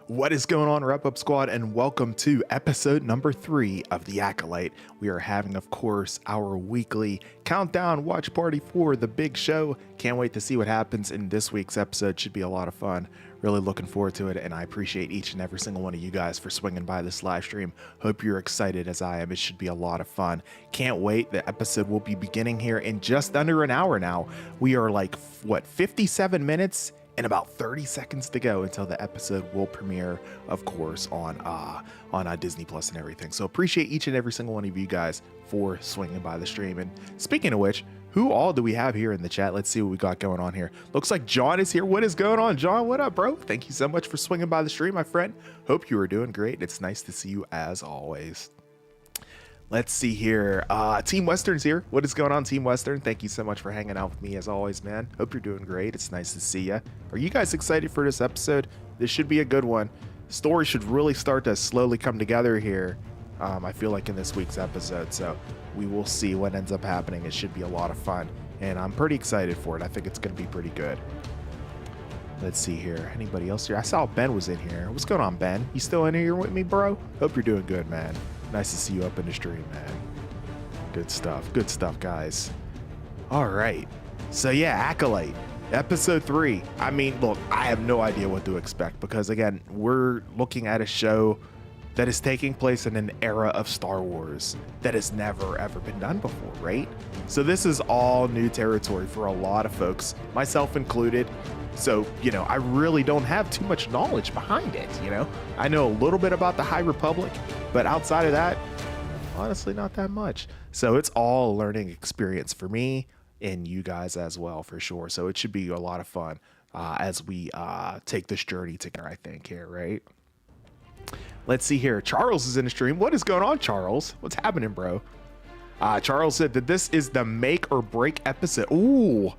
What is going on, Wrap Up Squad, and welcome to episode number 3 of The Acolyte. We are having, of course, our weekly countdown watch party for the big show. Can't wait to see what happens in this week's episode. Should be a lot of fun. Really looking forward to it, and I appreciate each and every single one of you guys for swinging by this live stream. Hope you're excited as I am. It should be a lot of fun. Can't wait. The episode will be beginning here in just under an hour now. We are like, 57 minutes? And about 30 seconds to go until the episode will premiere, of course, on Disney Plus and everything. So appreciate each and every single one of you guys for swinging by the stream. And speaking of which, who all do we have here in the chat? Let's see what we got going on here. Looks like John is here. What is going on, John? What up, bro? Thank you so much for swinging by the stream, my friend. Hope you are doing great. It's nice to see you as always. Let's see here. Team Western's here. What is going on, Team Western? Thank you so much for hanging out with me as always, man. Hope you're doing great. It's nice to see you. Are you guys excited for this episode? This should be a good one. The story should really start to slowly come together here. I feel like in this week's episode. So we will see what ends up happening. It should be a lot of fun. And I'm pretty excited for it. I think it's going to be pretty good. Let's see here. Anybody else here? I saw Ben was in here. What's going on, Ben? You still in here with me, bro? Hope you're doing good, man. Nice to see you up in the stream, man. Good stuff, guys. All right. So yeah, Acolyte, episode 3. I mean, look, I have no idea what to expect because, again, we're looking at a show that is taking place in an era of Star Wars that has never, ever been done before, right? So this is all new territory for a lot of folks, myself included. So, you know, I really don't have too much knowledge behind it, you know? I know a little bit about the High Republic, but outside of that, honestly, not that much. So it's all a learning experience for me and you guys as well, for sure. So it should be a lot of fun as we take this journey together, I think, here, right? Let's see here. Charles is in the stream. What is going on, Charles? What's happening, bro? Charles said that this is the make or break episode. Ooh.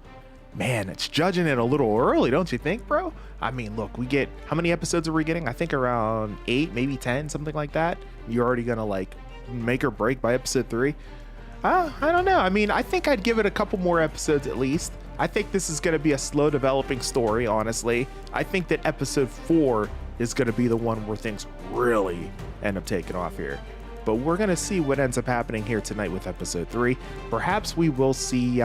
Man, it's judging it a little early, don't you think, bro? I mean, look, we get, how many episodes are we getting? I think around 8, maybe 10, something like that. You're already gonna like make or break by episode 3. I don't know. I mean, I think I'd give it a couple more episodes at least. I think this is gonna be a slow developing story, honestly. I think that episode 4 is gonna be the one where things really end up taking off here. But we're gonna see what ends up happening here tonight with episode 3. Perhaps we will see,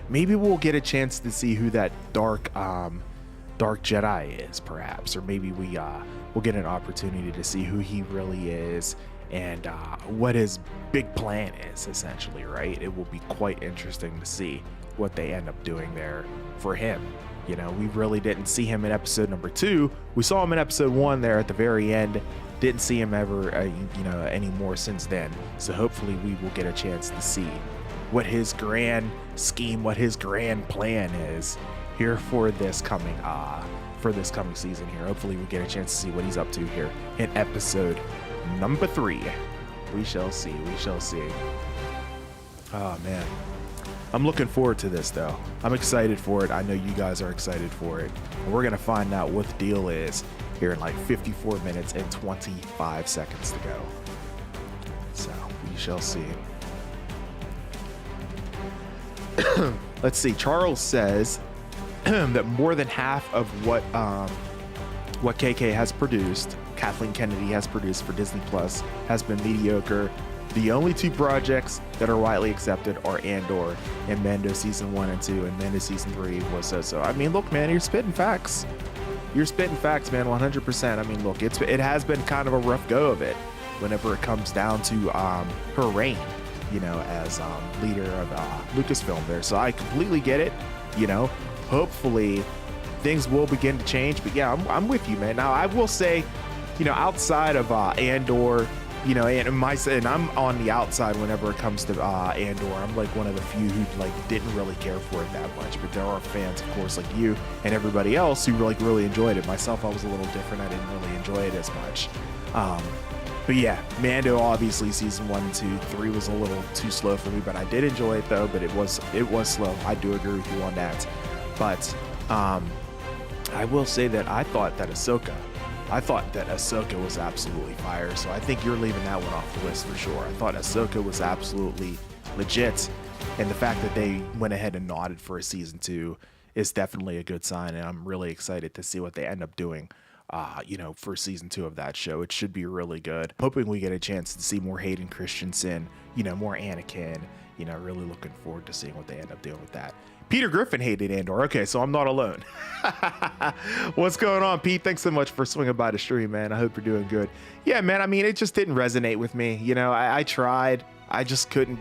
maybe we'll get a chance to see who that dark Jedi is, perhaps, or maybe we'll get an opportunity to see who he really is and what his big plan is, essentially, right? It will be quite interesting to see what they end up doing there for him. You know, we really didn't see him in episode number 2. We saw him in episode 1 there at the very end. Didn't see him ever, anymore since then. So hopefully we will get a chance to see what his grand scheme, what his grand plan is here for this coming season here. Hopefully we get a chance to see what he's up to here in episode number 3. We shall see. Oh man, I'm looking forward to this though. I'm excited for it. I know you guys are excited for it, and we're gonna find out what the deal is here in like 54 minutes and 25 seconds to go. So we shall see. Let's see. Charles says that more than half of what KK has produced, Kathleen Kennedy has produced for Disney Plus, has been mediocre. The only 2 projects that are widely accepted are Andor and Mando season 1 and 2, and Mando season 3 was so. I mean, look, man, you're spitting facts. You're spitting facts, man, 100%. I mean, look, it has been kind of a rough go of it whenever it comes down to her reign, you know, as leader of Lucasfilm there. So I completely get it, you know. Hopefully things will begin to change. But yeah, I'm with you, man. Now I will say, you know, outside of Andor, you know, and I'm on the outside whenever it comes to Andor. I'm like one of the few who like didn't really care for it that much. But there are fans, of course, like you and everybody else who like really enjoyed it. Myself, I was a little different. I didn't really enjoy it as much. But yeah, Mando, obviously season 1 and 2, 3 was a little too slow for me, but I did enjoy it though. But it was slow. I do agree with you on that. But I will say that I thought that Ahsoka was absolutely fire. So I think you're leaving that one off the list for sure. I thought Ahsoka was absolutely legit, and the fact that they went ahead and nodded for a season 2 is definitely a good sign, and I'm really excited to see what they end up doing for season 2 of that show. It should be really good. Hoping we get a chance to see more Hayden Christensen, more Anakin, really looking forward to seeing what they end up doing with that. Peter Griffin hated Andor. Okay, so I'm not alone. What's going on, Pete? Thanks so much for swinging by the stream, man. I hope you're doing good. Yeah, man, I mean, it just didn't resonate with me. I tried. I just couldn't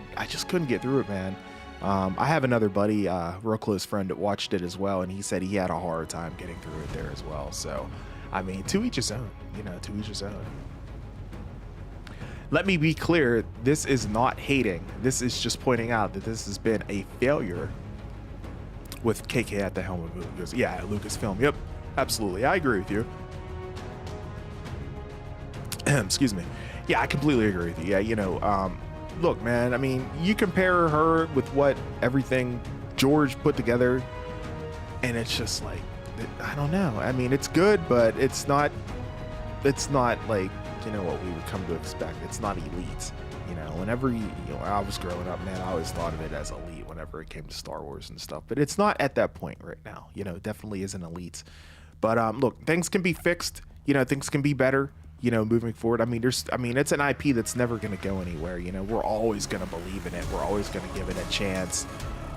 get through it, man. I have another buddy, real close friend that watched it as well, and he said he had a hard time getting through it there as well. So, I mean, to each his own, to each his own. Let me be clear, this is not hating. This is just pointing out that this has been a failure with KK at the helm of Lucas. Yeah, Lucasfilm. Yep, absolutely. I agree with you. Excuse me. Yeah, I completely agree with you. Yeah, look, man, I mean, you compare her with what everything George put together, and it's just like, I don't know. I mean, it's good, but it's not like, what we would come to expect. It's not elite. Whenever I was growing up, man, I always thought of it as elite whenever it came to Star Wars and stuff, but it's not at that point right now. It definitely isn't elite. But look, things can be fixed. Things can be better. Moving forward. I mean, it's an IP that's never going to go anywhere. We're always going to believe in it. We're always going to give it a chance,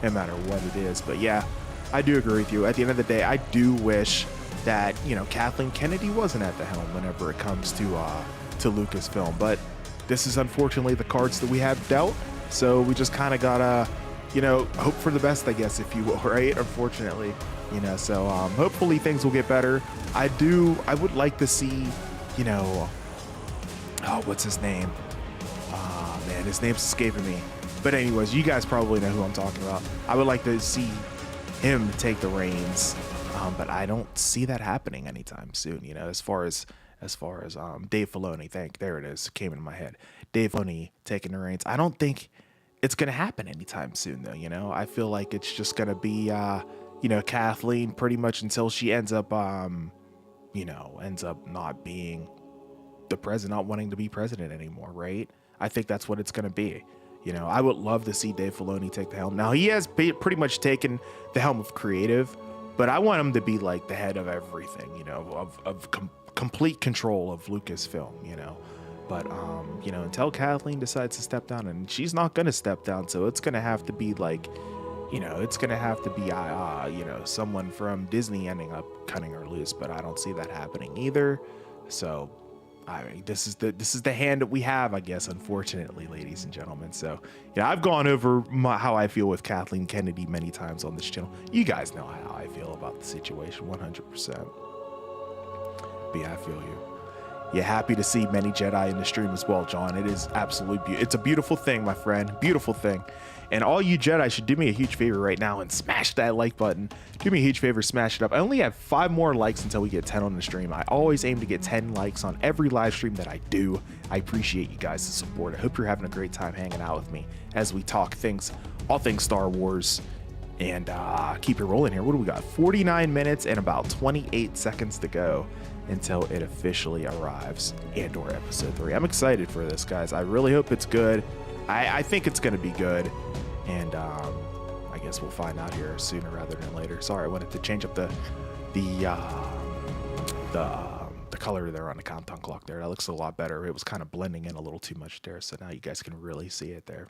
no matter what it is. But yeah, I do agree with you. At the end of the day, I do wish that Kathleen Kennedy wasn't at the helm whenever it comes to Lucasfilm. But this is unfortunately the cards that we have dealt. So we just kind of gotta, hope for the best, I guess, if you will, right? Unfortunately, So hopefully things will get better. I would like to see. What's his name? Man, his name's escaping me. But anyways, you guys probably know who I'm talking about. I would like to see him take the reins, but I don't see that happening anytime soon. As far as Dave Filoni, there it is, came into my head. Dave Filoni taking the reins. I don't think it's gonna happen anytime soon, though. I feel like it's just gonna be, Kathleen pretty much until she ends up not being the president, not wanting to be president anymore, right? I think that's what it's going to be. I would love to see Dave Filoni take the helm. Now, he has pretty much taken the helm of creative, but I want him to be like the head of everything, of complete control of Lucasfilm, But, until Kathleen decides to step down, and she's not going to step down, so it's going to have to be like, it's going to have to be, someone from Disney ending up cutting her loose, but I don't see that happening either. So, I mean, this is the hand that we have, I guess, unfortunately, ladies and gentlemen. So, I've gone over how I feel with Kathleen Kennedy many times on this channel. You guys know how I feel about the situation, 100%. But yeah, I feel you. Yeah, happy to see many Jedi in the stream as well, John. It is absolutely beautiful. It's a beautiful thing, my friend. Beautiful thing. And all you Jedi should do me a huge favor right now and smash that like button. Do me a huge favor, smash it up. I only have 5 more likes until we get 10 on the stream. I always aim to get 10 likes on every live stream that I do. I appreciate you guys' support. I hope you're having a great time hanging out with me as we talk all things Star Wars. And keep it rolling here. What do we got? 49 minutes and about 28 seconds to go until it officially arrives. Andor Episode 3. I'm excited for this, guys. I really hope it's good. I think it's going to be good. And I guess we'll find out here sooner rather than later. Sorry, I wanted to change up the color there on the countdown clock there. That looks a lot better. It was kind of blending in a little too much there, so now you guys can really see it there.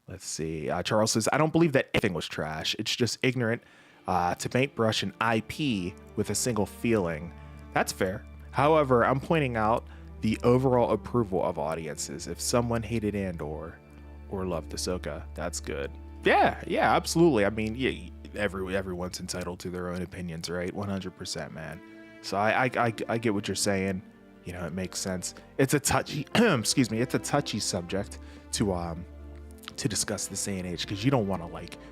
Let's see. Charles says, I don't believe that anything was trash. It's just ignorant to paintbrush an IP with a single feeling. That's fair. However, I'm pointing out the overall approval of audiences. If someone hated Andor or loved Ahsoka, that's good. Yeah, absolutely. I mean, yeah, everyone's entitled to their own opinions, right? 100%, man. So I get what you're saying. It makes sense. It's a touchy, excuse me, it's a touchy subject to discuss this day and age, because you don't want to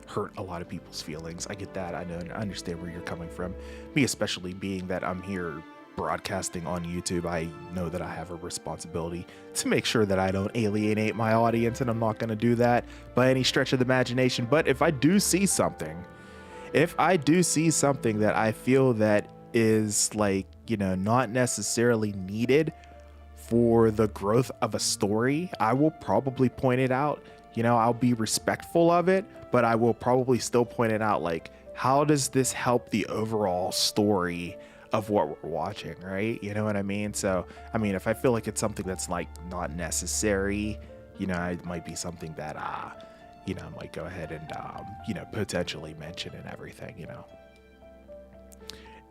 hurt a lot of people's feelings. I get that. I understand where you're coming from. Me especially, being that I'm here broadcasting on YouTube, I know that I have a responsibility to make sure that I don't alienate my audience, and I'm not going to do that by any stretch of the imagination. But if I do see something that I feel that is not necessarily needed for the growth of a story, I will probably point it out. I'll be respectful of it, but I will probably still point it out. How does this help the overall story of what we're watching, right? You know what I mean? So, I mean, if I feel like it's something that's like not necessary, you know, it might be something that, you know, I might go ahead and, you know, potentially mention and everything, you know.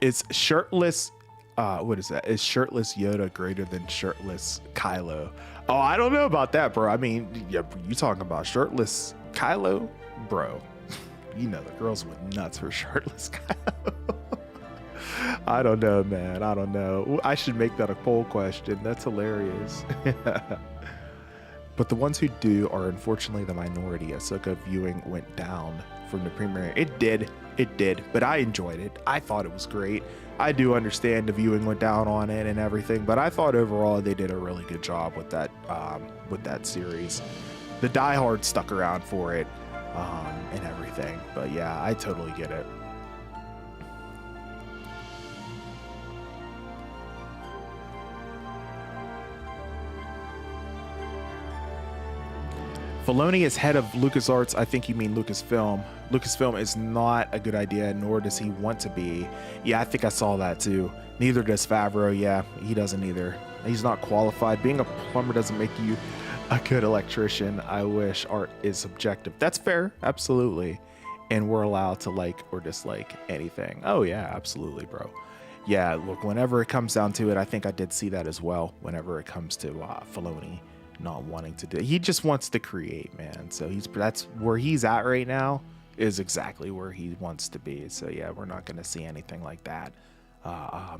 Is shirtless, what is that? Is shirtless Yoda greater than shirtless Kylo? Oh, I don't know about that, bro. I mean, yeah, you talking about shirtless Kylo, bro? You know, the girls went nuts for shirtless Kylo. I don't know, man. I don't know. I should make that a poll question. That's hilarious. But the ones who do are unfortunately the minority. Ahsoka viewing went down from the premiere. It did. It did. But I enjoyed it. I thought it was great. I do understand the viewing went down on it and everything, but I thought overall they did a really good job with that series. The diehards stuck around for it, and everything. But yeah, I totally get it. Filoni is head of LucasArts. I think you mean Lucasfilm. Lucasfilm is not a good idea, nor does he want to be. Yeah, I think I saw that too. Neither does Favreau. Yeah, he doesn't either. He's not qualified. Being a plumber doesn't make you a good electrician. I wish art is subjective. That's fair. Absolutely. And we're allowed to like or dislike anything. Oh yeah, absolutely, bro. Yeah, look, whenever it comes down to it, I think I did see that as well. Whenever it comes to Filoni not wanting to do it. He just wants to create, man. So that's where he's at right now, is exactly where he wants to be. So yeah, we're not going to see anything like that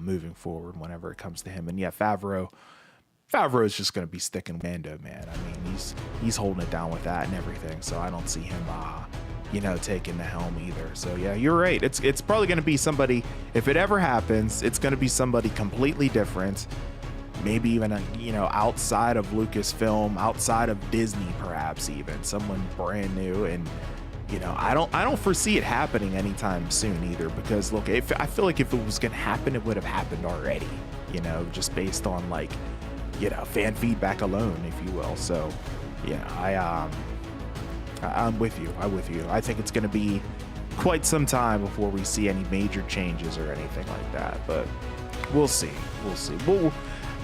moving forward whenever it comes to him. And yeah, Favreau is just going to be sticking Mando, man. I mean, he's holding it down with that and everything. So I don't see him you know, taking the helm either. So yeah, you're right. It's probably going to be somebody, if it ever happens, it's going to be somebody completely different. Maybe even, you know, outside of Lucasfilm, outside of Disney, perhaps even someone brand new. And, you know, I don't foresee it happening anytime soon either, because look, I feel like if it was going to happen, it would have happened already, you know, just based on like, you know, fan feedback alone, if you will. So yeah, I'm with you. I think it's going to be quite some time before we see any major changes or anything like that, but we'll see.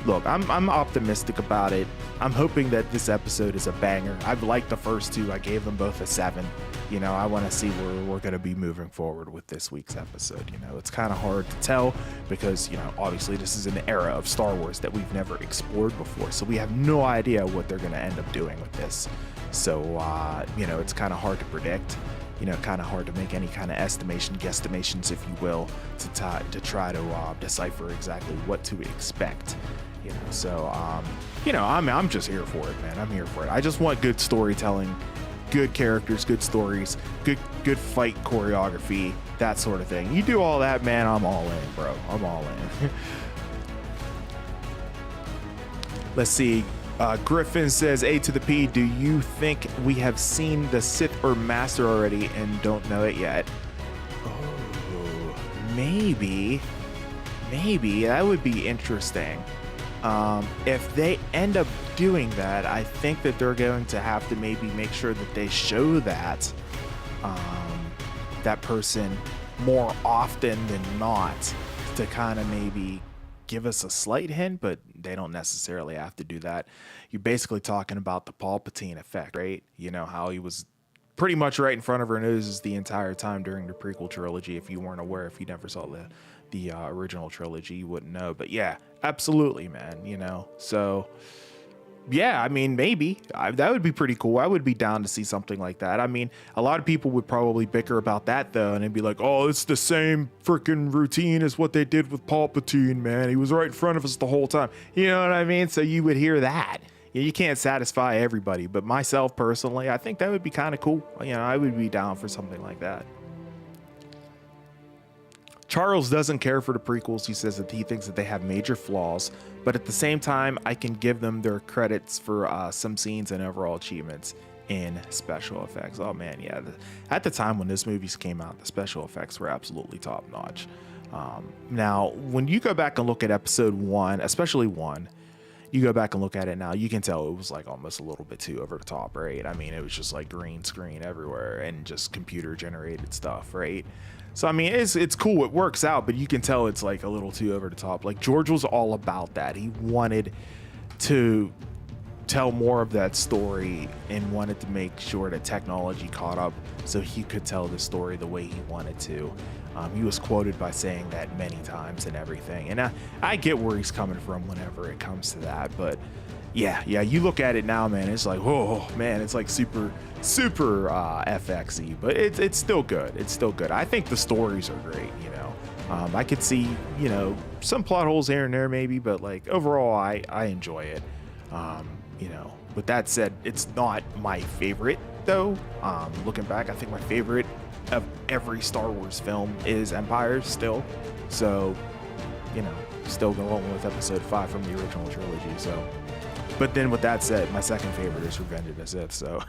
Look, I'm optimistic about it. I'm hoping that this episode is a banger. I've liked the first two. I gave them both a 7. You know, I want to see where we're going to be moving forward with this week's episode. You know, it's kind of hard to tell because, you know, obviously this is an era of Star Wars that we've never explored before. So we have no idea what they're going to end up doing with this. So, you know, it's kind of hard to predict. You know, kind of hard to make any kind of guesstimations, if you will, to try to decipher exactly what to expect. You know, so you know, I'm just here for it, man. I'm here for it. I just want good storytelling, good characters, good stories, good fight choreography, that sort of thing. You do all that, man, I'm all in, bro. I'm all in. Let's see. Griffin says, A to the P, do you think we have seen the Sith or Master already and don't know it yet? Oh, maybe. That would be interesting. If they end up doing that, I think that they're going to have to maybe make sure that they show that that person more often than not, to kind of maybe give us a slight hint, but they don't necessarily have to do that. You're basically talking about the Palpatine effect, right? You know, how he was pretty much right in front of our noses the entire time during the prequel trilogy. If you weren't aware, if you never saw the original trilogy, you wouldn't know. But yeah, absolutely, man, you know. So yeah, I mean, maybe that would be pretty cool. I would be down to see something like that. I mean, a lot of people would probably bicker about that though, and they'd be like, oh, it's the same freaking routine as what they did with Palpatine, man. He was right in front of us the whole time. You know what I mean? So you would hear that. You can't satisfy everybody, but myself personally, I think that would be kind of cool. You know, I would be down for something like that. Charles doesn't care for the prequels. He says that he thinks that they have major flaws, but at the same time, I can give them their credits for some scenes and overall achievements in special effects. Oh man, yeah. At the time when this movies came out, the special effects were absolutely top notch. Now, when you go back and look at episode 1, especially 1, you go back and look at it now, you can tell it was like almost a little bit too over the top, right? I mean, it was just like green screen everywhere and just computer generated stuff, right? So I mean, it's cool, it works out, but you can tell it's like a little too over the top. Like George was all about that. He wanted to tell more of that story and wanted to make sure that technology caught up so he could tell the story the way he wanted to. He was quoted by saying that many times and everything, and I get where he's coming from whenever it comes to that. But yeah, you look at it now, man, it's like, whoa, man, it's like super FXy, but it's still good. It's still good. I think the stories are great, you know. I could see, you know, some plot holes here and there maybe, but like overall I enjoy it. You know, with that said, it's not my favorite though. Looking back, I think my favorite of every Star Wars film is Empire still. So, you know, still going with episode 5 from the original trilogy. So, but then with that said, my second favorite is Revenge of the Sith. So,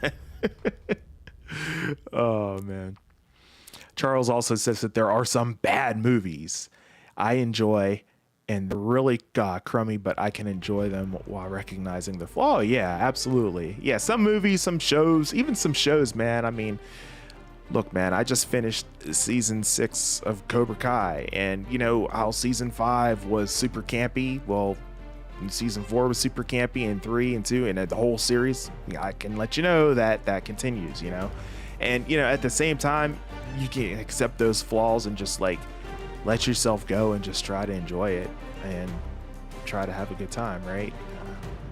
oh man. Charles also says that there are some bad movies I enjoy and they're really crummy, but I can enjoy them while recognizing the flaw. Oh, yeah, absolutely. Yeah, some movies, some shows, even some shows, man. I mean, look, man, I just finished season 6 of Cobra Kai, and you know how season 5 was super campy? Well, season 4 was super campy, and 3 and 2, and the whole series, I can let you know that that continues, you know? And, you know, at the same time, you can accept those flaws and just like let yourself go and just try to enjoy it and try to have a good time, right?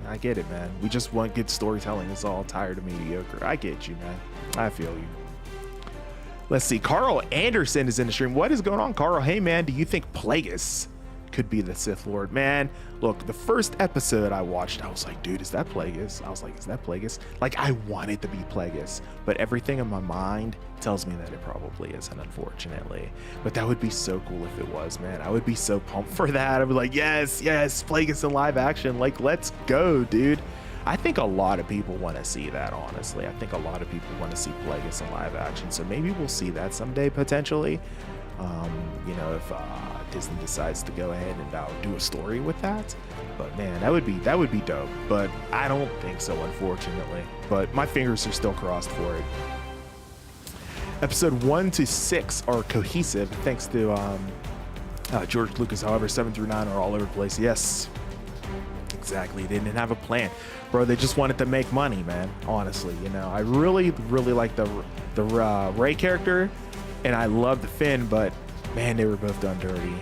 I get it, man. We just want good storytelling. It's all tired of mediocre. I get you, man. I feel you. Let's see. Carl Anderson is in the stream. What is going on, Carl? Hey, man, do you think Plagueis could be the Sith Lord? Man, look, the first episode I watched, I was like, dude, is that Plagueis? I was like, is that Plagueis? Like, I want it to be Plagueis, but everything in my mind tells me that it probably isn't, unfortunately. But that would be so cool if it was, man. I would be so pumped for that. I'd be like, yes, Plagueis in live action. Like, let's go, dude. I think a lot of people want to see that, honestly. I think a lot of people want to see Plagueis in live action, so maybe we'll see that someday, potentially. You know, if Disney decides to go ahead and do a story with that. But man, that would be dope. But I don't think so, unfortunately. But my fingers are still crossed for it. Episode 1 to 6 are cohesive, thanks to George Lucas. However, 7 through 9 are all over the place. Yes, exactly. They didn't have a plan, bro. They just wanted to make money, man. Honestly, you know, I really like the Rey character, and I love the Finn, but man, they were both done dirty.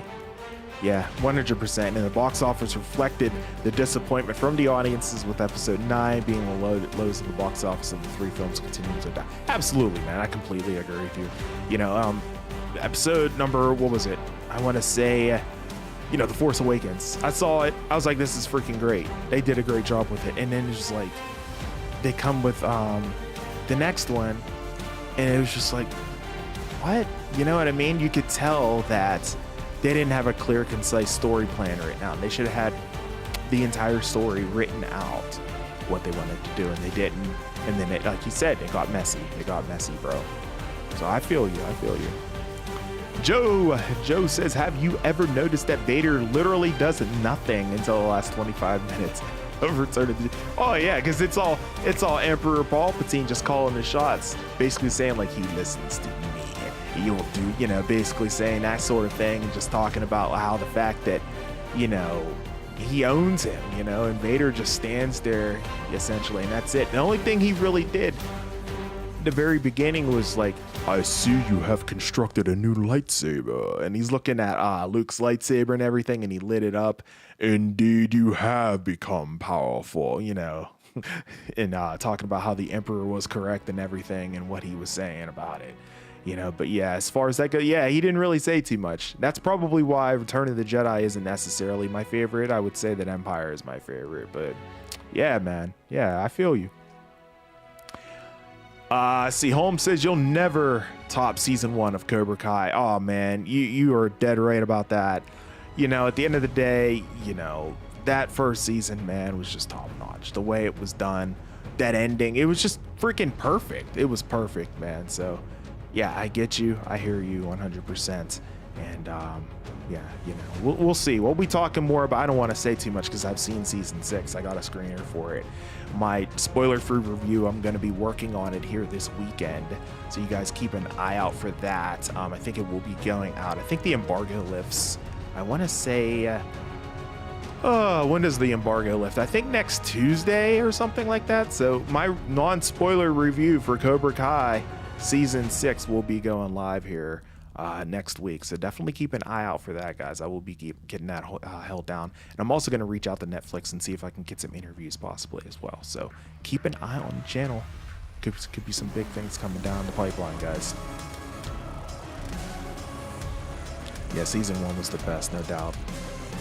Yeah, 100%. And the box office reflected the disappointment from the audiences, with episode 9 being the lowest in the box office of the 3 films continuing to die. Absolutely, man. I completely agree with you. You know, episode number, what was it? I want to say, you know, The Force Awakens. I saw it. I was like, this is freaking great. They did a great job with it. And then it's just like, they come with the next one, and it was just like, what? You know what I mean? You could tell that they didn't have a clear, concise story plan right now. They should have had the entire story written out, what they wanted to do, and they didn't. And then, like you said, it got messy. It got messy, bro. So I feel you. I feel you. Joe says, have you ever noticed that Vader literally does nothing until the last 25 minutes of Return of the... Oh yeah, because it's all Emperor Palpatine just calling the shots, basically saying like, he listens to me. You'll do, you know, basically saying that sort of thing, and just talking about how the fact that, you know, he owns him, you know, and Vader just stands there essentially, and that's it. The only thing he really did at the very beginning was like, I see you have constructed a new lightsaber, and he's looking at Luke's lightsaber and everything, and he lit it up. Indeed, you have become powerful, you know, and talking about how the Emperor was correct and everything, and what he was saying about it. You know, but yeah, as far as that goes, yeah, he didn't really say too much. That's probably why Return of the Jedi isn't necessarily my favorite. I would say that Empire is my favorite, but yeah, man. Yeah, I feel you. See, Holmes says you'll never top season 1 of Cobra Kai. Oh man, you are dead right about that. You know, at the end of the day, you know, that first season, man, was just top notch. The way it was done, that ending, it was just freaking perfect. It was perfect, man. So yeah, I get you. I hear you 100%. And yeah, you know, we'll see. We'll be talking more, but I don't want to say too much because I've seen season 6. I got a screener for it. My spoiler-free review, I'm going to be working on it here this weekend, so you guys keep an eye out for that. I think it will be going out. I think the embargo lifts, I want to say, when does the embargo lift? I think next Tuesday or something like that. So my non-spoiler review for Cobra Kai season 6 will be going live here next week, so definitely keep an eye out for that, guys. I will be getting that held down, and I'm also going to reach out to Netflix and see if I can get some interviews possibly as well, so keep an eye on the channel. Could be some big things coming down the pipeline, guys. Yeah, season 1 was the best, no doubt.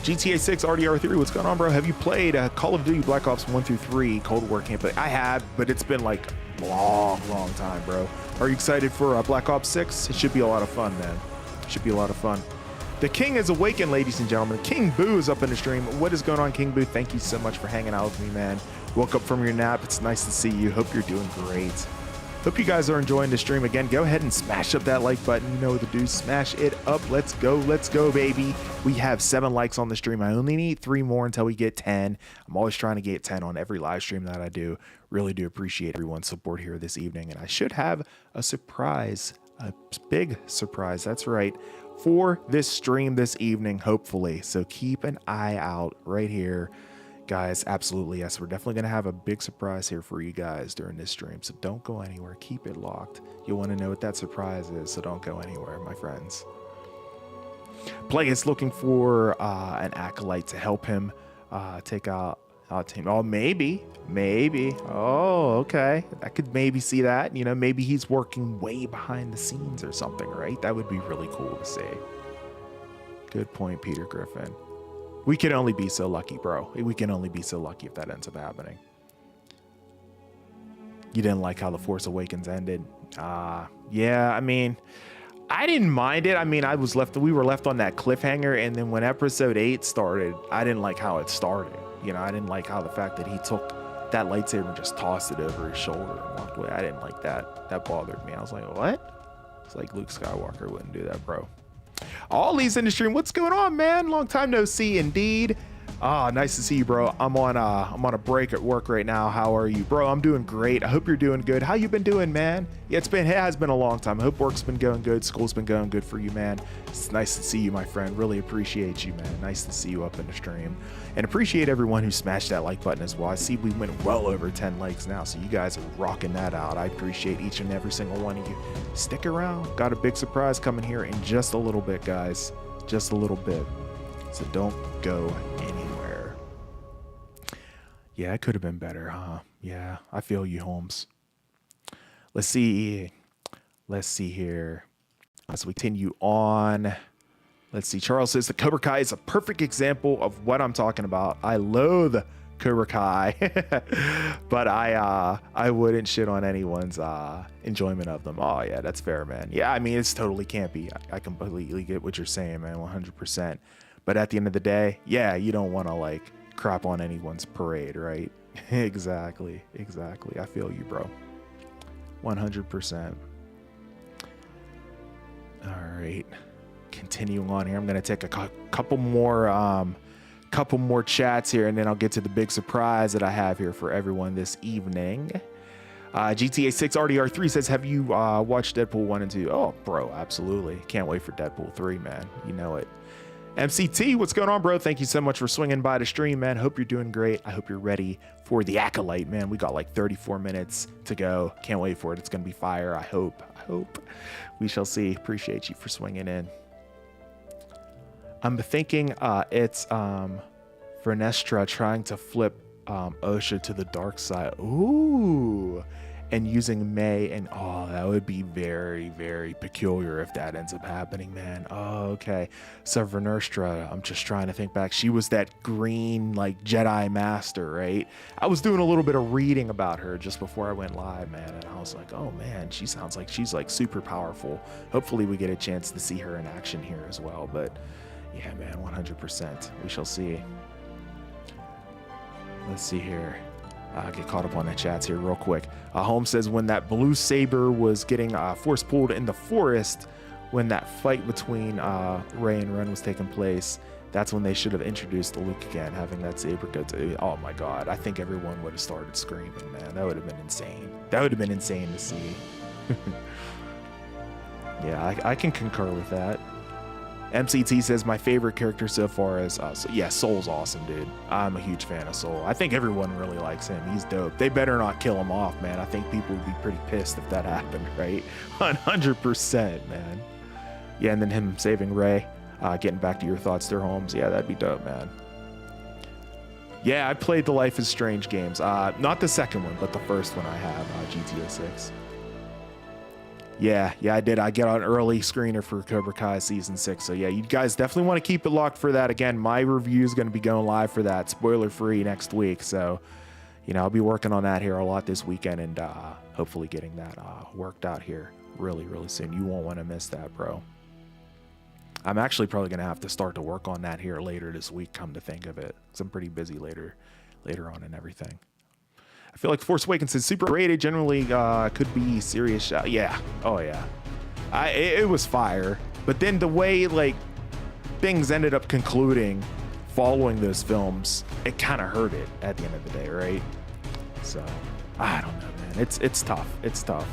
GTA 6 RDR3, what's going on, bro? Have you played Call of Duty Black Ops 1 through 3 Cold War campaign? I have, but it's been like long time, bro. Are you excited for Black Ops 6? It should be a lot of fun, man. Should be a lot of fun. The King is awakened, ladies and gentlemen. King Boo is up in the stream. What is going on, King Boo? Thank you so much for hanging out with me, man. Woke up from your nap. It's nice to see you. Hope you're doing great. Hope you guys are enjoying the stream. Again, go ahead and smash up that like button. You know what to do. Smash it up. Let's go, baby. We have 7 likes on the stream. I only need 3 more until we get 10. I'm always trying to get 10 on every live stream that I do. Really do appreciate everyone's support here this evening. And I should have a surprise, a big surprise. That's right, for this stream this evening, hopefully. So keep an eye out right here. Guys, absolutely, yes, we're definitely going to have a big surprise here for you guys during this stream, so don't go anywhere. Keep it locked. You'll want to know what that surprise is, so don't go anywhere, my friends. Play is looking for an Acolyte to help him take out team. Oh, maybe. Oh, okay. I could maybe see that. You know, maybe he's working way behind the scenes or something, right? That would be really cool to see. Good point, Peter Griffin. We can only be so lucky, bro. We can only be so lucky if that ends up happening. You didn't like how The Force Awakens ended? Yeah, I mean, I didn't mind it. I mean, we were left on that cliffhanger, and then when episode 8 started, I didn't like how it started. You know, I didn't like how the fact that he took that lightsaber and just tossed it over his shoulder and walked away. I didn't like that. That bothered me. I was like, what? It's like Luke Skywalker wouldn't do that, bro. Ollie's in the stream. What's going on, man? Long time no see, indeed. Nice to see you, bro. I'm on a break at work right now. How are you, bro? I'm doing great. I hope you're doing good. How you been doing, man? Yeah, it has been a long time. I hope work's been going good. School's been going good for you, man. It's nice to see you, my friend. Really appreciate you, man. Nice to see you up in the stream, and appreciate everyone who smashed that like button as well. I see we went well over 10 likes now, so you guys are rocking that out. I appreciate each and every single one of you. Stick around. Got a big surprise coming here in just a little bit, guys. Just a little bit. So don't go anywhere. Yeah, it could have been better, huh? Yeah, I feel you, Holmes. Let's see. Let's see here. As we continue on. Let's see. Charles says the Cobra Kai is a perfect example of what I'm talking about. I loathe Cobra Kai, but I wouldn't shit on anyone's enjoyment of them. Oh yeah, that's fair, man. Yeah, I mean, it's totally campy. I completely get what you're saying, man. 100%. But at the end of the day, yeah, you don't want to like crap on anyone's parade, right? Exactly. I feel you, bro. 100%. All right. Continuing on here, I'm going to take a couple more chats here, and then I'll get to the big surprise that I have here for everyone this evening. GTA 6 RDR3 says, have you watched Deadpool 1 and 2? Oh, bro, absolutely. Can't wait for Deadpool 3, man. You know it. MCT, what's going on, bro? Thank you so much for swinging by the stream, man. Hope you're doing great. I hope you're ready for the Acolyte, man. We got like 34 minutes to go. Can't wait for it. It's going to be fire. I hope. We shall see. Appreciate you for swinging in. I'm thinking it's Vernestra trying to flip Osha to the dark side. Ooh. And using May, and oh, that would be very, very peculiar if that ends up happening, man. Oh, okay. So Vernestra, I'm just trying to think back. She was that green, like, Jedi master, right? I was doing a little bit of reading about her just before I went live, man, and I was like, oh, man, she sounds like she's, like, super powerful. Hopefully we get a chance to see her in action here as well, but yeah, man, 100%. We shall see. Let's see here. Get caught up on the chats here real quick. Holmes says when that blue saber was getting force pulled in the forest, when that fight between Rey and Ren was taking place, that's when they should have introduced Luke again, having that saber go to. Oh my God, I think everyone would have started screaming, man. That would have been insane. That would have been insane to see. Yeah, I can concur with that. MCT says my favorite character so far is yeah, Soul's awesome, dude. I'm a huge fan of Soul. I think everyone really likes him. He's dope. They better not kill him off, man. I think people would be pretty pissed if that happened, right? 100%, man. Yeah, and then him saving Rey, getting back to your thoughts, their homes. Yeah, that'd be dope, man. Yeah, I played the Life is Strange games. Not the second one, but the first one I have, GTA 6. Yeah, I did. I get on early screener for Cobra Kai season 6. So yeah, you guys definitely want to keep it locked for that. Again, my review is going to be going live for that, spoiler free, next week. So, I'll be working on that here a lot this weekend, and hopefully getting that worked out here really, really soon. You won't want to miss that, bro. I'm actually probably going to have to start to work on that here later this week, come to think of it, because I'm pretty busy later on and everything. I feel like Force Awakens is super rated. Generally, could be serious. Yeah. Oh yeah. It was fire. But then the way like things ended up concluding following those films, it kind of hurt it at the end of the day, right? So I don't know, man. It's tough. It's tough.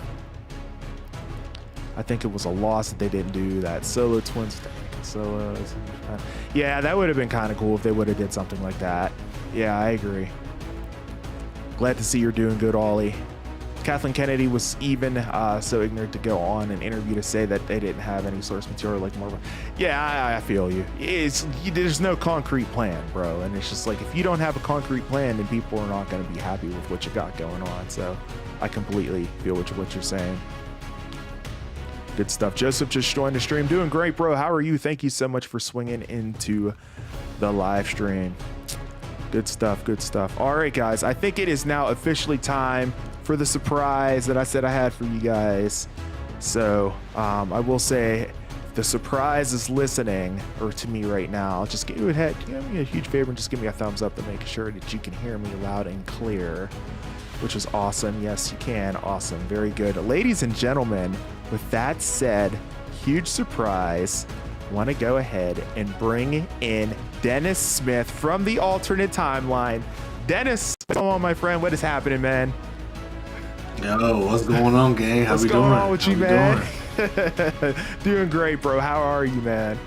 I think it was a loss that they didn't do that Solo twins thing. Solos. Yeah, that would have been kind of cool if they would have did something like that. Yeah, I agree. Glad to see you're doing good, Ollie. Kathleen Kennedy was even so ignorant to go on an interview to say that they didn't have any source material like Marvel. Yeah, I feel you. There's no concrete plan, bro. And it's just like, if you don't have a concrete plan, then people are not going to be happy with what you got going on. So I completely feel what you're saying. Good stuff. Joseph just joined the stream. Doing great, bro. How are you? Thank you so much for swinging into the live stream. Good stuff. Good stuff. All right, guys. I think it is now officially time for the surprise that I said I had for you guys. So I will say, if the surprise is listening or to me right now, just give me a huge favor and just give me a thumbs up to make sure that you can hear me loud and clear, which is awesome. Yes, you can. Awesome. Very good. Ladies and gentlemen, with that said, huge surprise. Want to go ahead and bring in Dennis Smith from the alternate timeline. Dennis, what's going on, my friend? What is happening, man? Yo, what's going on, gang? What's going on with you, man? Doing great, bro. How are you, man?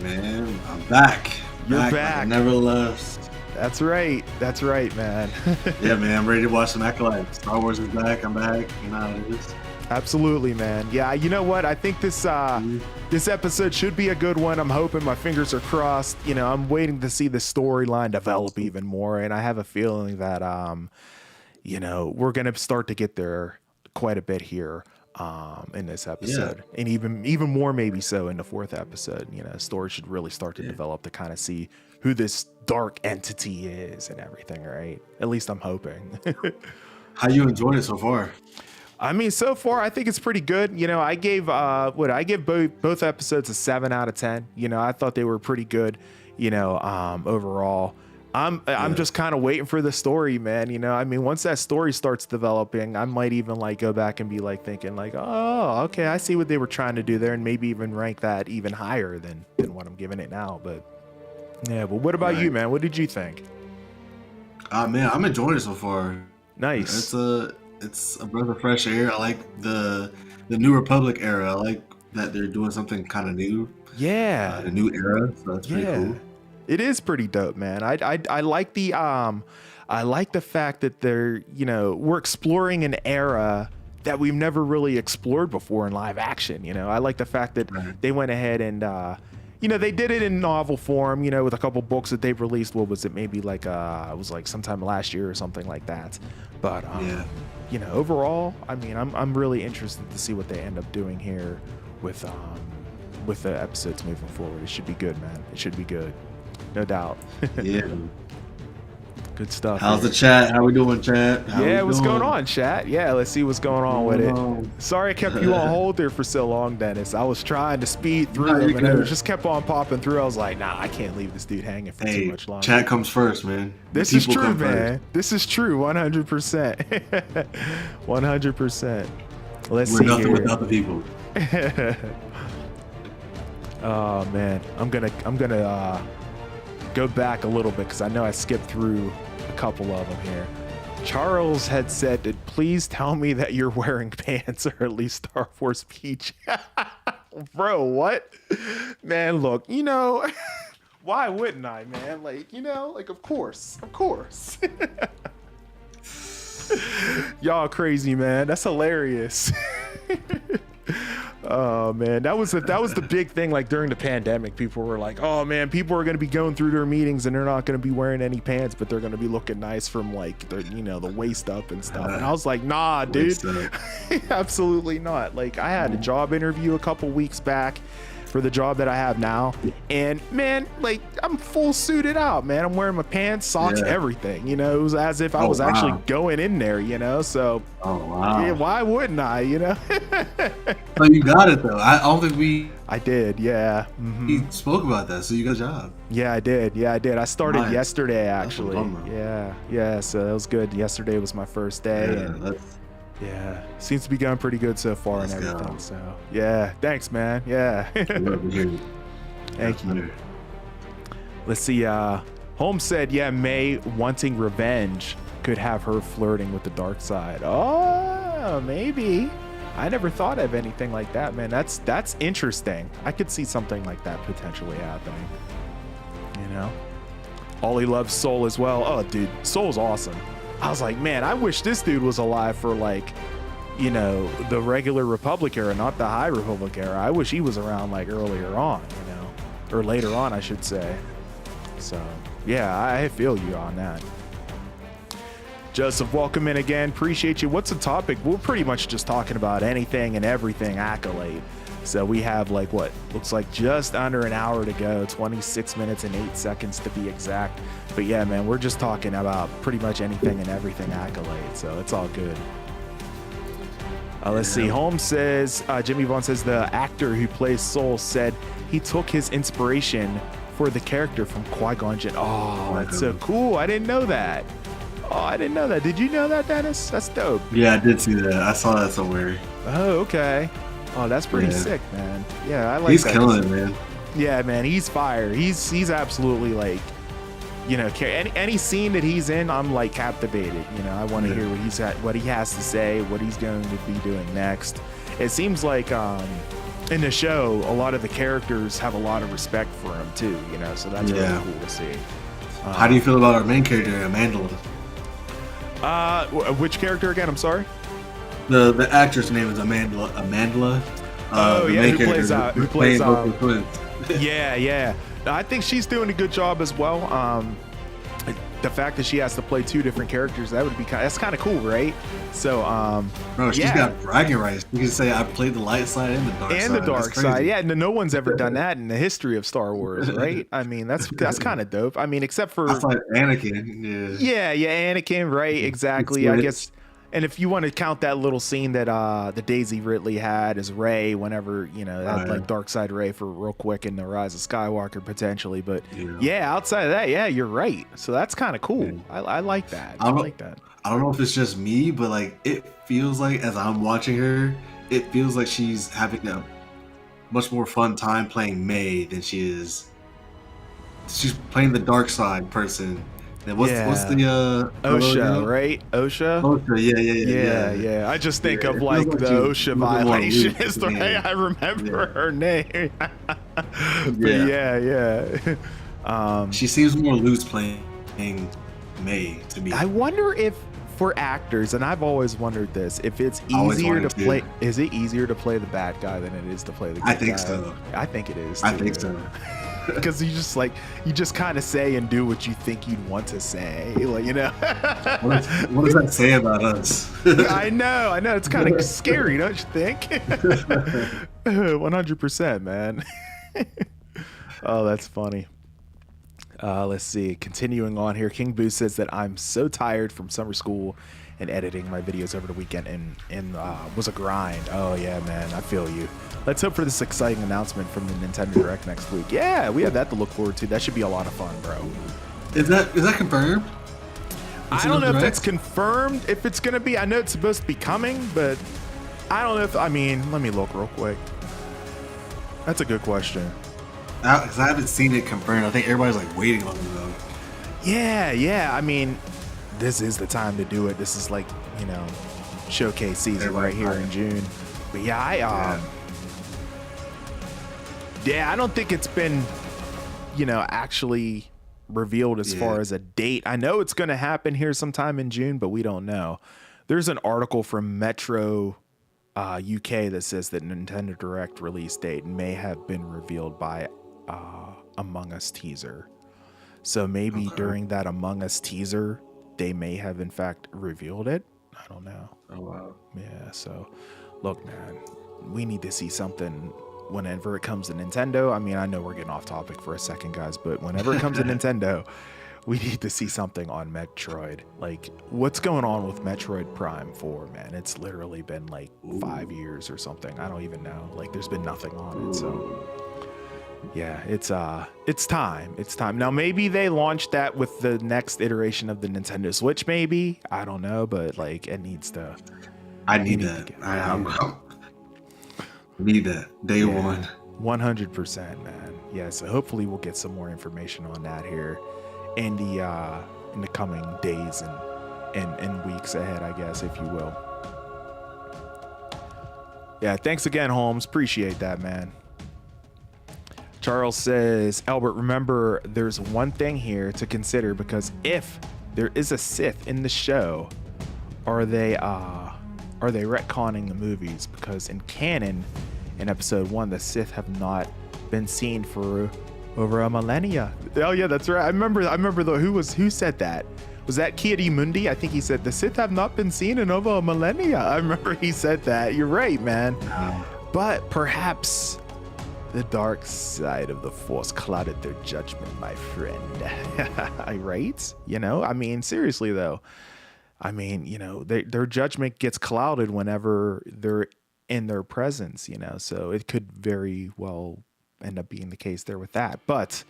Man, I'm back. You're back. Like I never left. That's right. That's right, man. Yeah, man. I'm ready to watch some Acolyte. Star Wars is back. I'm back. You know how it is. Absolutely, man. Yeah, you know what? I think this episode should be a good one. I'm hoping, my fingers are crossed. I'm waiting to see the storyline develop even more, and I have a feeling that we're gonna start to get there quite a bit here in this episode, and even more maybe so in the fourth episode. Story should really start to develop to kind of see who this dark entity is and everything, right? At least I'm hoping. How you enjoyed it so far? I mean, so far, I think it's pretty good. I gave both episodes a 7 out of 10. I thought they were pretty good, overall. I'm just kind of waiting for the story, man. I mean, once that story starts developing, I might even go back and be thinking oh, okay, I see what they were trying to do there, and maybe even rank that even higher than what I'm giving it now. But yeah, but what about you, man? What did you think? Man, I'm enjoying it so far. Nice. It's a breath of fresh air. I like the New Republic era. I like that they're doing something kind of new. Yeah. The new era. So that's pretty cool. It is pretty dope, man. I like the fact that they're, we're exploring an era that we've never really explored before in live action. I like the fact that they went ahead and they did it in novel form, with a couple books that they've released. What was it? Maybe it was sometime last year or something like that. But overall, I mean, I'm really interested to see what they end up doing here with the episodes moving forward. It should be good, man. It should be good. No doubt. Yeah. Good stuff. How's the chat? How we doing, chat? What's going on, chat? Yeah, let's see what's going on with it. Sorry I kept you on hold there for so long, Dennis. I was trying to speed through them, and it just kept on popping through. I was like, nah, I can't leave this dude hanging for too much longer. Chat comes first, man. This is true, man. This is true, 100%. 100%. Let's see here. We're nothing without the people. Oh man, I'm gonna go back a little bit because I know I skipped through a couple of them here. Charles had said, please tell me that you're wearing pants or at least Star Wars Peach. Bro, what? Man, look, why wouldn't I, man? Like, of course. Y'all crazy, man. That's hilarious. Oh man, that was the big thing. Like during the pandemic, people were like, "Oh man, people are going to be going through their meetings and they're not going to be wearing any pants, but they're going to be looking nice from like the waist up and stuff." And I was like, "Nah, dude, absolutely not." Like I had a job interview a couple weeks back for the job that I have now, and man, like I'm full suited out, man. I'm wearing my pants, socks, everything. It was as if I was actually going in there, So, yeah, why wouldn't I? So you got it though. I don't think I did, yeah. Mm-hmm. He spoke about that, so you got a job. Yeah, I did. I started yesterday, actually. Yeah. So that was good. Yesterday was my first day, yeah, seems to be going pretty good so far and everything. Go. So yeah, thanks, man. Yeah. Thank you. Let's see. Holmes said, yeah, May wanting revenge could have her flirting with the dark side. Oh, maybe. I never thought of anything like that, man. That's interesting. I could see something like that potentially happening. Ollie loves Soul as well. Oh, dude, Soul's awesome. I was like, man, I wish this dude was alive for like, the regular Republic era, not the High Republic era. I wish he was around like earlier on, or later on, I should say. So, yeah, I feel you on that. Joseph, welcome in again. Appreciate you. What's the topic? We're pretty much just talking about anything and everything Acolyte. So we have like what looks like just under an hour to go, 26 minutes and 8 seconds to be exact. But yeah, man, we're just talking about pretty much anything and everything Acolyte. So it's all good. Let's see. Holmes says, Jimmy Vaughn says the actor who plays Soul said he took his inspiration for the character from Qui-Gon Jinn. Oh, that's so cool. I didn't know that. Did you know that, Dennis? That's dope. Yeah, I did see that. I saw that somewhere. Oh, okay. Oh, that's pretty sick, man. Yeah, I like He's that. killing it, man. Yeah, man, he's fire. He's absolutely like, any scene that he's in, I'm like captivated. I want to hear what he has to say, what he's going to be doing next. It seems like in the show, a lot of the characters have a lot of respect for him too. So that's really cool to see. How do you feel about our main character, Amandla? Which character again? I'm sorry. The actress name is Amandla. Who plays both the twins. Yeah. I think she's doing a good job as well. The fact that she has to play two different characters, that's kind of cool, right? So, bro, she's got bragging rights. You can say I played the light side and the dark side. And the dark side, yeah. No one's ever done that in the history of Star Wars, right? I mean, that's kind of dope. I mean, except for that's like Anakin. Yeah, Anakin, right? Exactly. I guess. And if you want to count that little scene that the Daisy Ridley had as Rey, whenever like Dark Side Rey for real quick in the Rise of Skywalker potentially, but outside of that, you're right. So that's kind of cool. I like that. I like that. I don't know if it's just me, but like it feels like as I'm watching her, it feels like she's having a much more fun time playing May than she is. She's playing the dark side person. And what's the OSHA, right? OSHA, yeah. I just think of like the OSHA violation is the way I remember her name. But she seems more loose playing May to me. I wonder if for actors, and I've always wondered this, if it's easier to play. Is it easier to play the bad guy than it is to play the good guy? I think so. I think it is. I think so. Because you just kind of say and do what you think you'd want to say, like, what does that say about us? I know it's kind of scary, don't you think? 100%, man. Oh, that's funny. Let's see, continuing on here, King Boo says that I'm so tired from summer school and editing my videos over the weekend and was a grind. Oh yeah, man, I feel you. Let's hope for this exciting announcement from the Nintendo Direct next week. Yeah, we have that to look forward to. That should be a lot of fun, bro. Is that confirmed? I don't know if it's confirmed. If it's gonna be, I know it's supposed to be coming, but I don't know if, I mean, let me look real quick. That's a good question. Because I haven't seen it confirmed. I think everybody's like waiting on it though. Yeah. I mean, this is the time to do it. This is like, you know, showcase season right here in June. But yeah, I don't think it's been, you know, actually revealed as far as a date. I know it's going to happen here sometime in June, but we don't know. There's an article from Metro UK that says that Nintendo Direct release date may have been revealed by Among Us teaser. So maybe during that Among Us teaser, they may have in fact revealed it. I don't know. Oh wow. Yeah. So, look, man, we need to see something whenever it comes to Nintendo. I mean, I know we're getting off topic for a second, guys, but whenever it comes to Nintendo, we need to see something on Metroid. Like, what's going on with Metroid Prime 4, man? It's literally been like 5 years or something. I don't even know. Like, there's been nothing on it. So, yeah, it's time. It's time. Now, maybe they launched that with the next iteration of the Nintendo Switch, maybe. I don't know, but like, it needs to. I need that. I need that day one. 100%, man. Yeah, so hopefully we'll get some more information on that here in the coming days and weeks ahead, I guess, if you will. Yeah, thanks again, Holmes. Appreciate that, man. Charles says, Albert, remember, there's one thing here to consider, because if there is a Sith in the show, are they retconning the movies? Because in canon, in episode 1, the Sith have not been seen for over a millennia. Oh yeah, that's right. I remember though, who said that? Was that Ki-Adi-Mundi? I think he said the Sith have not been seen in over a millennia. I remember he said that. You're right, man. But perhaps the dark side of the Force clouded their judgment, my friend. Right? You know, I mean, seriously though. I mean, you know, their judgment gets clouded whenever they're in their presence, you know, so it could very well end up being the case there with that. But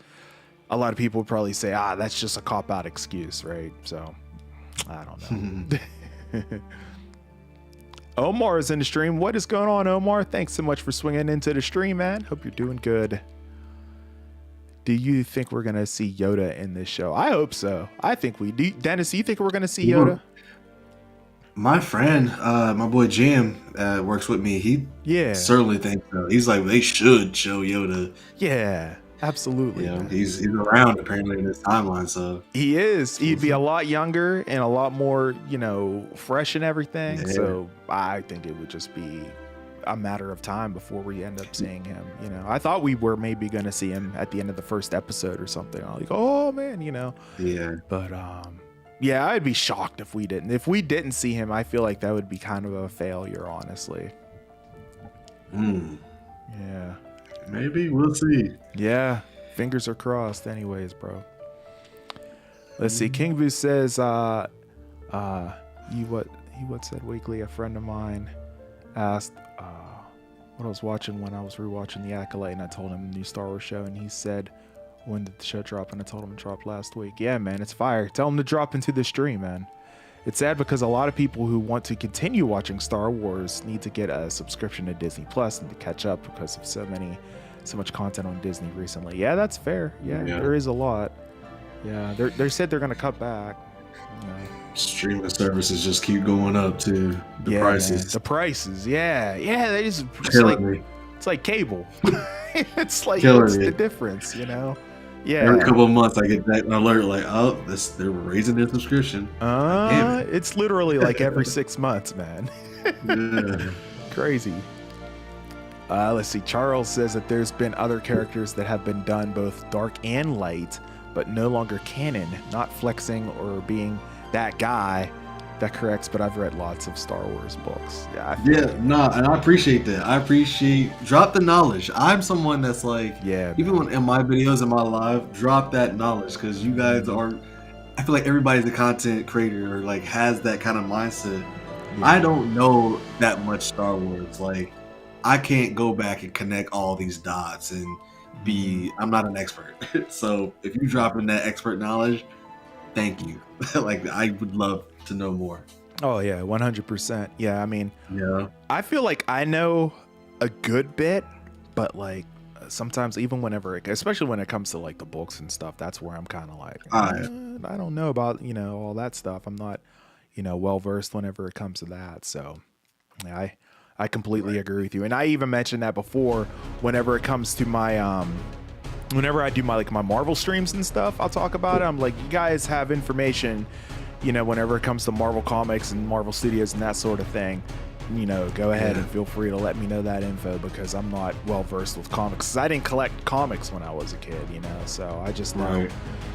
a lot of people would probably say, that's just a cop-out excuse, right? So, I don't know. Omar is in the stream. What is going on, Omar? Thanks so much for swinging into the stream, man. Hope you're doing good. Do you think we're going to see Yoda in this show? I hope so. I think we do. Dennis, do you think we're going to see Yoda? My friend, my boy Jam, works with me. He certainly thinks so. He's like, they should show Yoda. Yeah, absolutely. You know, he's around apparently in this timeline, so he is. He'd be a lot younger and a lot more, you know, fresh and everything. Yeah. So I think it would just be a matter of time before we end up seeing him. You know, I thought we were maybe going to see him at the end of the first episode or something. I'm like, oh man, you know. Yeah. But yeah, I'd be shocked if we didn't. If we didn't see him, I feel like that would be kind of a failure, honestly. Yeah. Maybe. We'll see. Yeah. Fingers are crossed anyways, bro. Let's see. King Boo says, he what said weekly, a friend of mine asked what I was watching when I was rewatching The Acolyte, and I told him the new Star Wars show, and he said, when did the show drop? And I told him it dropped last week. Yeah, man, it's fire. Tell him to drop into the stream, man. It's sad because a lot of people who want to continue watching Star Wars need to get a subscription to Disney Plus and to catch up because of so much content on Disney recently. Yeah, that's fair. Yeah. There is a lot. Yeah, they said they're going to cut back. You know. Streaming services just keep going up to the prices. Man, the prices, yeah. They just it's like cable. It's like what's the difference, you know? Yeah. Every couple of months I get that alert like, they're raising their subscription. It's literally like every 6 months, man. Yeah. Crazy. Let's see. Charles says that there's been other characters that have been done both dark and light, but no longer canon, not flexing or being that guy that corrects, but I've read lots of Star Wars books. And I appreciate that. Drop the knowledge. I'm someone that's like, even when in my videos in my live, drop that knowledge, because you guys are, I feel like everybody's a content creator or like has that kind of mindset. Yeah. I don't know that much Star Wars. Like, I can't go back and connect all these dots and I'm not an expert. So if you drop in that expert knowledge, thank you. Like, I would love to know more. Oh yeah, 100%. Yeah, I mean, Yeah. I feel like I know a good bit, but like sometimes even whenever, especially when it comes to like the books and stuff, that's where I'm kind of like, I I don't know about, all that stuff. I'm not, well versed whenever it comes to that. So yeah, I completely agree with you. And I even mentioned that before whenever it comes to my, whenever I do my, like my Marvel streams and stuff, I'll talk about it. I'm like, you guys have information, whenever it comes to Marvel Comics and Marvel Studios and that sort of thing, go ahead and feel free to let me know that info, because I'm not well versed with comics. 'Cause I didn't collect comics when I was a kid, so I just know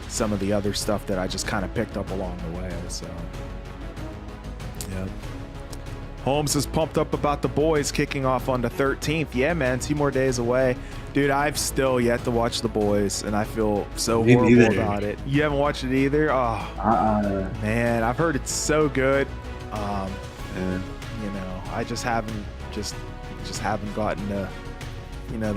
some of the other stuff that I just kind of picked up along the way. So, yeah. Holmes is pumped up about The Boys kicking off on the 13th. Yeah, man, 2 more days away. Dude, I've still yet to watch The Boys, and I feel so horrible about it. You haven't watched it either? Oh, man, I've heard it's so good. I just haven't gotten the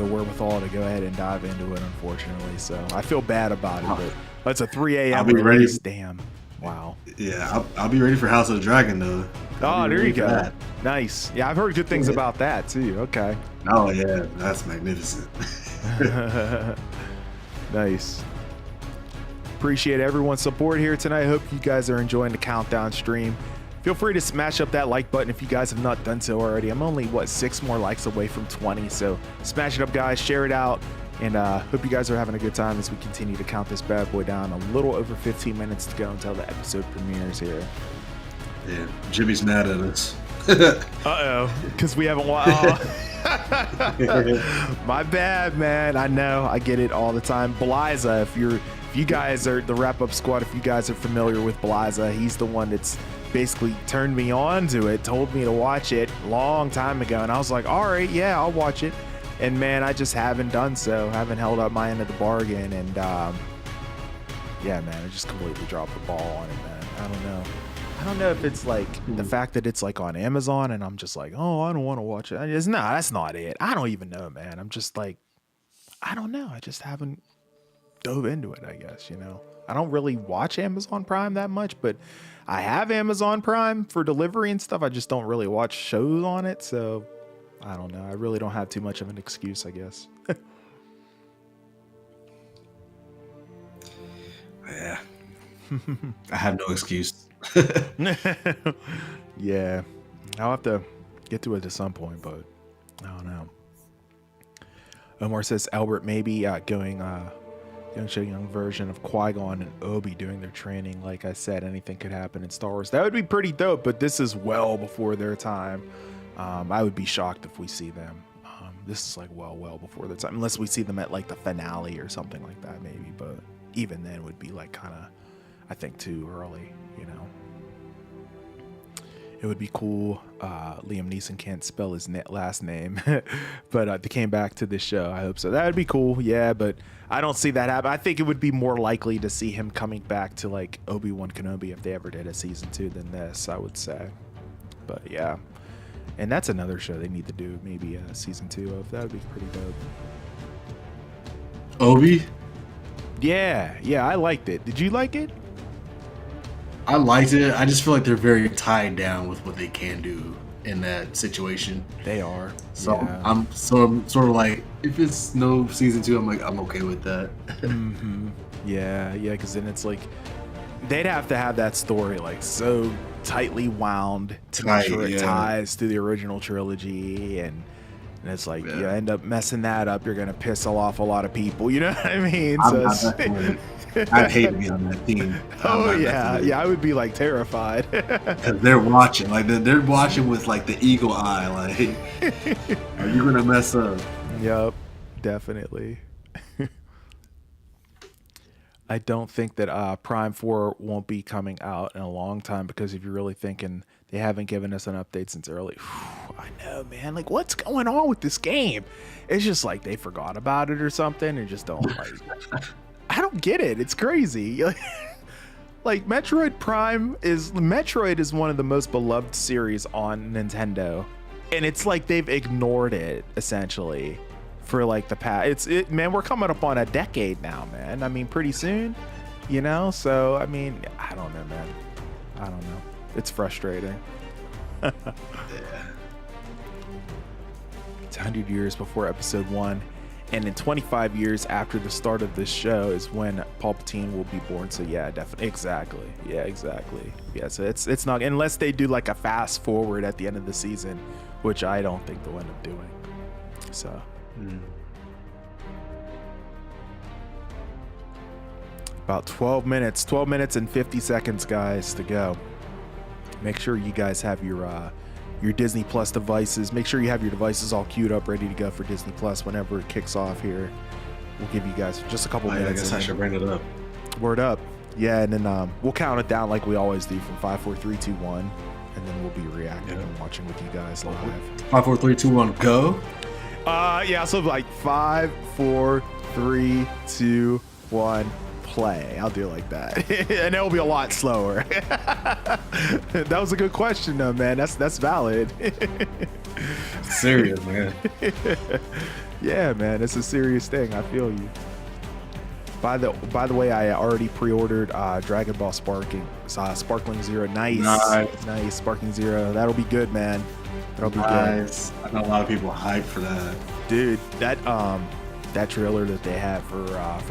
wherewithal to go ahead and dive into it, unfortunately. So I feel bad about it, but it's a 3 a.m. release. Damn. Wow. Yeah, I'll be ready for House of the Dragon though. Oh, there you go. Nice. Yeah, I've heard good things about that too. Okay. Oh yeah, that's magnificent. Nice. Appreciate everyone's support here tonight. Hope you guys are enjoying the countdown stream. Feel free to smash up that like button if you guys have not done so already. I'm only 6 more likes away from 20, so smash it up, guys. Share it out. And hope you guys are having a good time as we continue to count this bad boy down. A little over 15 minutes to go until the episode premieres here. Yeah, Jimmy's mad at us. Uh-oh, because we haven't watched. My bad, man. I know. I get it all the time. Beliza, if you guys are the wrap-up squad, if you guys are familiar with Beliza, he's the one that's basically turned me on to it, told me to watch it a long time ago. And I was like, all right, yeah, I'll watch it. And man, I just haven't done so. Haven't held up my end of the bargain. And yeah, man, I just completely dropped the ball on it, man. I don't know if it's like the fact that it's like on Amazon and I'm just like, oh, I don't want to watch it. That's not it. I don't even know, man. I'm just like, I don't know. I just haven't dove into it, I guess, I don't really watch Amazon Prime that much, but I have Amazon Prime for delivery and stuff. I just don't really watch shows on it. So I don't know. I really don't have too much of an excuse, I guess. Yeah. I have no excuse. Yeah. I'll have to get to it at some point, but I don't know. Omar says Albert maybe going show young version of Qui-Gon and Obi doing their training. Like I said, anything could happen in Star Wars. That would be pretty dope, but this is well before their time. I would be shocked if we see them. This is like well before their time, unless we see them at like the finale or something like that, maybe. But even then would be like kind of, I think, too early, It would be cool. Liam Neeson can't spell his last name, but they came back to this show. I hope so. That would be cool. Yeah, but I don't see that happen. I think it would be more likely to see him coming back to like Obi-Wan Kenobi if they ever did a season 2 than this, I would say. But yeah, and that's another show they need to do maybe a season 2 of. That would be pretty dope. Obi? Yeah, I liked it. Did you like it? I liked it. I just feel like they're very tied down with what they can do in that situation. They are. So yeah. I'm sort of like, if it's no season 2, I'm okay with that. Mm-hmm. Yeah, because then it's like they'd have to have that story like so tightly wound to make sure it ties to the original trilogy, and it's like you end up messing that up, you're gonna piss off a lot of people. You know what I mean? I'd hate to be on that team. Oh yeah, I would be like terrified. Because they're watching, like they're watching with like the eagle eye, like, are you gonna mess up? Yep, definitely. I don't think that Prime 4 won't be coming out in a long time, because if you're really thinking they haven't given us an update since early, I know, man. Like, what's going on with this game? It's just like they forgot about it or something, and just don't like. I don't get it. It's crazy. Like Metroid is one of the most beloved series on Nintendo, and it's like they've ignored it essentially for like the past. Man, we're coming up on a decade now, man. I mean, pretty soon, So I mean, I don't know, man. I don't know. It's frustrating. Yeah. It's 100 years before episode 1, and in 25 years after the start of this show is when Palpatine will be born. So yeah, definitely, exactly. Yeah, exactly. Yeah, so it's not, unless they do like a fast forward at the end of the season, which I don't think they'll end up doing. So. About 12 minutes and 50 seconds, guys, to go. Make sure you guys have your Disney Plus devices. Make sure you have your devices all queued up, ready to go for Disney Plus whenever it kicks off here. We'll give you guys just a couple minutes. I guess I should bring it up. Word up. Yeah, and then we'll count it down like we always do from 5, 4, 3, 2, 1, and then we'll be reacting and watching with you guys live. 5, 4, 3, 2, 1, go. Yeah, so like 5, 4, 3, 2, 1. Play. I'll do it like that. And it'll be a lot slower. That was a good question though, man. That's valid. Serious, man. Yeah, man, it's a serious thing. I feel you. By the way, I already pre-ordered Dragon Ball Sparkling Zero. Nice Sparkling Zero. That'll be good, man. That'll be good. I know a lot of people hyped for that. Dude, that trailer that they had for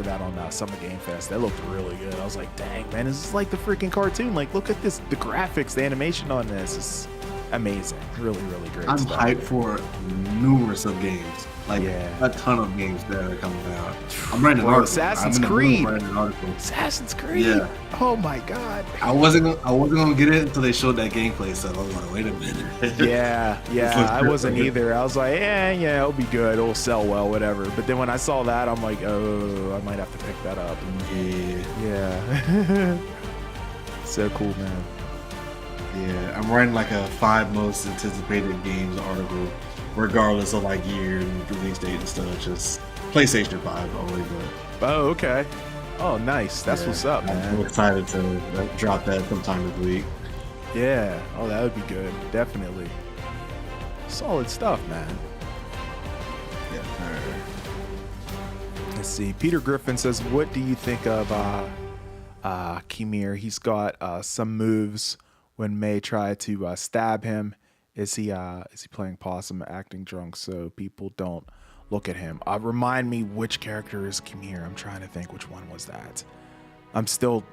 that on Summer Game Fest, that looked really good. I was like, dang, man, this is like the freaking cartoon. Like, look at this, the graphics, the animation on this is amazing. Really, really great. I'm stuff. hyped for numerous of games. Like a ton of games that are coming out. I'm writing an article. Assassin's Creed. Assassin's Creed. Yeah. Oh my god. I wasn't gonna get it until they showed that gameplay stuff. I was like, wait a minute. Yeah. I wasn't either. I was like, yeah, it'll be good. It'll sell well, whatever. But then when I saw that, I'm like, oh, I might have to pick that up. Yeah. So cool, man. Yeah, I'm writing like a 5 most anticipated games article, regardless of like year and release date and stuff. Just PlayStation 5 only, but. Oh, okay. Oh, nice. That's what's up, man. I'm excited to drop that sometime this week. Yeah. Oh, that would be good. Definitely. Solid stuff, man. Yeah. All right. Let's see. Peter Griffin says, "What do you think of Kimir? He's got some moves when May tried to stab him. Is he playing possum, acting drunk so people don't look at him? Remind me, which character is Kimir? I'm trying to think which one was that. I'm still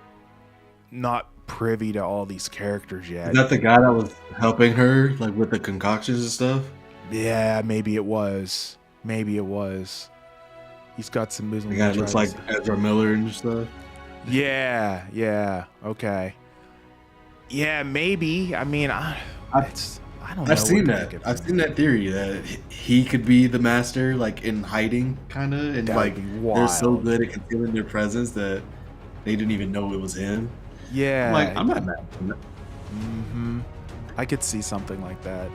not privy to all these characters yet. Is that the guy that was helping her like with the concoctions and stuff? Yeah, maybe it was. He's got some moves. The guy looks like Ezra Miller and stuff. Yeah. Okay. Yeah, maybe. I mean, I don't know. I've seen that. I've seen that theory that he could be the master, like in hiding, kind of, and like they're so good at concealing their presence that they didn't even know it was him. Yeah, I'm not mad at that. I could see something like that.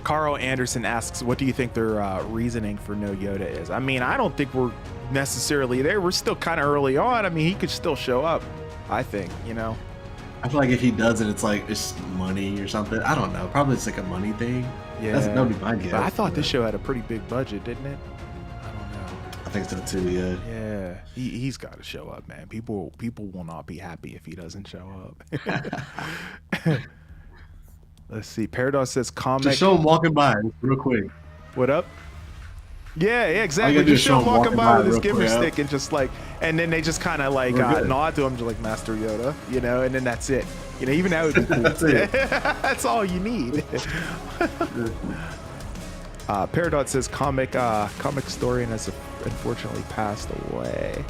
Carl Anderson asks, "What do you think their reasoning for no Yoda is?" I mean, I don't think we're necessarily there. We're still kind of early on. I mean, he could still show up. I think, I feel like if he doesn't, it's like it's money or something. I don't know. Probably it's like a money thing. Yeah, that would be my guess. But I thought this show had a pretty big budget, didn't it? I don't know. I think so too. Yeah. Yeah, he's got to show up, man. People will not be happy if he doesn't show up. Let's see. Paradox says comic. Just show him walking by real quick. What up? Yeah, exactly. Just show him walking by with his gimmer stick and just like, and then they just kind of like nod to him, just like Master Yoda, and then that's it. Even that would be cool. That's it. That's all you need. Paradox says comic historian has unfortunately passed away.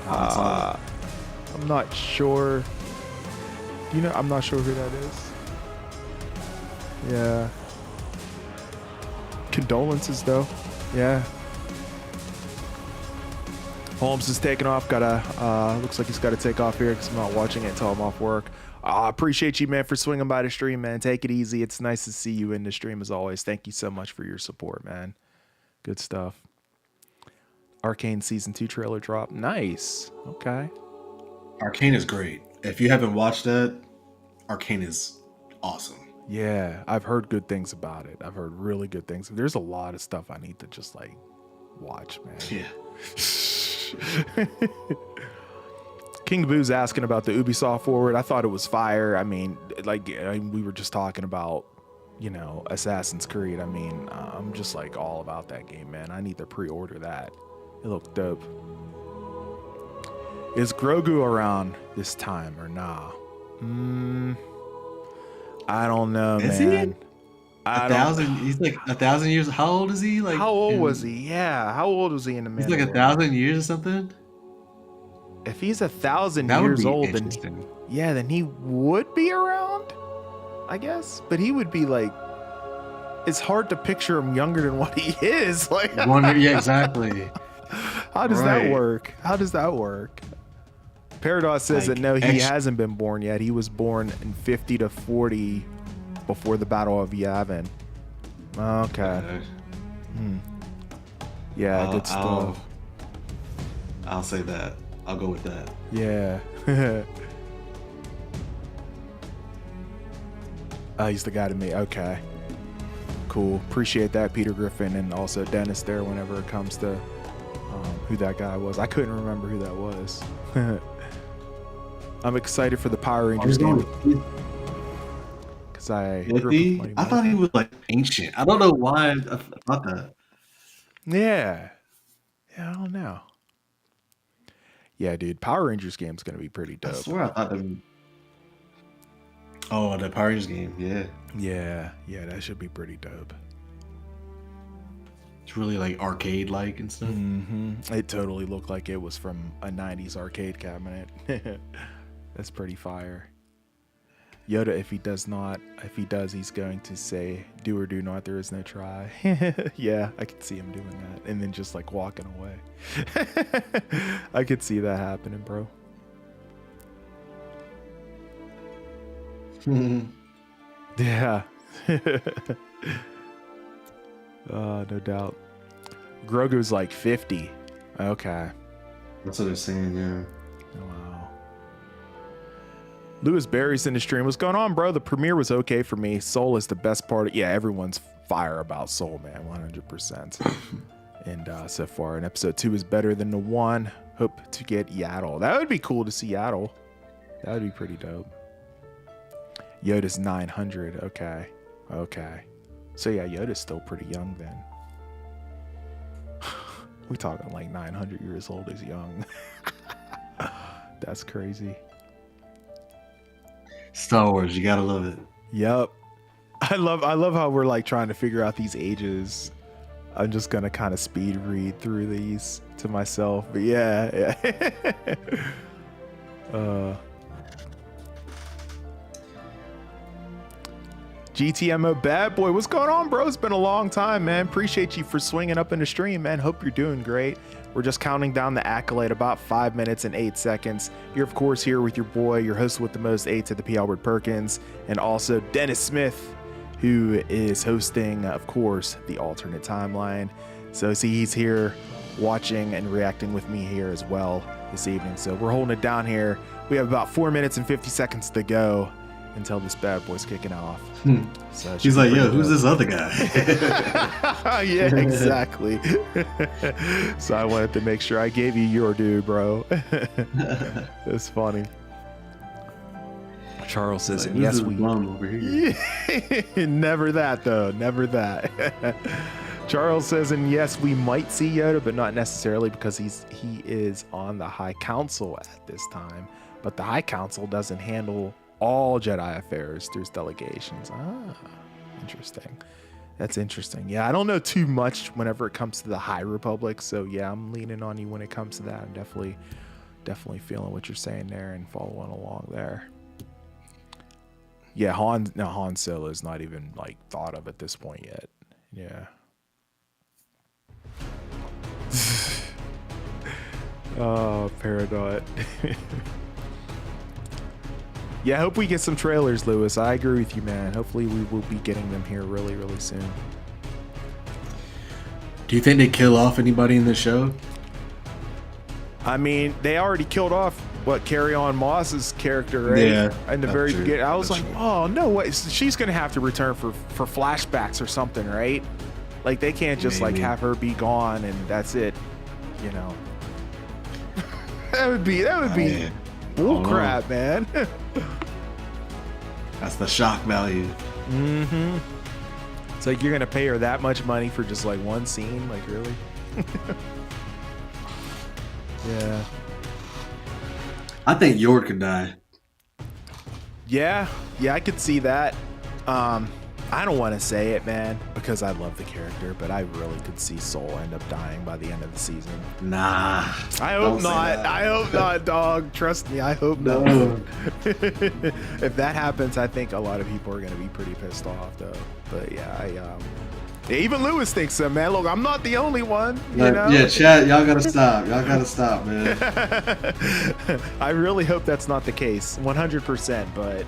I'm not sure. I'm not sure who that is. Yeah. Condolences though. Yeah. Holmes is taking off. Looks like he's got to take off here because I'm not watching it until I'm off work. I appreciate you, man, for swinging by the stream, man. Take it easy. It's nice to see you in the stream as always. Thank you so much for your support, man. Good stuff. Arcane Season 2 trailer drop. Nice. Okay. Arcane is great. If you haven't watched that, Arcane is awesome. Yeah, I've heard good things about it. I've heard really good things. There's a lot of stuff I need to just watch, man. Yeah. King Boo's asking about the Ubisoft forward. I thought it was fire. I mean, we were just talking about, Assassin's Creed. I mean, I'm just like all about that game, man. I need to pre-order that. It looked dope. Is Grogu around this time or nah? I don't know, Is man. He's like 1,000 years. How old is he? Like, how old was he? Yeah, how old was he in the He's Mandalorian? like 1,000 years or something. If he's 1,000 years old, then he would be around, I guess. But he would be like, it's hard to picture him younger than what he is. Like, yeah, exactly. How does that work? How does that work? Paradox says that no, he hasn't been born yet. He was born in 50 to 40 before the Battle of Yavin. Okay. Yeah, good stuff. I'll say that. I'll go with that. Yeah. He's the guy to me. Okay. Cool. Appreciate that, Peter Griffin, and also Dennis there whenever it comes to who that guy was. I couldn't remember who that was. I'm excited for the Power Rangers game. Because I thought he was like ancient. I don't know why I thought that. Yeah. Yeah, I don't know. Yeah, dude, Power Rangers game's gonna be pretty dope. I swear I thought that. Oh, the Power Rangers game, yeah. Yeah, that should be pretty dope. It's really like arcade-like and stuff. It totally looked like it was from a 90s arcade cabinet. That's pretty fire. Yoda, if he does, he's going to say, do or do not, there is no try. Yeah, I could see him doing that. And then just like walking away. I could see that happening, bro. Yeah. No doubt. Grogu's like 50. Okay. That's what they're saying, yeah. Wow. Lewis Barry's in the stream. What's going on, bro? The premiere was okay for me. Soul is the best part. Yeah, everyone's fire about Soul, man. 100%. And so far, and episode 2 is better than the 1. Hope to get Yaddle. That would be cool to see Yaddle. That would be pretty dope. Yoda's 900. Okay. So yeah, Yoda's still pretty young then. We talking like 900 years old is young. That's crazy. Star Wars, you gotta love it. Yep. I love how we're like trying to figure out these ages. I'm just gonna kind of speed read through these to myself, but yeah. GTMO Bad Boy, what's going on, bro? It's been a long time, man. Appreciate you for swinging up in the stream, man. Hope you're doing great. We're just counting down the Acolyte, about 5 minutes and 8 seconds. You're, of course, here with your boy, your host with the most 8 to the P. Albert Perkins, and also Dennis Smith, who is hosting, of course, the alternate timeline. So see, he's here watching and reacting with me here as well this evening. So we're holding it down here. We have about 4 minutes and 50 seconds to go until this bad boy's kicking off. So he's like, yo, who's this other guy? Yeah, exactly. So I wanted to make sure I gave you your due, bro. It's funny. Charles says, like, yes, we over here. Never that though, never that. Charles says, and yes, we might see Yoda, but not necessarily, because he is on the High Council at this time. But the High Council doesn't handle all Jedi affairs. There's delegations. Interesting. That's interesting. Yeah, I don't know too much whenever it comes to the High Republic, so yeah, I'm leaning on you when it comes to that. I'm definitely feeling what you're saying there and following along there. Yeah, Han Solo is not even like thought of at this point yet. Yeah. Oh, Peridot. Yeah, I hope we get some trailers, Lewis. I agree with you, man. Hopefully we will be getting them here really, really soon. Do you think they kill off anybody in the show? I mean, they already killed off Carrie-On Moss's character, right? Yeah. In the very beginning. I was like, oh, no way. She's going to have to return for flashbacks or something, right? Like, they can't just, like, have her be gone and that's it, you know? That would be bull crap, man. That's the shock value. Mm-hmm. It's like you're gonna pay her that much money for just like one scene, like really? Yeah. I think Yord could die. Yeah, I could see that. I don't want to say it, man, because I love the character, but I really could see Soul end up dying by the end of the season. Nah. I hope not. I hope not, dog. Trust me, I hope not. If that happens, I think a lot of people are going to be pretty pissed off, though. But yeah, even Lewis thinks so, man. Look, I'm not the only one. You know? Yeah, chat, y'all gotta stop. Y'all gotta stop, man. I really hope that's not the case, 100%. But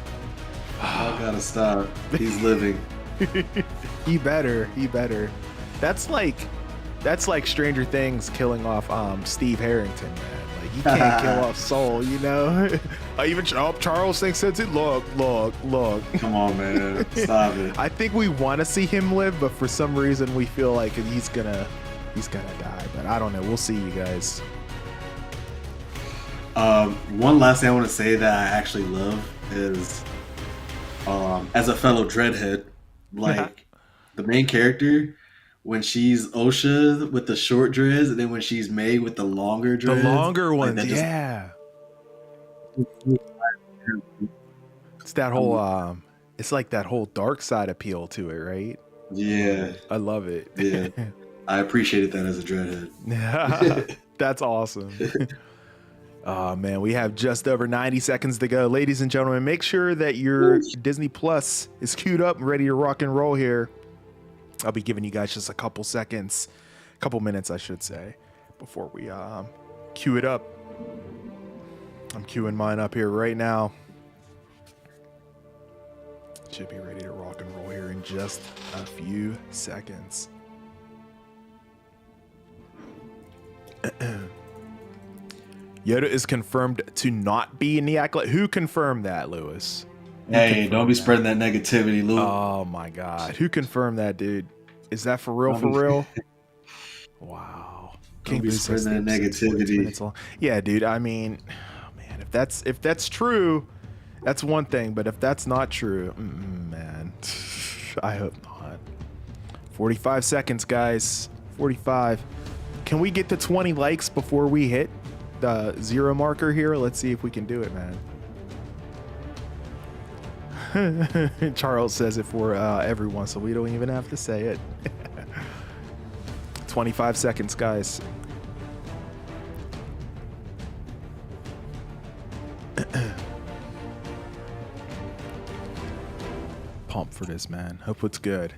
y'all gotta stop. He's living. He better. That's like Stranger Things killing off Steve Harrington, man. Like you can't kill off Soul, you know. Even Charles thinks it's it. Look. Come on, man. Stop it. I think we want to see him live, but for some reason we feel like he's gonna die. But I don't know. We'll see, you guys. One last thing I want to say that I actually love is, as a fellow dreadhead, like the main character, when she's Osha with the short dreads, and then when she's May with the longer dreads. The longer like ones, yeah. It's that whole it's like that whole dark side appeal to it, right? Yeah. I love it. Yeah. I appreciated that as a dreadhead. That's awesome. Oh man, we have just over 90 seconds to go. Ladies and gentlemen, make sure that your Disney Plus is queued up and ready to rock and roll here. I'll be giving you guys just a couple minutes, I should say, before we queue it up. I'm queuing mine up here right now. Should be ready to rock and roll here in just a few seconds. Yoda is confirmed to not be in the Acolyte. Who confirmed that, Lewis? Hey, don't be spreading that negativity, Lou. Oh my God. Who confirmed that, dude? Is that for real? For real? Wow. Don't be spreading that negativity. Yeah, dude. I mean, man, if that's true, that's one thing. But if that's not true, man, I hope not. 45 seconds, guys. 45. Can we get to 20 likes before we hit the 0 marker here? Let's see if we can do it, man. Charles says it for everyone, so we don't even have to say it. 25 seconds, guys. Pumped for this, man. Hope it's good.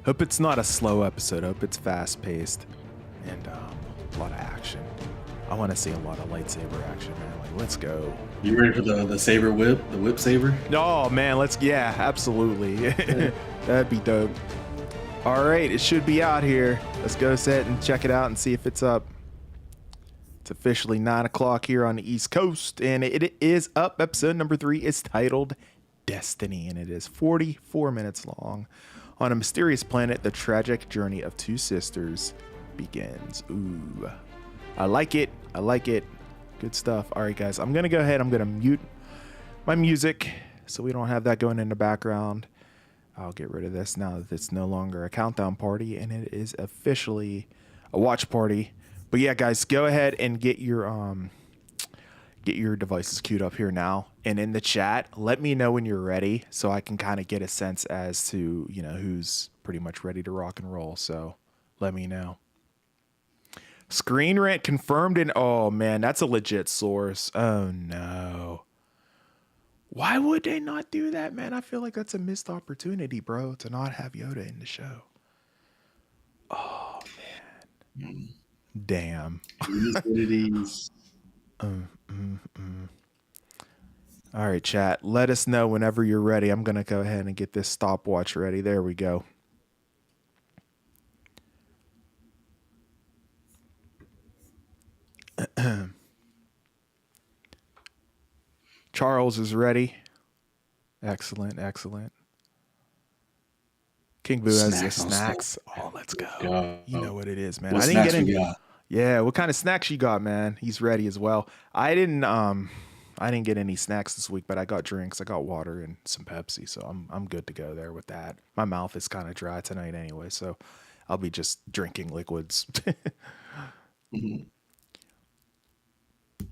Hope it's not a slow episode. Hope it's fast-paced and a lot of action. I want to see a lot of lightsaber action, man. Like, let's go. You ready for the saber whip? The whip saber? Oh, man. Yeah, absolutely. That'd be dope. All right. It should be out here. Let's go set and check it out and see if it's up. It's officially 9 o'clock here on the East Coast, and it is up. Episode number 3 is titled Destiny, and it is 44 minutes long. On a mysterious planet, the tragic journey of two sisters begins. Ooh. I like it. Good stuff. All right, guys. I'm going to go ahead. I'm going to mute my music so we don't have that going in the background. I'll get rid of this now that it's no longer a countdown party and it is officially a watch party. But yeah, guys, go ahead and get your devices queued up here now. And in the chat, let me know when you're ready so I can kind of get a sense as to, you know, who's pretty much ready to rock and roll. So let me know. Screen Rant confirmed in... Oh, man, that's a legit source. Oh, no. Why would they not do that, man? I feel like that's a missed opportunity, bro, to not have Yoda in the show. Oh, man. Damn. All right, chat. Let us know whenever you're ready. I'm going to go ahead and get this stopwatch ready. There we go. Charles is ready. Excellent. King Boo has the snacks. Oh, let's go. You know what it is, man. What I didn't snacks get any. we got? Yeah, what kind of snacks you got, man? He's ready as well. I didn't I didn't get any snacks this week, but I got drinks. I got water and some Pepsi, so I'm good to go there with that. My mouth is kind of dry tonight anyway, so I'll be just drinking liquids. Mhm.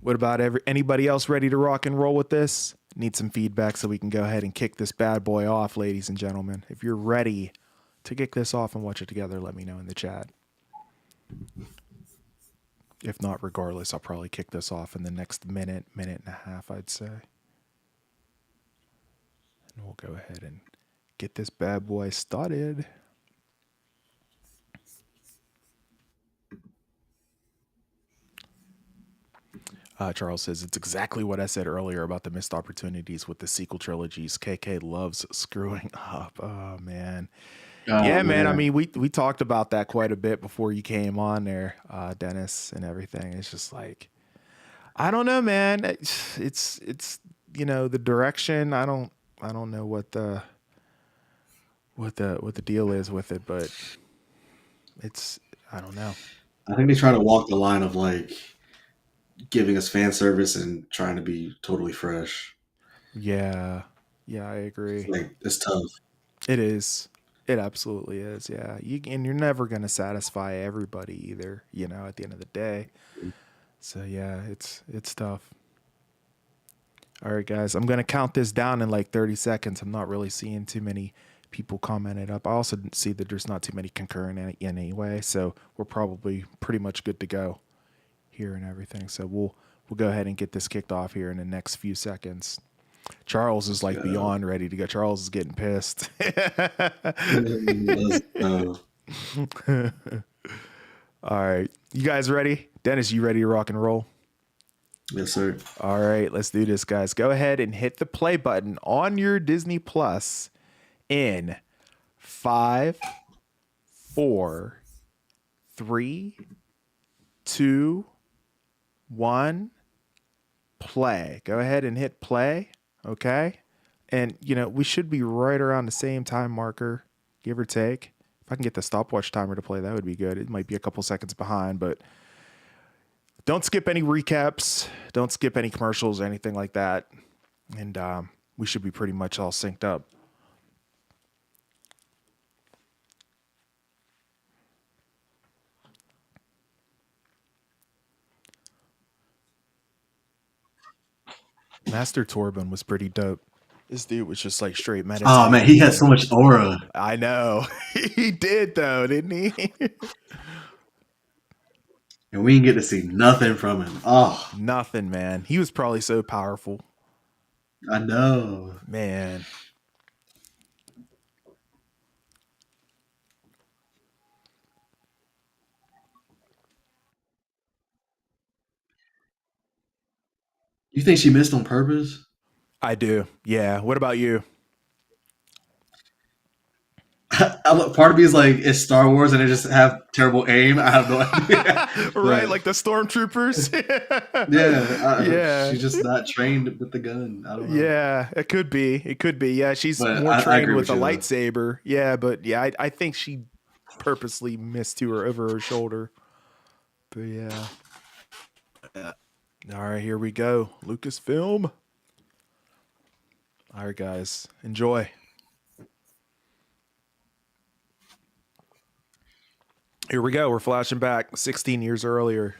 What about anybody else ready to rock and roll with this? Need some feedback so we can go ahead and kick this bad boy off, ladies and gentlemen. If you're ready to kick this off and watch it together, let me know in the chat. If not, regardless, I'll probably kick this off in the next minute and a half, I'd say. And we'll go ahead and get this bad boy started. Charles says, it's exactly what I said earlier about the missed opportunities with the sequel trilogies. KK loves screwing up. Oh, man. Oh Yeah, man. I man. mean, we talked about that quite a bit before you came on there, Dennis, and everything. It's just like, I don't know, man. It's the direction. I don't know what the deal is with it, but it's I don't know. I think they try to walk the line of like giving us fan service and trying to be totally fresh. Yeah, yeah, I It's agree. like it's tough. It is. It absolutely is. Yeah, and you're never gonna satisfy everybody either. At the end of the day. So yeah, it's tough. All right, guys, I'm gonna count this down in like 30 seconds. I'm not really seeing too many people commented up. I also didn't see that there's not too many concurrent in anyway, so we're probably pretty much good to go here and everything. So we'll go ahead and get this kicked off here in the next few seconds. Charles is Let's like go. beyond ready to go. Charles is getting pissed. Let's go. All right, you guys ready? Dennis, you ready to rock and roll? Yes, sir. All right, let's do this, guys. Go ahead and hit the play button on your Disney Plus in 5, 4, 3, 2, 1. Play. Go ahead and hit play. Okay. And, we should be right around the same time marker, give or take. If I can get the stopwatch timer to play, that would be good. It might be a couple seconds behind, but don't skip any recaps. Don't skip any commercials or anything like that. And we should be pretty much all synced up. Master Torben was pretty dope. This dude was just like straight Oh man, meditating. he has so much aura, I know. He did though, didn't he? and we didn't get to see nothing from him. Oh, Nothing, man. He was probably so powerful. I know. Man. You think she missed on purpose? I do. Yeah. What about you? Part of me is like, it's Star Wars, and they just have terrible aim. I have no idea, Right, but like the stormtroopers. yeah, Yeah. she's just not trained with the gun. I don't know, Yeah, it could be. It could be. Yeah, she's but more I trained agree with with a you though. lightsaber. Yeah, but yeah, I think she purposely missed to her over her shoulder. But yeah. All right, here we go. Lucasfilm. All right, guys, enjoy. Here we go. We're flashing back 16 years earlier.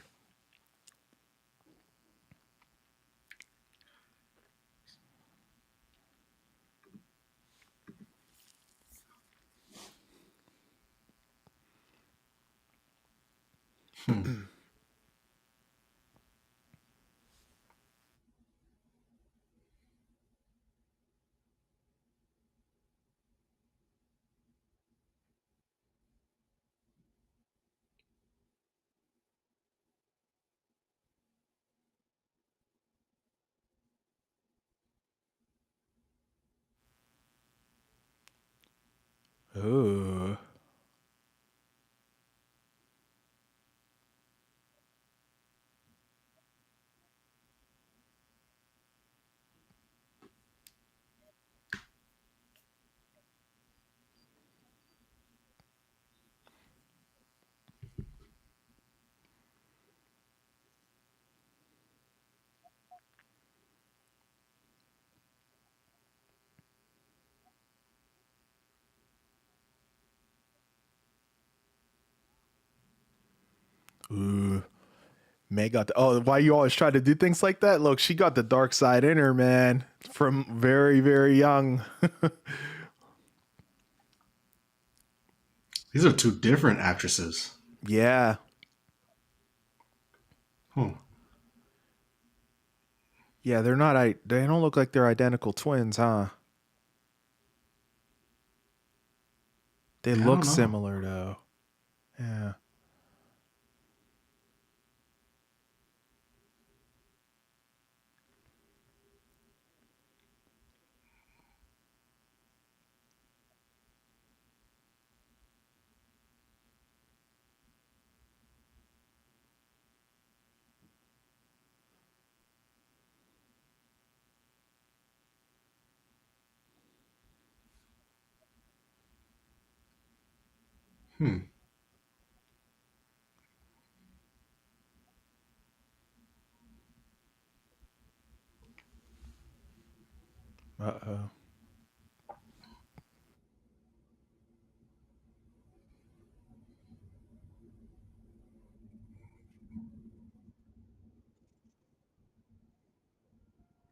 Oh. Ooh. May got the, oh, why you always try to do things like that? Look, she got the dark side in her, man, from very, very young. These are two different actresses. Yeah. Huh. Yeah, they're not, they don't look like they're identical twins, huh? They Yeah, I look don't know. similar, though. Yeah. Hmm. Uh-oh.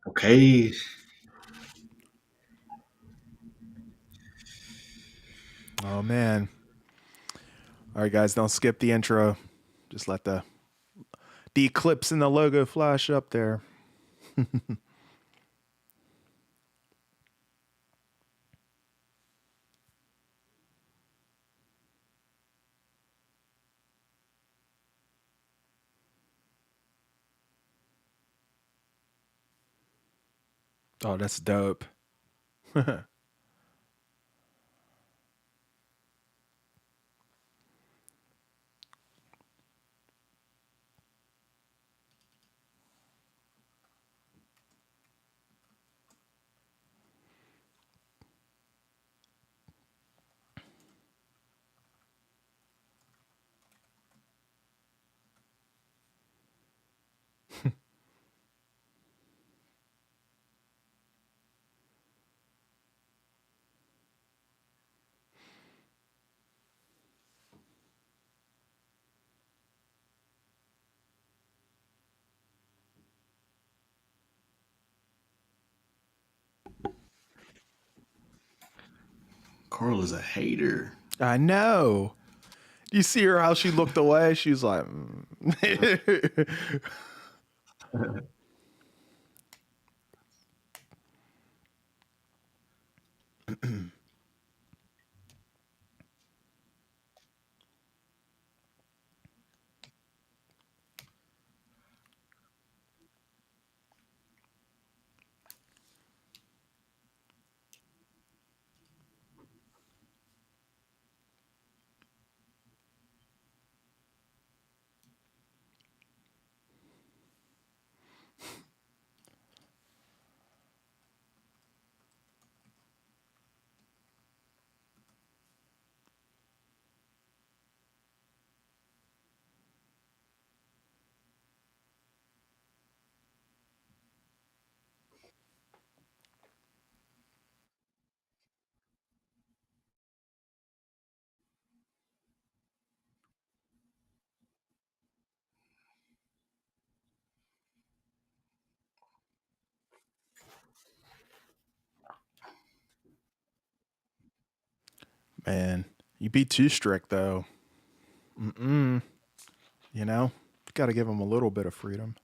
Okay. Oh, man. All right, guys, don't skip the intro. Just let the eclipse and the logo flash up there. Oh, that's dope. Coral is a hater. I know. You see her how she looked away? She's like, man, you be too strict though. Mm-mm. You know, got to give them a little bit of freedom.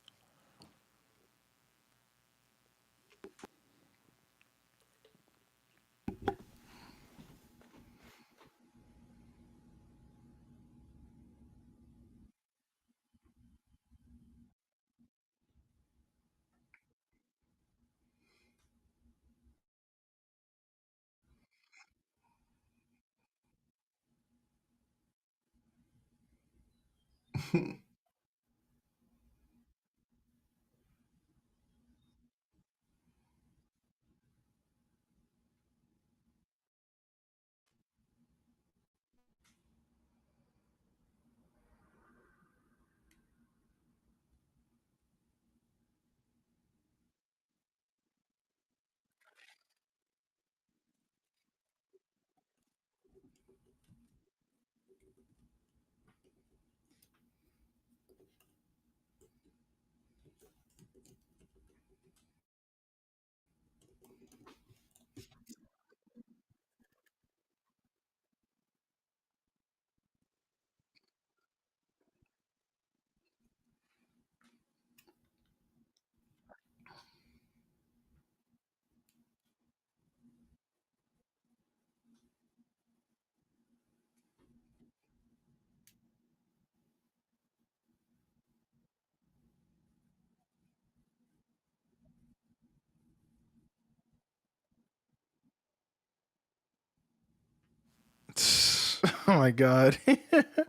Oh my god. That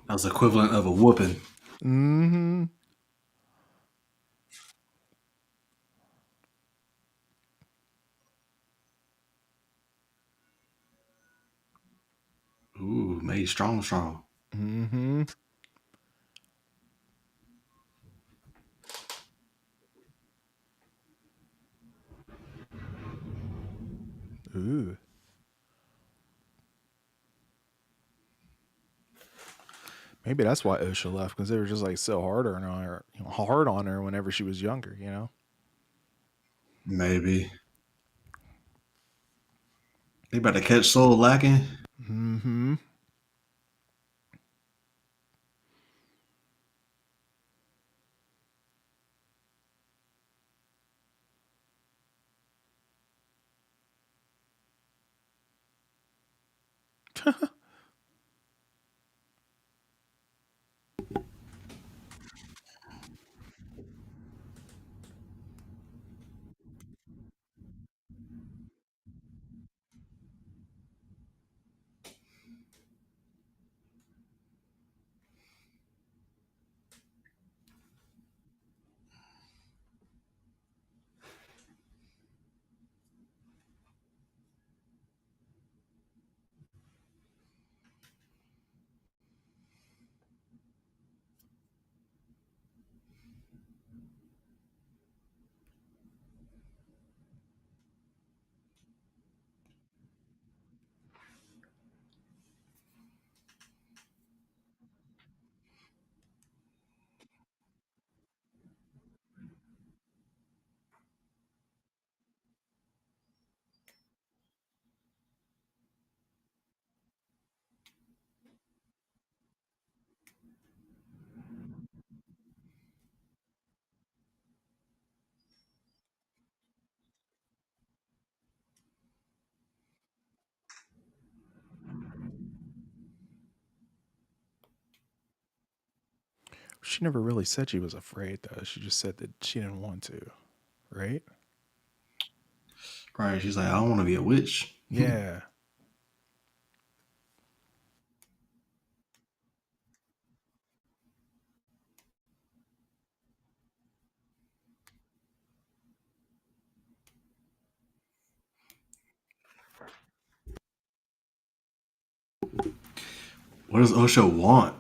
was equivalent of a whooping. Mm-hmm. Ooh, made strong, strong. Mm-hmm. Ooh. Maybe that's why Osha left, because they were just like so hard on her whenever she was younger, you know? Maybe they about to catch Soul lacking. Mm-hmm. She never really said she was afraid, though. She just said that she didn't want to, right? Right? She's like, I don't want to be a witch. Yeah. What does Osho want?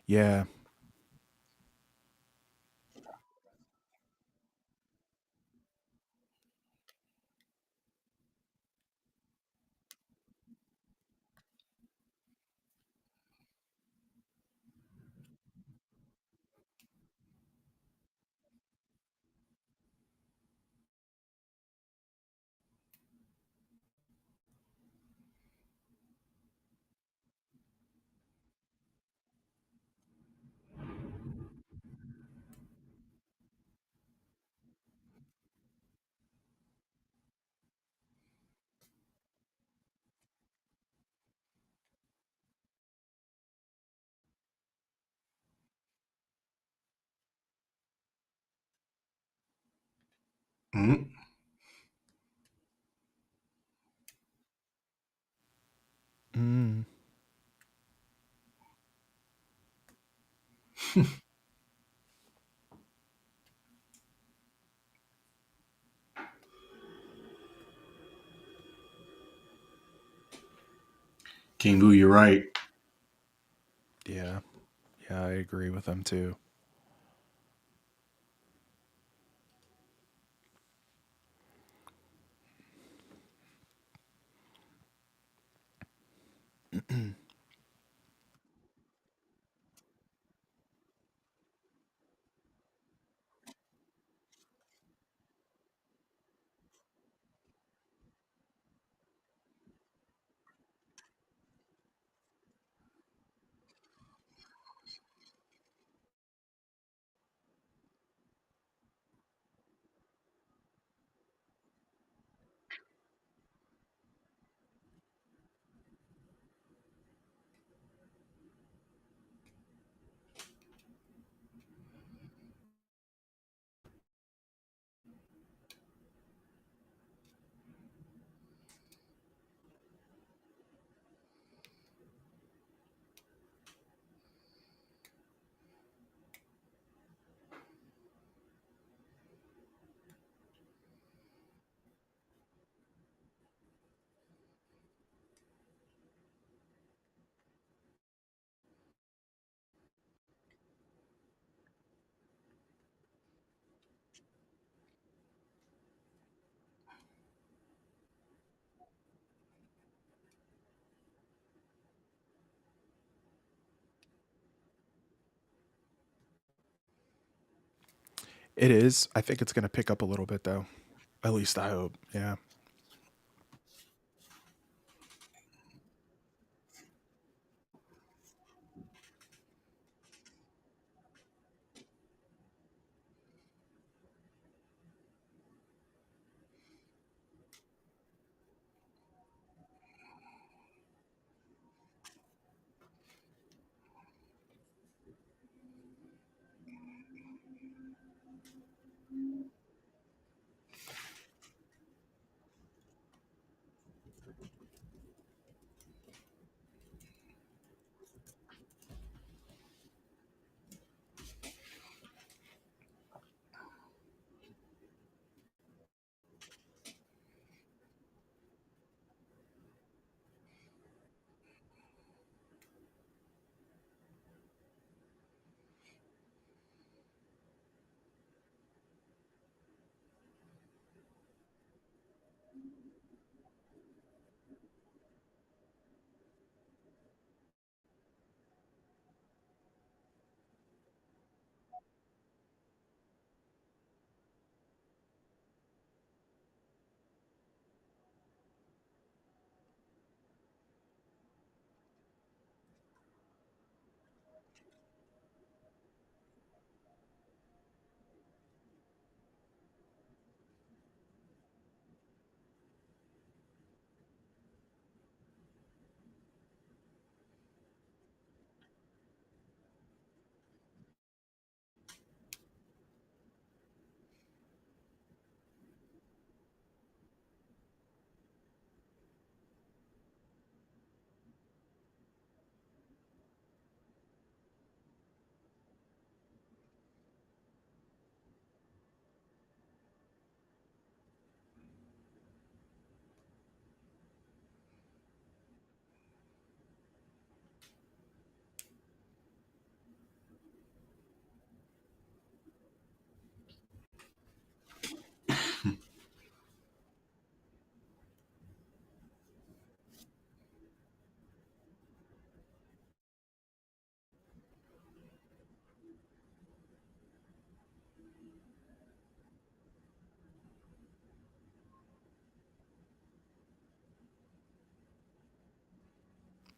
Yeah. Mm. Mm. King Boo, you're right. Yeah. Yeah, I agree with them, too. It is. I think it's going to pick up a little bit though. At least I hope. Yeah.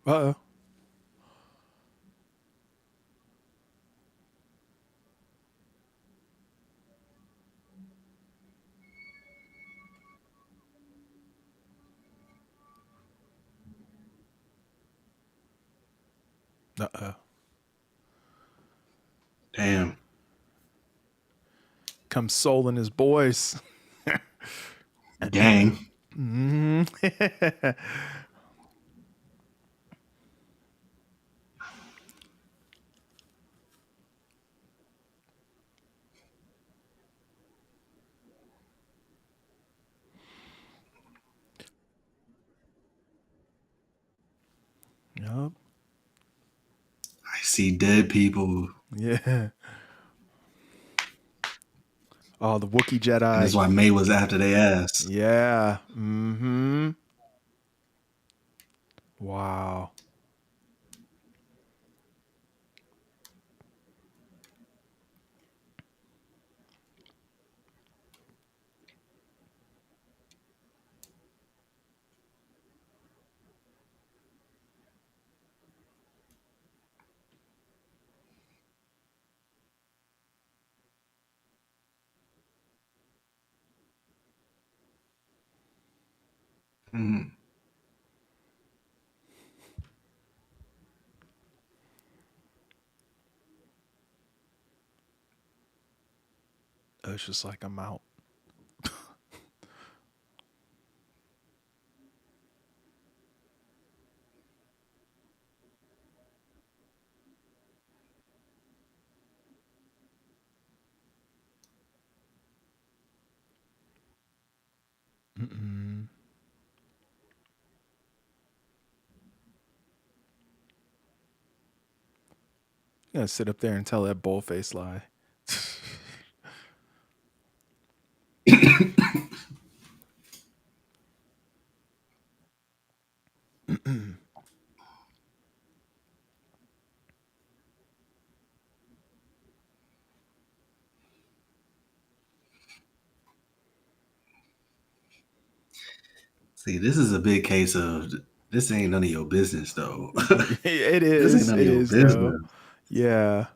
Uh oh. Damn. Come Soul and his boys. Gang. Mhm. Yup. I see dead people. Yeah. Oh, the Wookiee And that's Jedi. why May was after they ass. Yeah. Mm-hmm. Wow. Mm. It's just like I'm out. Mm-mm. You gotta sit up there and tell that bullface lie. See, this is a big case of this ain't none of your business, though. It This ain't is. none It of your is though. business. Yeah.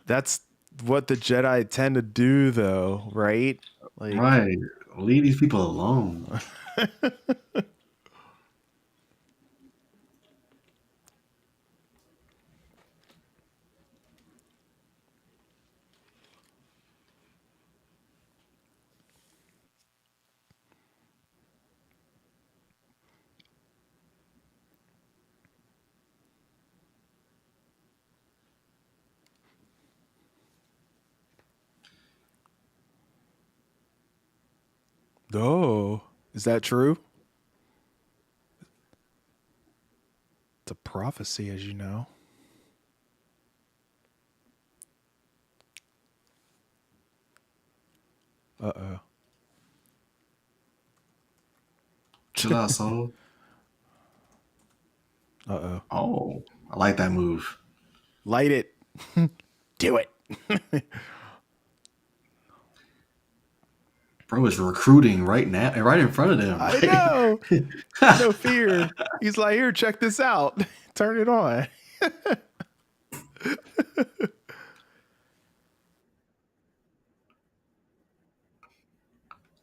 That's what the Jedi tend to do though, right? Like Right. Leave these people alone. oh, is that true? It's a prophecy, as you know. Uh Chill out, soul. oh. Uh oh. Oh, I like that move. Light it. Do it. Bro is recruiting right now, right in front of them. I know. No fear. He's like, here, check this out. Turn it on.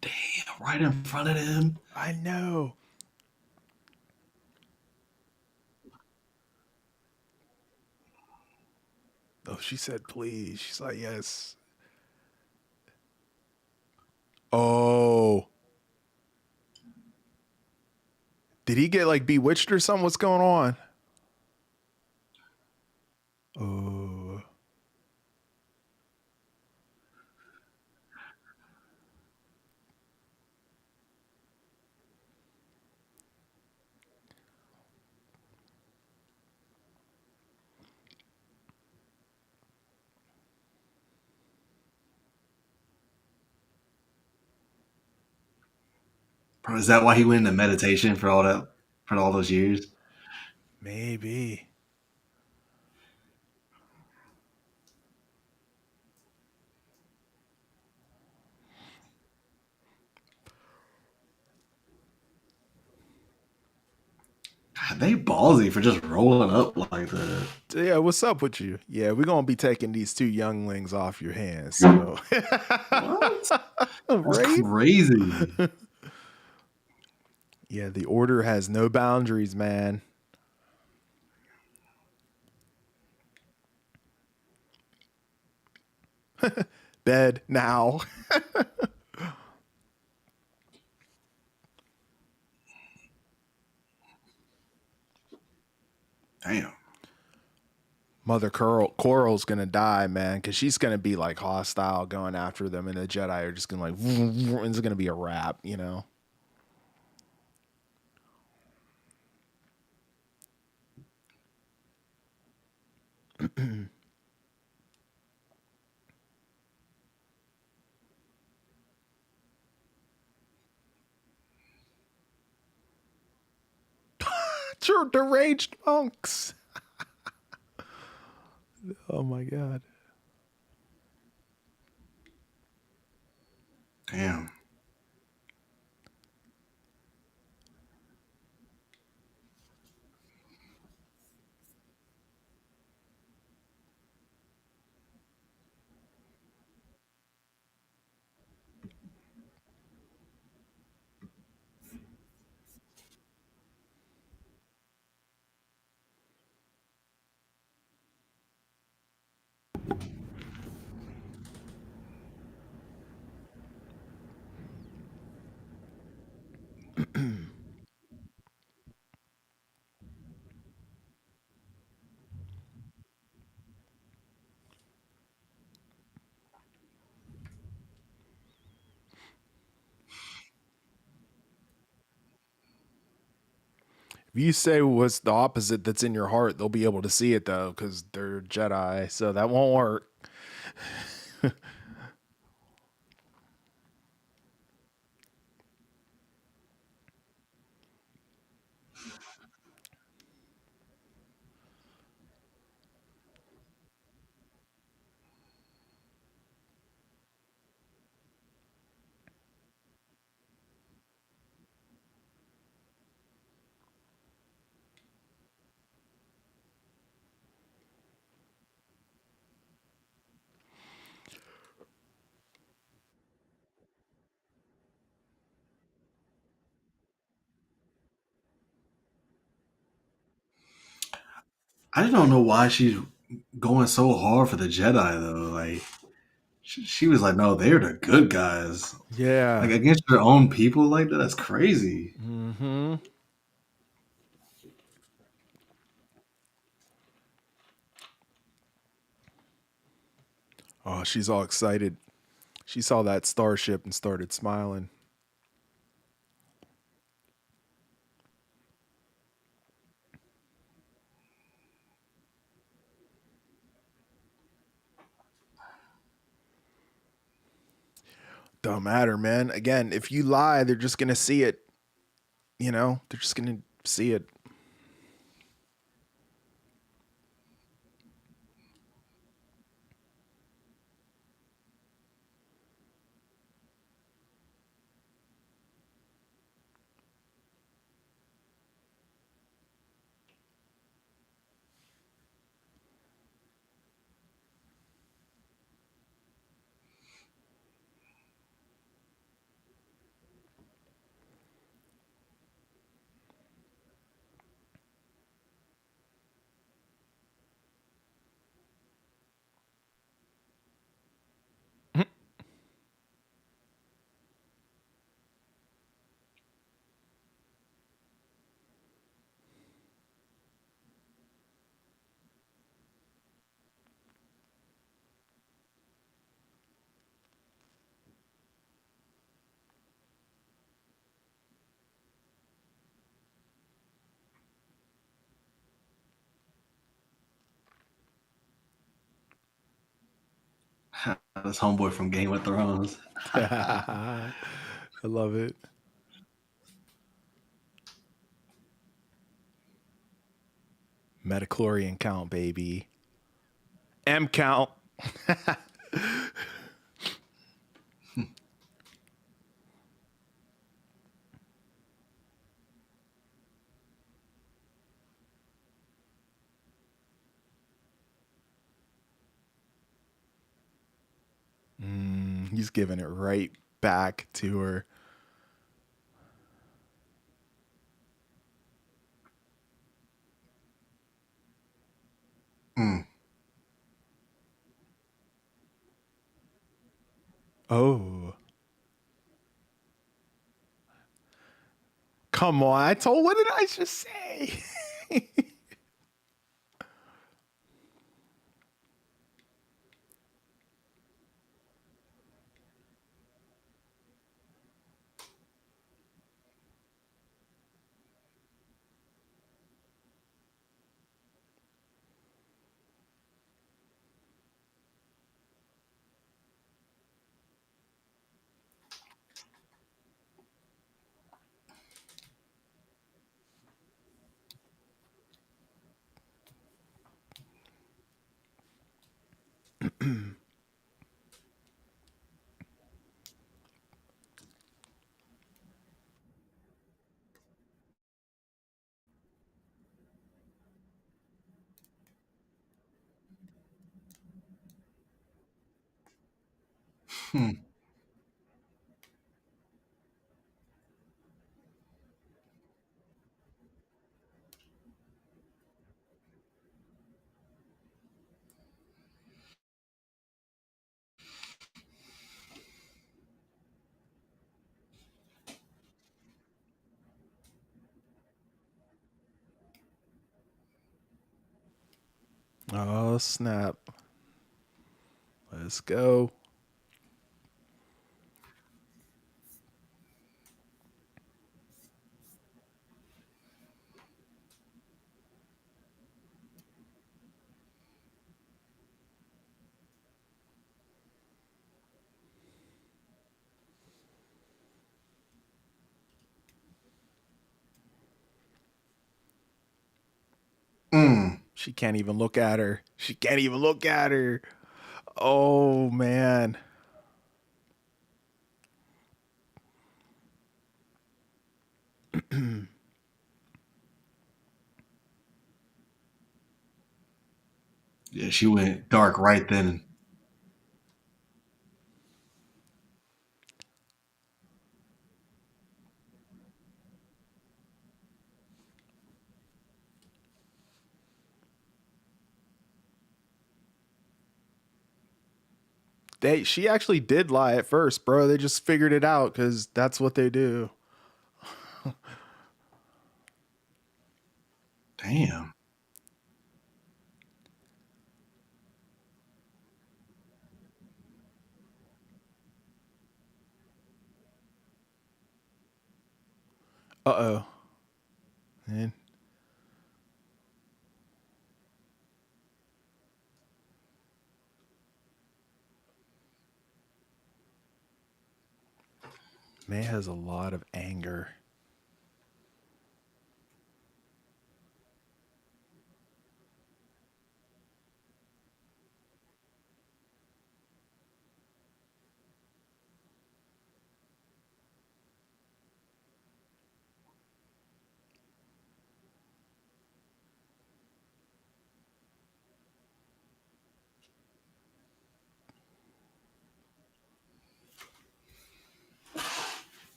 Damn, right in front of them. I know. Oh, she said, please. She's like, yes. Oh, did he get like bewitched or something? What's going on? Oh, Bro, is that why he went into meditation for all those years? maybe. God, they ballsy for just rolling up like that. Yeah, what's up with you? Yeah, we're gonna be taking these two younglings off your hands. So, What? That's right? crazy. Yeah, the order has no boundaries, man. Bed now. Damn. Mother Coral's gonna die, man, because she's gonna be like hostile going after them, and the Jedi are just gonna like, and it's gonna be a wrap, you know. True deranged monks. Oh my god. Damn. If you say what's the opposite that's in your heart, they'll be able to see it though, because they're Jedi, so that won't work. I just don't know why she's going so hard for the Jedi though. Like she was like, no, they're the good guys. Like Yeah. against your own people like that. That's crazy. Mm-hmm. Oh, she's all excited. She saw that starship and started smiling. Don't matter, man. Again, if you lie, they're just gonna see it. You know, they're just gonna see it. This homeboy from Game of Thrones. I love it. Metachlorian count, baby. M count. He's giving it right back to her. Mm. Oh, come on. What did I just say? Hmm. Oh, snap. Let's go. Mm. She can't even look at her. She can't even look at her. Oh, man. Yeah, she went dark right then. She actually did lie at first, bro. They just figured it out because that's what they do. Damn. Uh-oh. And May has a lot of anger.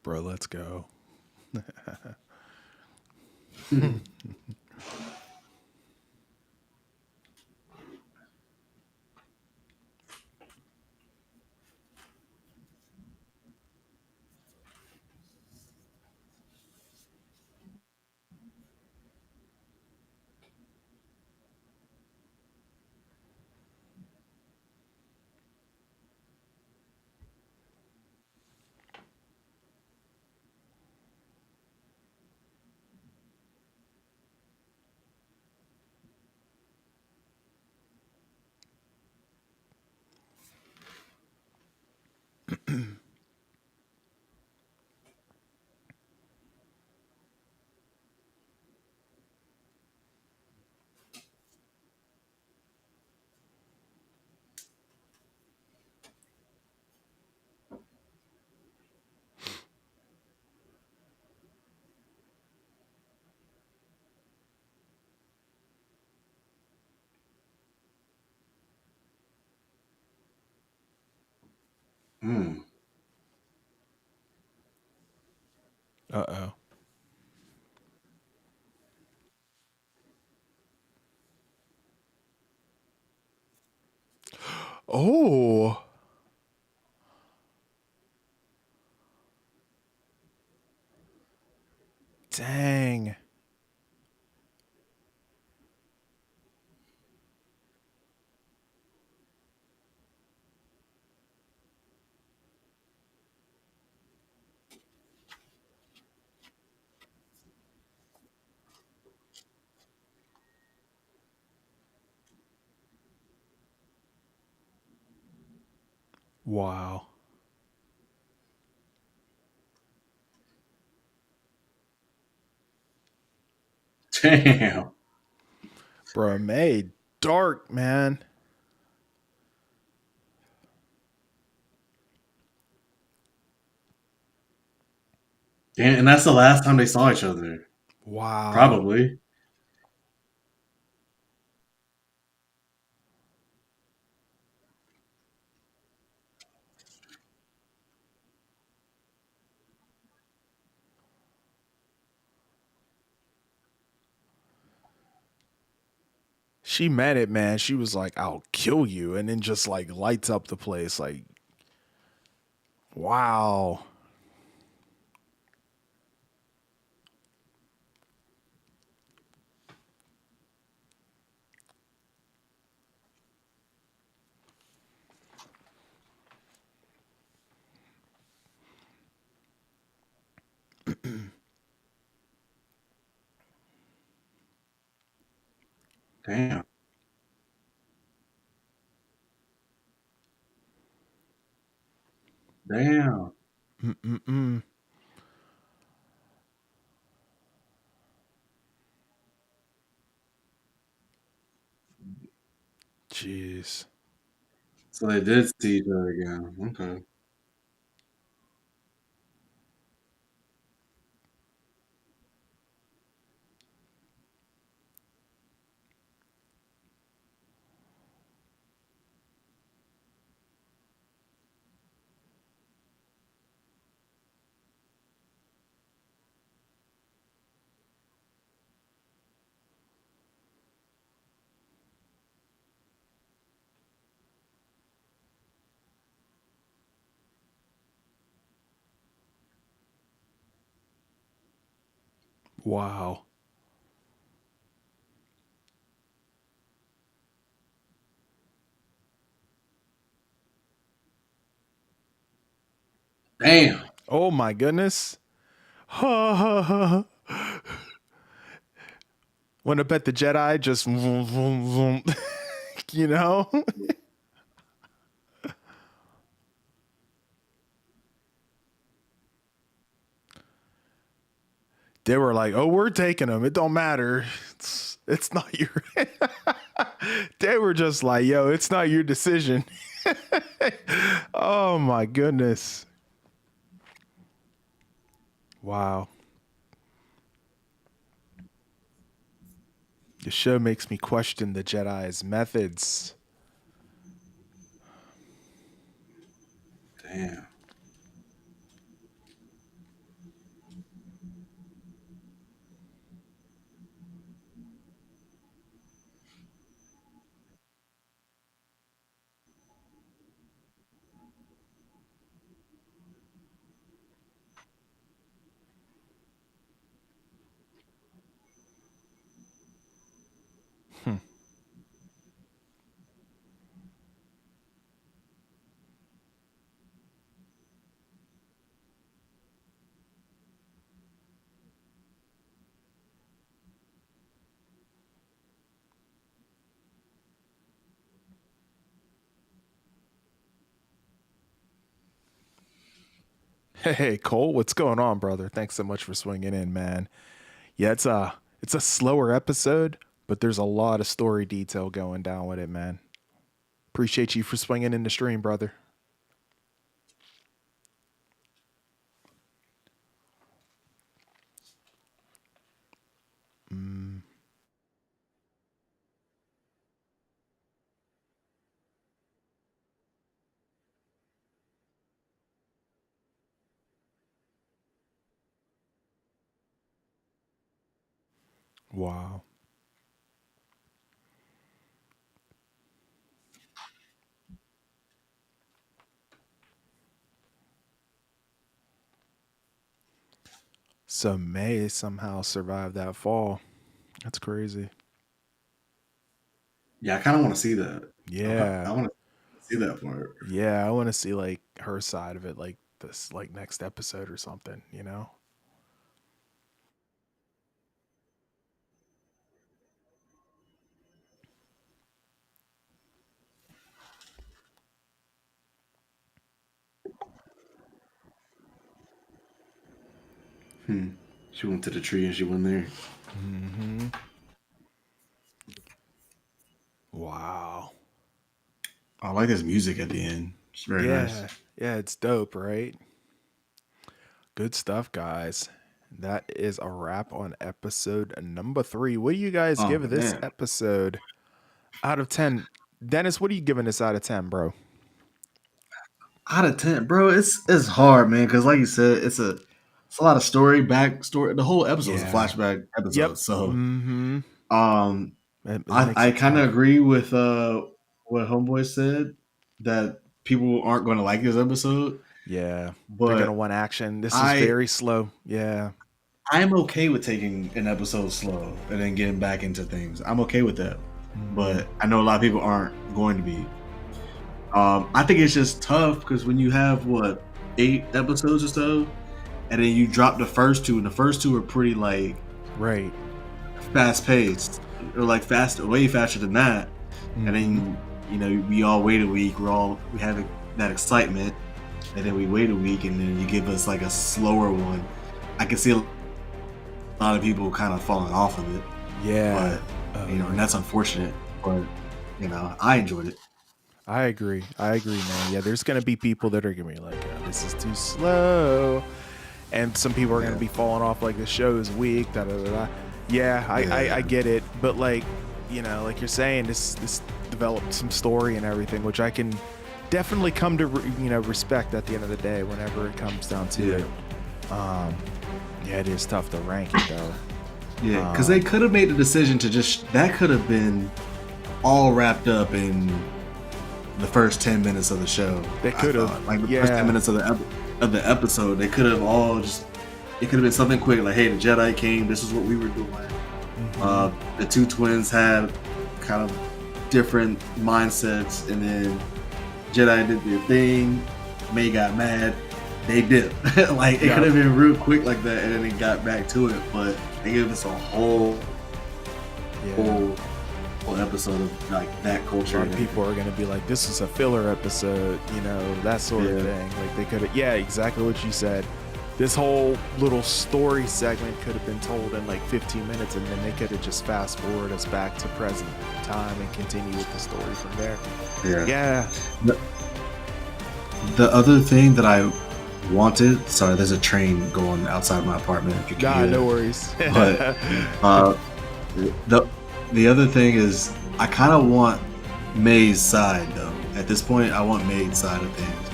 Bro, let's go. Hmm. Uh-oh. Oh, dang. Wow. Damn. Bro, May, dark, man. Damn. And that's the last time they saw each other. Wow. Probably. She meant it, man. She was like, I'll kill you. And then just like lights up the place. Like, wow. Damn. Damn. Mm-mm-mm. Jeez. So they did see each other again. Okay. Wow. Damn. Oh my goodness. Wanna bet the Jedi just vroom, vroom, vroom, you know? They were like, "Oh, we're taking him. It don't matter. It's not your." They were just like, "Yo, it's not your decision." Oh my goodness. Wow. The show makes me question the Jedi's methods. Damn. Hmm. Hey, Cole, what's going on, brother? Thanks so much for swinging in, man. Yeah, it's a slower episode, but there's a lot of story detail going down with it, man. Appreciate you for swinging in the stream, brother. Mm, wow. So May somehow survived that fall. That's crazy. Yeah, I kind of want to see that. I Yeah. want to see that part. Yeah, I want to see like her side of it, like this, like next episode or something, you know? Hmm. She went to the tree and she went there. Hmm. Wow. I like this music at the end. It's very nice. Yeah. Yeah, it's dope, right? Good stuff, guys. That is a wrap on episode number 3. What do you guys Oh give this man, episode out of 10? Dennis, what are you giving this out of 10, bro? out of 10, bro. It's hard, man, because like you said, it's a lot of story, backstory. The whole episode is a Yeah. flashback Yep. episode. So, Mm-hmm. um, It makes I it kind of tough. agree with what Homeboy said that people aren't going to like this episode, Yeah. They're gonna but want action. This is I very slow. Yeah. I'm okay with taking an episode slow and then getting back into things. I'm okay with that, Mm-hmm. but I know a lot of people aren't going to be. I think it's just tough because when you have what 8 episodes or so, and then you drop the first two, and the first two are pretty like Right. fast paced, or like way faster than that. And Mm-hmm. then we all wait a week. We have that excitement, and then we wait a week, and then you give us like a slower one. I can see a lot of people kind of falling off of it, Yeah. but and that's unfortunate. But I enjoyed it. I agree, man. Yeah, there's gonna be people that are gonna be like, oh, this is too slow, and some people are gonna be falling off like the show is weak. Da da da da. Yeah, I get it, but like, like you're saying, this developed some story and everything, which I can definitely come to respect at the end of the day whenever it comes down to it. Yeah, it is tough to rank it though. Yeah, because they could have made the decision to that could have been all wrapped up in the first 10 minutes of the show. They could have, like the first 10 minutes of the episode. They could have all just. It could have been something quick, like, hey, the Jedi came. This is what we were doing. Mm-hmm. The two twins had kind of different mindsets, and then Jedi did their thing. May got mad. They did. Like it could have been real quick like that, and then it got back to it. But they gave us a whole episode of like that culture. A lot of people are going to be like, this is a filler episode, that sort of thing. Like they could have, exactly what you said. This whole little story segment could have been told in like 15 minutes, and then they could have just fast forward us back to present time and continue with the story from there. Yeah. The other thing that I wanted, sorry, there's a train going outside my apartment. If you can hear no worries. But the other thing is, I kind of want May's side though. At this point, I want May's side of things.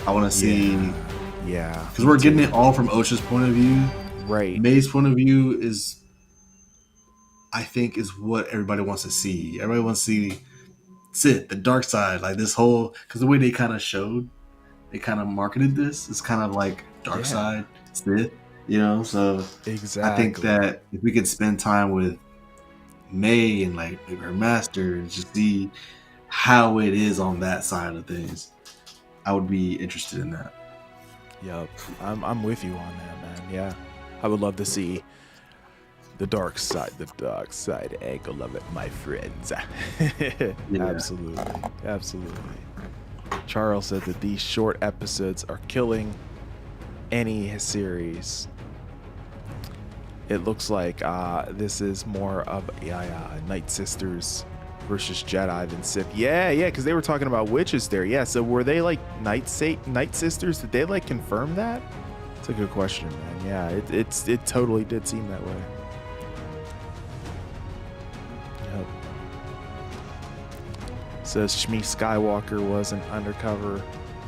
I want to see. Yeah, because we're getting it all from Osha's point of view. Right. May's point of view is, I think, is what everybody wants to see. Everybody wants to see Sith, the dark side, like this whole, because the way they kind of marketed this, it's kind of like dark side Sith, So exactly. I think that if we could spend time with May and like her master and just see how it is on that side of things, I would be interested in that. Yep, I'm with you on that, man. Yeah, I would love to see the dark side angle of it, my friends. Absolutely. Charles said that these short episodes are killing any series. It looks like this is more of Night Sisters versus Jedi than Sith. Yeah, because they were talking about witches there. Yeah, so were they like Night Sisters? Did they like confirm that? It's a good question, man. Yeah, it totally did seem that way. Yep. Says Shmi Skywalker was an undercover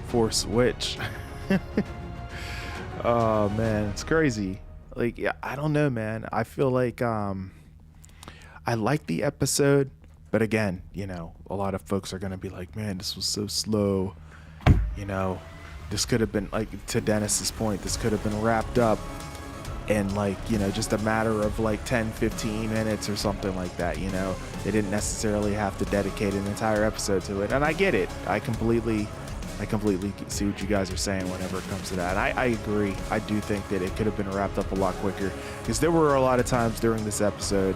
Force witch. Oh man, it's crazy. Like, yeah, I don't know, man. I feel like I like the episode. But again, a lot of folks are going to be like, man, this was so slow. This could have been, like, to Dennis's point, this could have been wrapped up in, like, just a matter of, like, 10, 15 minutes or something like that, They didn't necessarily have to dedicate an entire episode to it. And I get it. I completely see what you guys are saying whenever it comes to that. And I agree. I do think that it could have been wrapped up a lot quicker. Because there were a lot of times during this episode,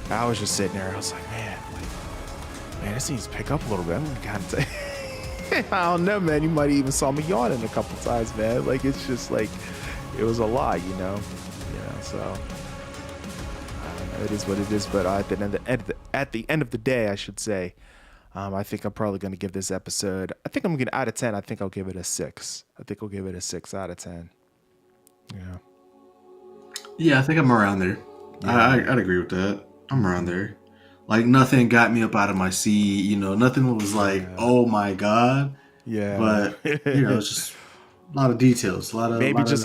I was just sitting there, I was like, man, this needs to pick up a little bit. I'm kind of I don't know, man. You might even saw me yawning a couple times, man. Like, it's just like, it was a lot, so I don't know, it is what it is. But at the end of the day, I should say, I think I'm probably going to give this episode, I think I'm going to, out of 10, I think I'll give it a 6. I think I'll give it a 6 out of 10. Yeah, I think I'm around there. Yeah. I'd agree with that. I'm around there. Like, nothing got me up out of my seat, nothing was like, oh my God. Yeah. But, it's just a lot of details. A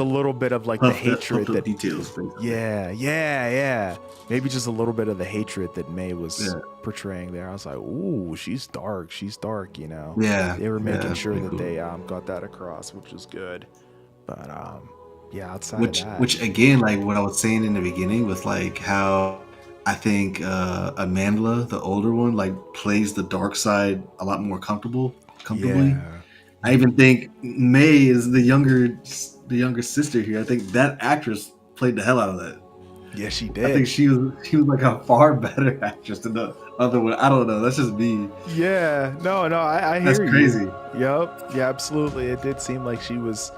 little bit of like the hatred that details. Basically. Yeah. Maybe just a little bit of the hatred that May was portraying there. I was like, ooh, she's dark, Yeah. They were making sure that they got that across, which was good. But outside of that. Which again, like what I was saying in the beginning with like how I think Amandla, the older one, like plays the dark side a lot more comfortably. Yeah. I even think May is the younger sister here. I think that actress played the hell out of that. Yeah, she did. I think she was like a far better actress than the other one. I don't know. That's just me. Yeah. No, I hear you. That's crazy. Yep. Yeah, absolutely. It did seem like she was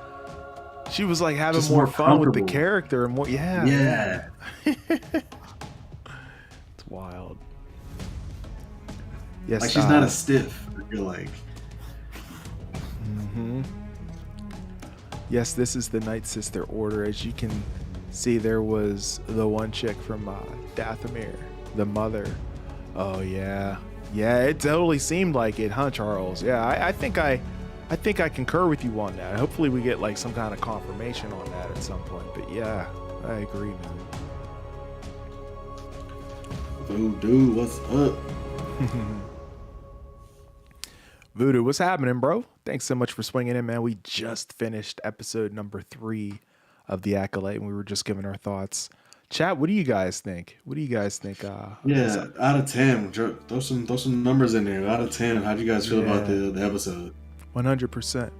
like having just more fun with the character and more. Yeah. It's wild. Yes. Like she's not as stiff. You're like, Mm-hmm. Yes, this is the Night Sister Order. As you can see, there was the one chick from Dathomir, the mother. Oh yeah, yeah. It totally seemed like it, huh, Charles? Yeah, I think I concur with you on that. Hopefully, we get like some kind of confirmation on that at some point. But yeah, I agree, man. Voodoo, what's up? Voodoo, what's happening, bro? Thanks so much for swinging in, man. We just finished episode number 3 of the Acolyte, and we were just giving our thoughts. Chat, what do you guys think? What do you guys think? Yeah, out of 10, throw some numbers in there. Out of 10, how'd you guys feel about the episode? 100%.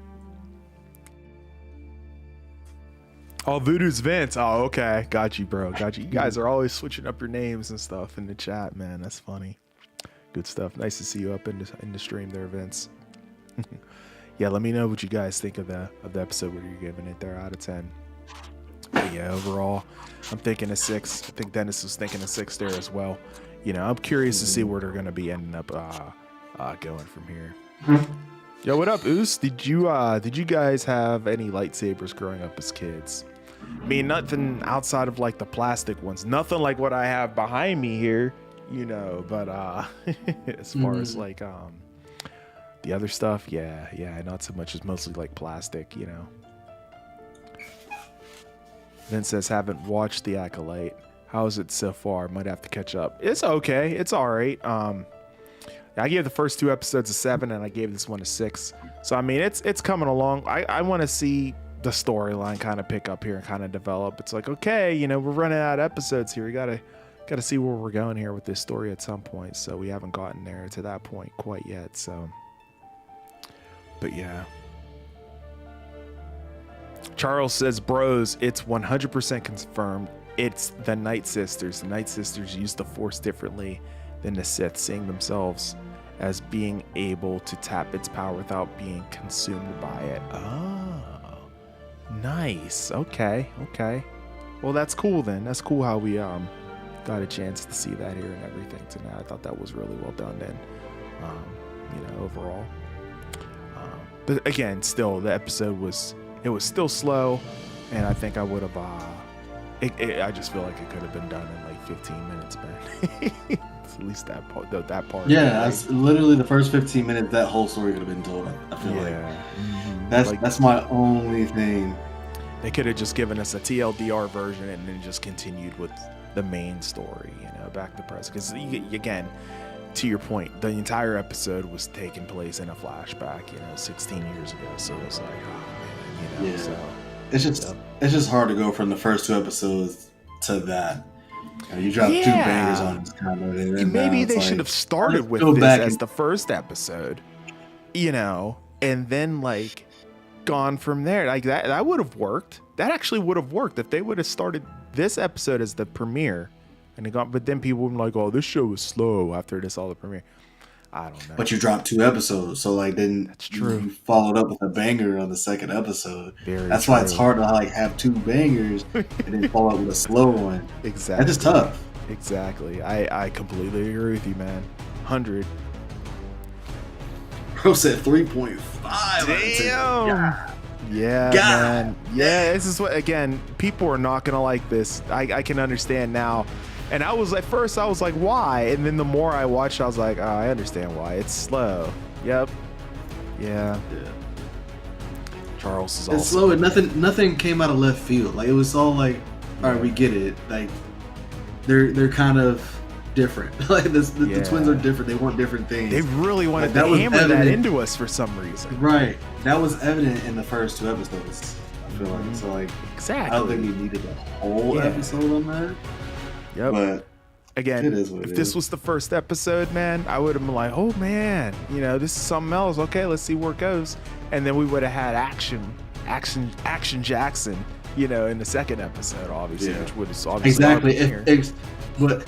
Oh, Voodoo's Vince. Oh, okay. Got you, bro. Got you. You guys are always switching up your names and stuff in the chat, man. That's funny. Good stuff. Nice to see you up in the stream there, Vince. Yeah, let me know what you guys think of the episode. What are you giving it there out of 10? But yeah, overall, I'm thinking a 6. I think Dennis was thinking a 6 there as well. You know, I'm curious to see where they're gonna be ending up going from here. Yo, what up, Oos? Did you guys have any lightsabers growing up as kids? I mean, nothing outside of like the plastic ones. Nothing like what I have behind me here, you know, but as far as like the other stuff, yeah, not so much. It's mostly like plastic, you know. Vince says, haven't watched the Acolyte. How is it so far? Might have to catch up. It's okay. It's all right. I gave the first 2 episodes a 7, and I gave this one a 6. So I mean, it's coming along. I want to see the storyline kind of pick up here and kind of develop. It's like, okay, you know, we're running out of episodes here. We gotta see where we're going here with this story at some point. So we haven't gotten there to that point quite yet. So, but yeah. Charles says, bros, it's 100% confirmed. It's the Night Sisters. The Night Sisters use the Force differently than the Sith, seeing themselves as being able to tap its power without being consumed by it. Oh, nice. Okay. Well, that's cool then. That's cool how we got a chance to see that here and everything tonight. I thought that was really well done then, you know, overall. But again, still, the episode was still slow, and I think I would have. I just feel like it could have been done in like 15 minutes, man. At least that part. Yeah, that's literally the first 15 minutes. That whole story could have been told. I feel like that's my only thing. They could have just given us a TLDR version and then just continued with the main story, you know, back to present. Because again, to your point, the entire episode was taking place in a flashback, you know, 16 years ago. So it's like, oh man, you know. So it's just hard to go from the first 2 episodes to that. You dropped 2 bangers on this kind of. And maybe they should have started with this as the first episode, you know, and then like gone from there. Like that would have worked. That actually would have worked if they would have started this episode as the premiere, and but then people would be like, "Oh, this show was slow after this all the premiere." I don't know. But you dropped 2 episodes, so like then that's true. You followed up with a banger on the second episode. That's why it's hard to like have 2 bangers and then follow up with a slow one. Exactly. That's just tough. Exactly. I completely agree with you, man. 100. Bro said 3.5. Damn. Yeah, man. Yeah, this is what, again, people are not gonna like this. I can understand now. And at first I was like, why? And then the more I watched, I was like, oh, I understand why. It's slow. Yep. Yeah. Charles is it's slow, and nothing came out of left field. Like it was all like, all right, we get it. Like they're kind of different. Like the twins are different. They want different things. They really wanted to hammer that into us for some reason. Right. That was evident in the first 2 episodes. I feel like so. Like exactly. I don't think we needed a whole episode on that. Yep. But again, if this was the first episode, man, I would have been like, oh man, you know, this is something else. Okay, let's see where it goes. And then we would have had action Jackson, you know, in the second episode, obviously, which would have obviously but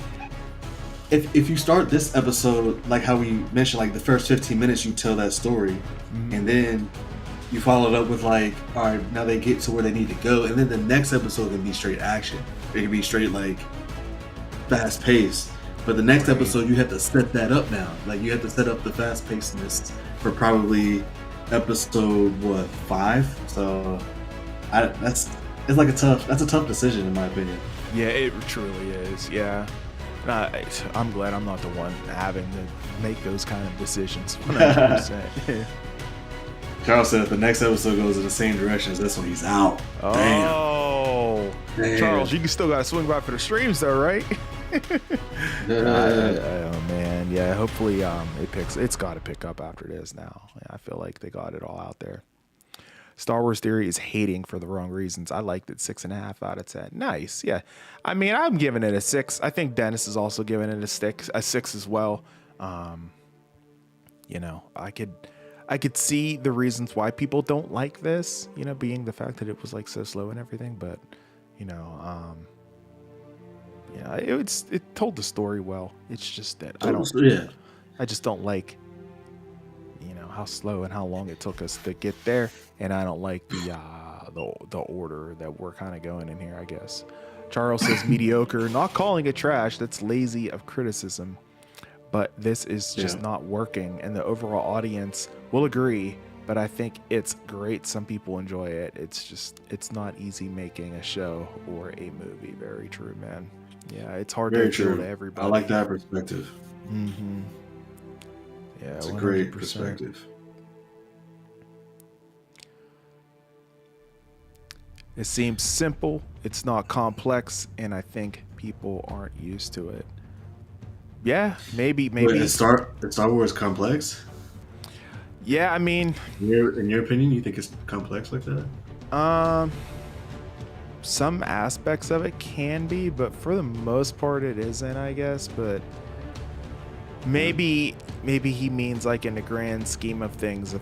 if you start this episode like how we mentioned, like the first 15 minutes, you tell that story, and then you follow it up with like, all right, now they get to where they need to go, and then the next episode can be straight action. It can be straight like fast-paced, but the next episode you have to set that up now. Like you have to set up the fast-pacedness for probably episode 5. So that's a tough decision in my opinion. Yeah, it truly is. Yeah. I'm glad I'm not the one having to make those kind of decisions. 100%. Charles said if the next episode goes in the same direction as this one, he's out. Oh, Damn. Charles, you can still got to swing by for the streams though, right? Oh man, yeah. Hopefully, it's got to pick up after this now. Yeah, I feel like they got it all out there. Star Wars Theory is hating for the wrong reasons. I liked it 6.5 out of 10. Nice, yeah. I mean, I'm giving it a 6. I think Dennis is also giving it a 6 as well. You know, I could see the reasons why people don't like this. You know, being the fact that it was like so slow and everything, but you know, yeah, it told the story well. It's just that I just don't like, you know, how slow and how long it took us to get there, and I don't like the order that we're kind of going in here, I guess. Charles says mediocre, not calling it trash. That's lazy of criticism, but this is just not working, and the overall audience will agree. But I think it's great. Some people enjoy it. It's not easy making a show or a movie. Very true, man. Yeah, it's hard to appeal to everybody. I like that perspective. Mm-hmm. Yeah, it's 100%. A great perspective. It seems simple. It's not complex, and I think people aren't used to it. Yeah, maybe. Wait, is Star Wars complex? Yeah, I mean, in your opinion, you think it's complex like that? Some aspects of it can be, but for the most part, it isn't, I guess. But maybe he means like in the grand scheme of things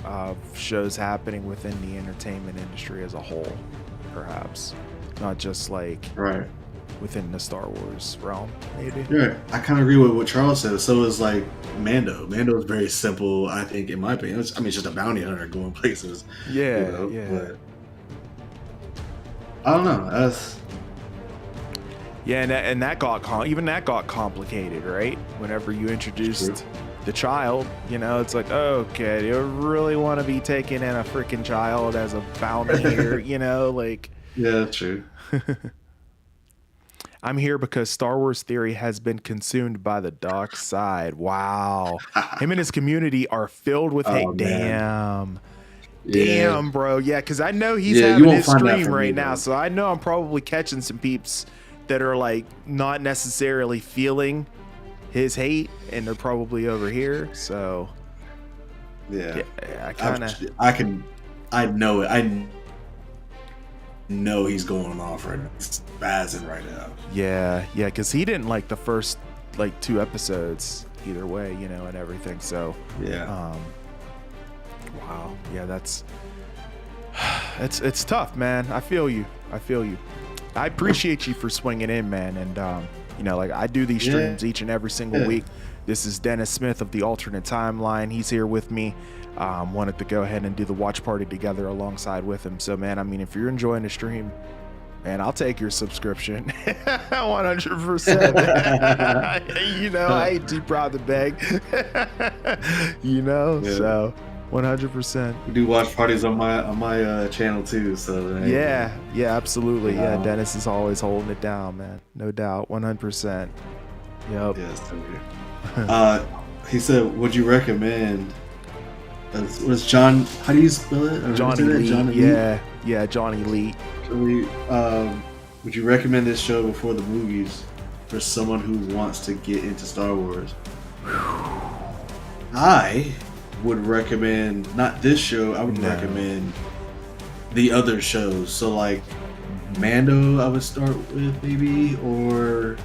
of shows happening within the entertainment industry as a whole, perhaps not just like within the Star Wars realm, maybe. Yeah, I kind of agree with what Charles says. So is like Mando. Mando is very simple, I think, in my opinion. It's just a bounty hunter going places. Yeah, you know? yeah. But I don't know. And that got complicated, right? Whenever you introduced the child, you know, it's like, okay, you really want to be taking in a freaking child as a bounty here, you know, like. Yeah, true. I'm here because Star Wars Theory has been consumed by the dark side. Wow. Him and his community are filled with hate. Damn. Damn, bro. Yeah, because I know he's having his stream right now, so I know I'm probably catching some peeps that are like not necessarily feeling his hate, and they're probably over here. So yeah I know it. I know he's going off right now. He's spazzing right now. Yeah, because he didn't like the first like 2 episodes either way, you know, and everything. So wow, yeah, it's tough, man. I feel you. I appreciate you for swinging in, man. And you know, like I do these streams each and every single week. This is Dennis Smith of the Alternate Timeline. He's here with me. Wanted to go ahead and do the watch party together alongside with him. So, man, I mean, if you're enjoying the stream, man, I'll take your subscription. 100%. You know, I ain't too proud to beg. You know, so 100%. We do watch parties on my channel too. So yeah, absolutely. Yeah, Dennis is always holding it down, man. No doubt, 100%. Yep. Yes. He said, "Would you recommend?" Was John? How do you spell it? Johnny Lee. John Elite? Yeah, Johnny Lee. Would you recommend this show before the movies for someone who wants to get into Star Wars? I would recommend not this show. I would recommend the other shows. So like Mando, I would start with maybe, or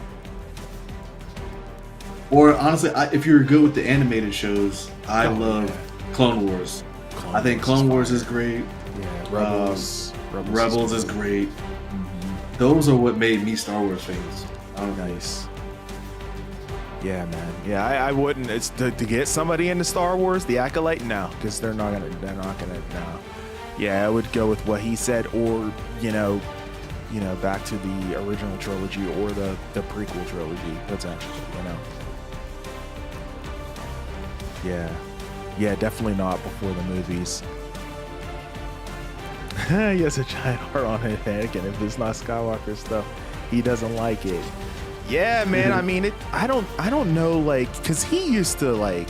honestly, if you're good with the animated shows, I love Clone Wars. I think Clone Wars is great. Yeah, Rebels is great. Mm-hmm. Those are what made me Star Wars fans. Nice. Yeah, man. Yeah, I wouldn't. It's to get somebody into Star Wars, the Acolyte, no, because they're not gonna. No. Yeah, I would go with what he said, or you know, back to the original trilogy or the prequel trilogy, potentially. You know. Yeah. Yeah, definitely not before the movies. He has a giant heart on his head, and if it's not Skywalker stuff, he doesn't like it. Yeah, man. I mean, I don't know, like, because he used to like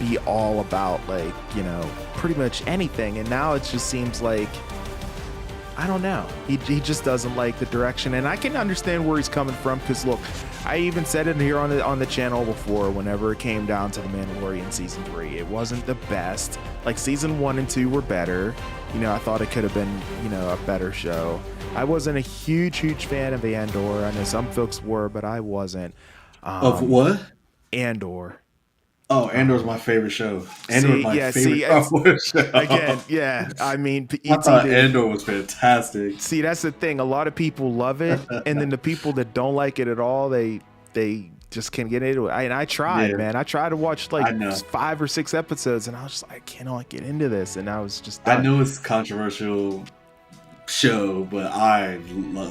be all about like, you know, pretty much anything, and now it just seems like, I don't know. He just doesn't like the direction, and I can understand where he's coming from. Because look, I even said it here on the channel before. Whenever it came down to the Mandalorian season 3, it wasn't the best. Like season 1 and 2 were better. You know, I thought it could have been, you know, a better show. I wasn't a huge fan of Andor. I know some folks were, but I wasn't. Of what? Andor. Oh, Andor's my favorite show. Andor's my favorite Star Wars show. Again, yeah. I mean, I thought Andor was fantastic. See, that's the thing. A lot of people love it, and then the people that don't like it at all, they just can't get into it. And I tried, man. I tried to watch like 5 or 6 episodes, and I was just like, I cannot get into this. And I was just done. I know it's a controversial show, but I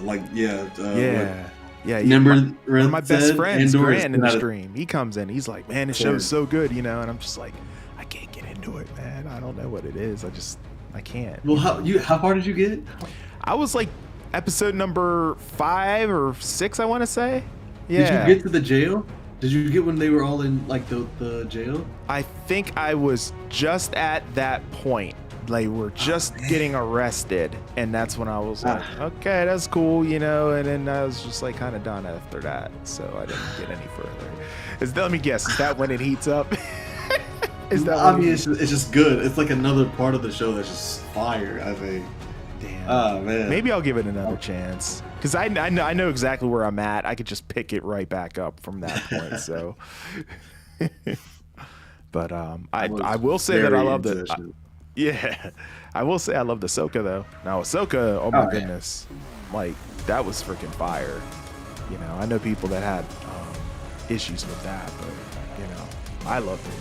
like, yeah. Remember one of my best friends, Andor Grant, in the stream. He comes in. He's like, man, this show's so good, you know. And I'm just like, I can't get into it, man. I don't know what it is. I can't. Well, how far did you get? I was like episode number 5 or 6, I want to say. Yeah. Did you get to the jail? Did you get when they were all in like the jail? I think I was just at that point. They were just getting arrested, and that's when I was like, okay, that's cool, you know. And then I was just like kind of done after that, so I didn't get any further. Let me guess, is that when it heats up? Is that? I mean, it's just good. It's like another part of the show that's just fire, I think. Damn. Oh man. Maybe I'll give it another chance, because I know exactly where I'm at. I could just pick it right back up from that point. So, but I will say that I love it. Yeah, I will say I love the Ahsoka though. Now Ahsoka, oh my goodness, like that was freaking fire. You know, I know people that had issues with that, but you know, I loved it.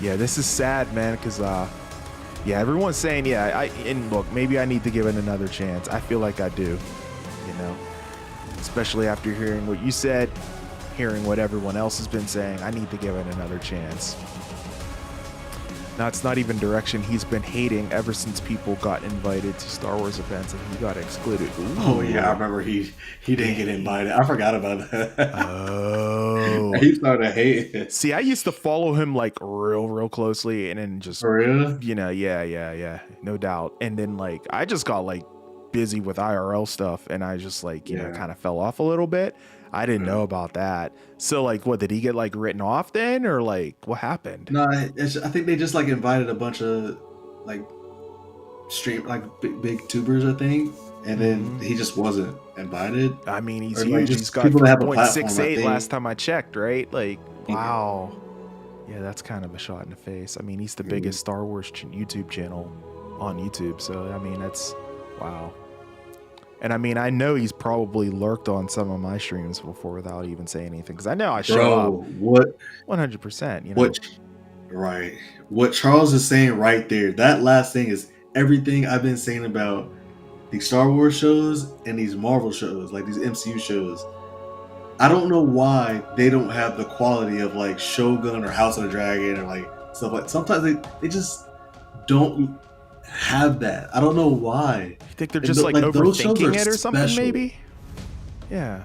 Yeah, this is sad, man, because yeah, everyone's saying, yeah, and look, maybe I need to give it another chance. I feel like I do, you know, especially after hearing what you said. Hearing what everyone else has been saying, I need to give it another chance. Now, it's not even direction he's been hating ever since people got invited to Star Wars events and he got excluded. Ooh. Oh yeah, I remember he didn't get invited. I forgot about that. Oh, he started hating. See, I used to follow him like real closely, and then just, for real, you know, yeah, no doubt. And then like I just got like busy with IRL stuff, and I just like you know kind of fell off a little bit. I didn't know about that. So like, what, did he get like written off then, or like what happened? No, I think they just like invited a bunch of like big tubers, I think, and then he just wasn't invited. I mean, he's huge. He's got 3.68 last time I checked, right? Like, wow. Yeah, that's kind of a shot in the face. I mean, he's the biggest Star Wars YouTube channel on YouTube, so I mean, that's wow. And I mean, I know he's probably lurked on some of my streams before without even saying anything, because I know I show up. What? 100%. You know. Right. What Charles is saying right there. That last thing is everything I've been saying about these Star Wars shows and these Marvel shows, like these MCU shows. I don't know why they don't have the quality of like Shogun or House of the Dragon or like stuff like. Sometimes they just don't have that. I don't know why. You think they're just like overthinking it or something? Special. Maybe. Yeah.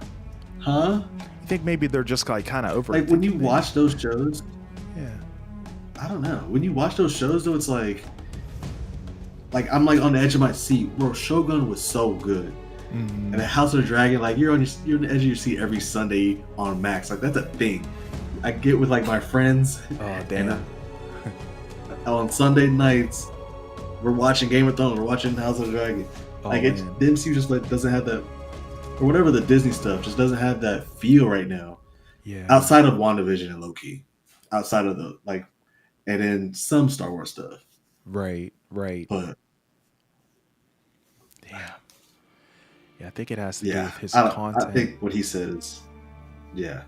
Huh? You think maybe they're just like kind of overthinking? Like when you watch those shows. Yeah. I don't know. When you watch those shows, though, it's like I'm like on the edge of my seat. Bro, Shogun was so good, and the House of the Dragon, like you're on the edge of your seat every Sunday on Max. Like that's a thing. I get with like my friends. Oh damn. And, on Sunday nights, we're watching Game of Thrones. We're watching House of the Dragon. Oh, like the MCU just like doesn't have that, or whatever the Disney stuff just doesn't have that feel right now. Yeah. Outside of WandaVision and Loki, outside of the like. And then some Star Wars stuff. Right. But damn. Yeah, I think it has to do with his content. I think what he says, yeah.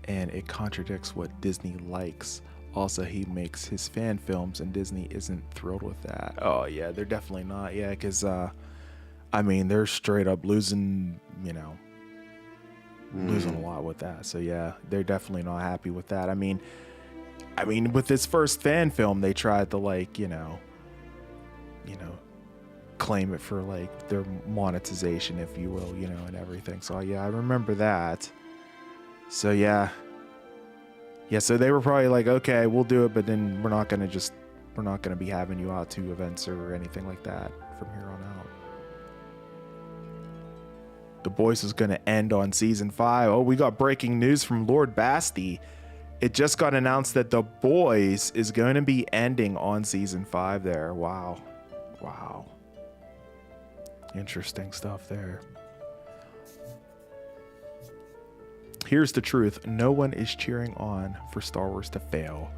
And it contradicts what Disney likes. Also, he makes his fan films, and Disney isn't thrilled with that. Oh, yeah, they're definitely not. Yeah, because, I mean, they're straight up losing, you know, losing a lot with that. So yeah, they're definitely not happy with that. I mean, with this first fan film, they tried to like, claim it for like their monetization, if you will, and everything. So yeah, I remember that. So yeah. Yeah, so they were probably like, okay, we'll do it, but then we're not gonna be having you out to events or anything like that from here on out. The Boys is gonna end on season 5. Oh, we got breaking news from Lord Basti. It just got announced that The Boys is going to be ending on season 5 there. Wow. Interesting stuff there. Here's the truth. No one is cheering on for Star Wars to fail.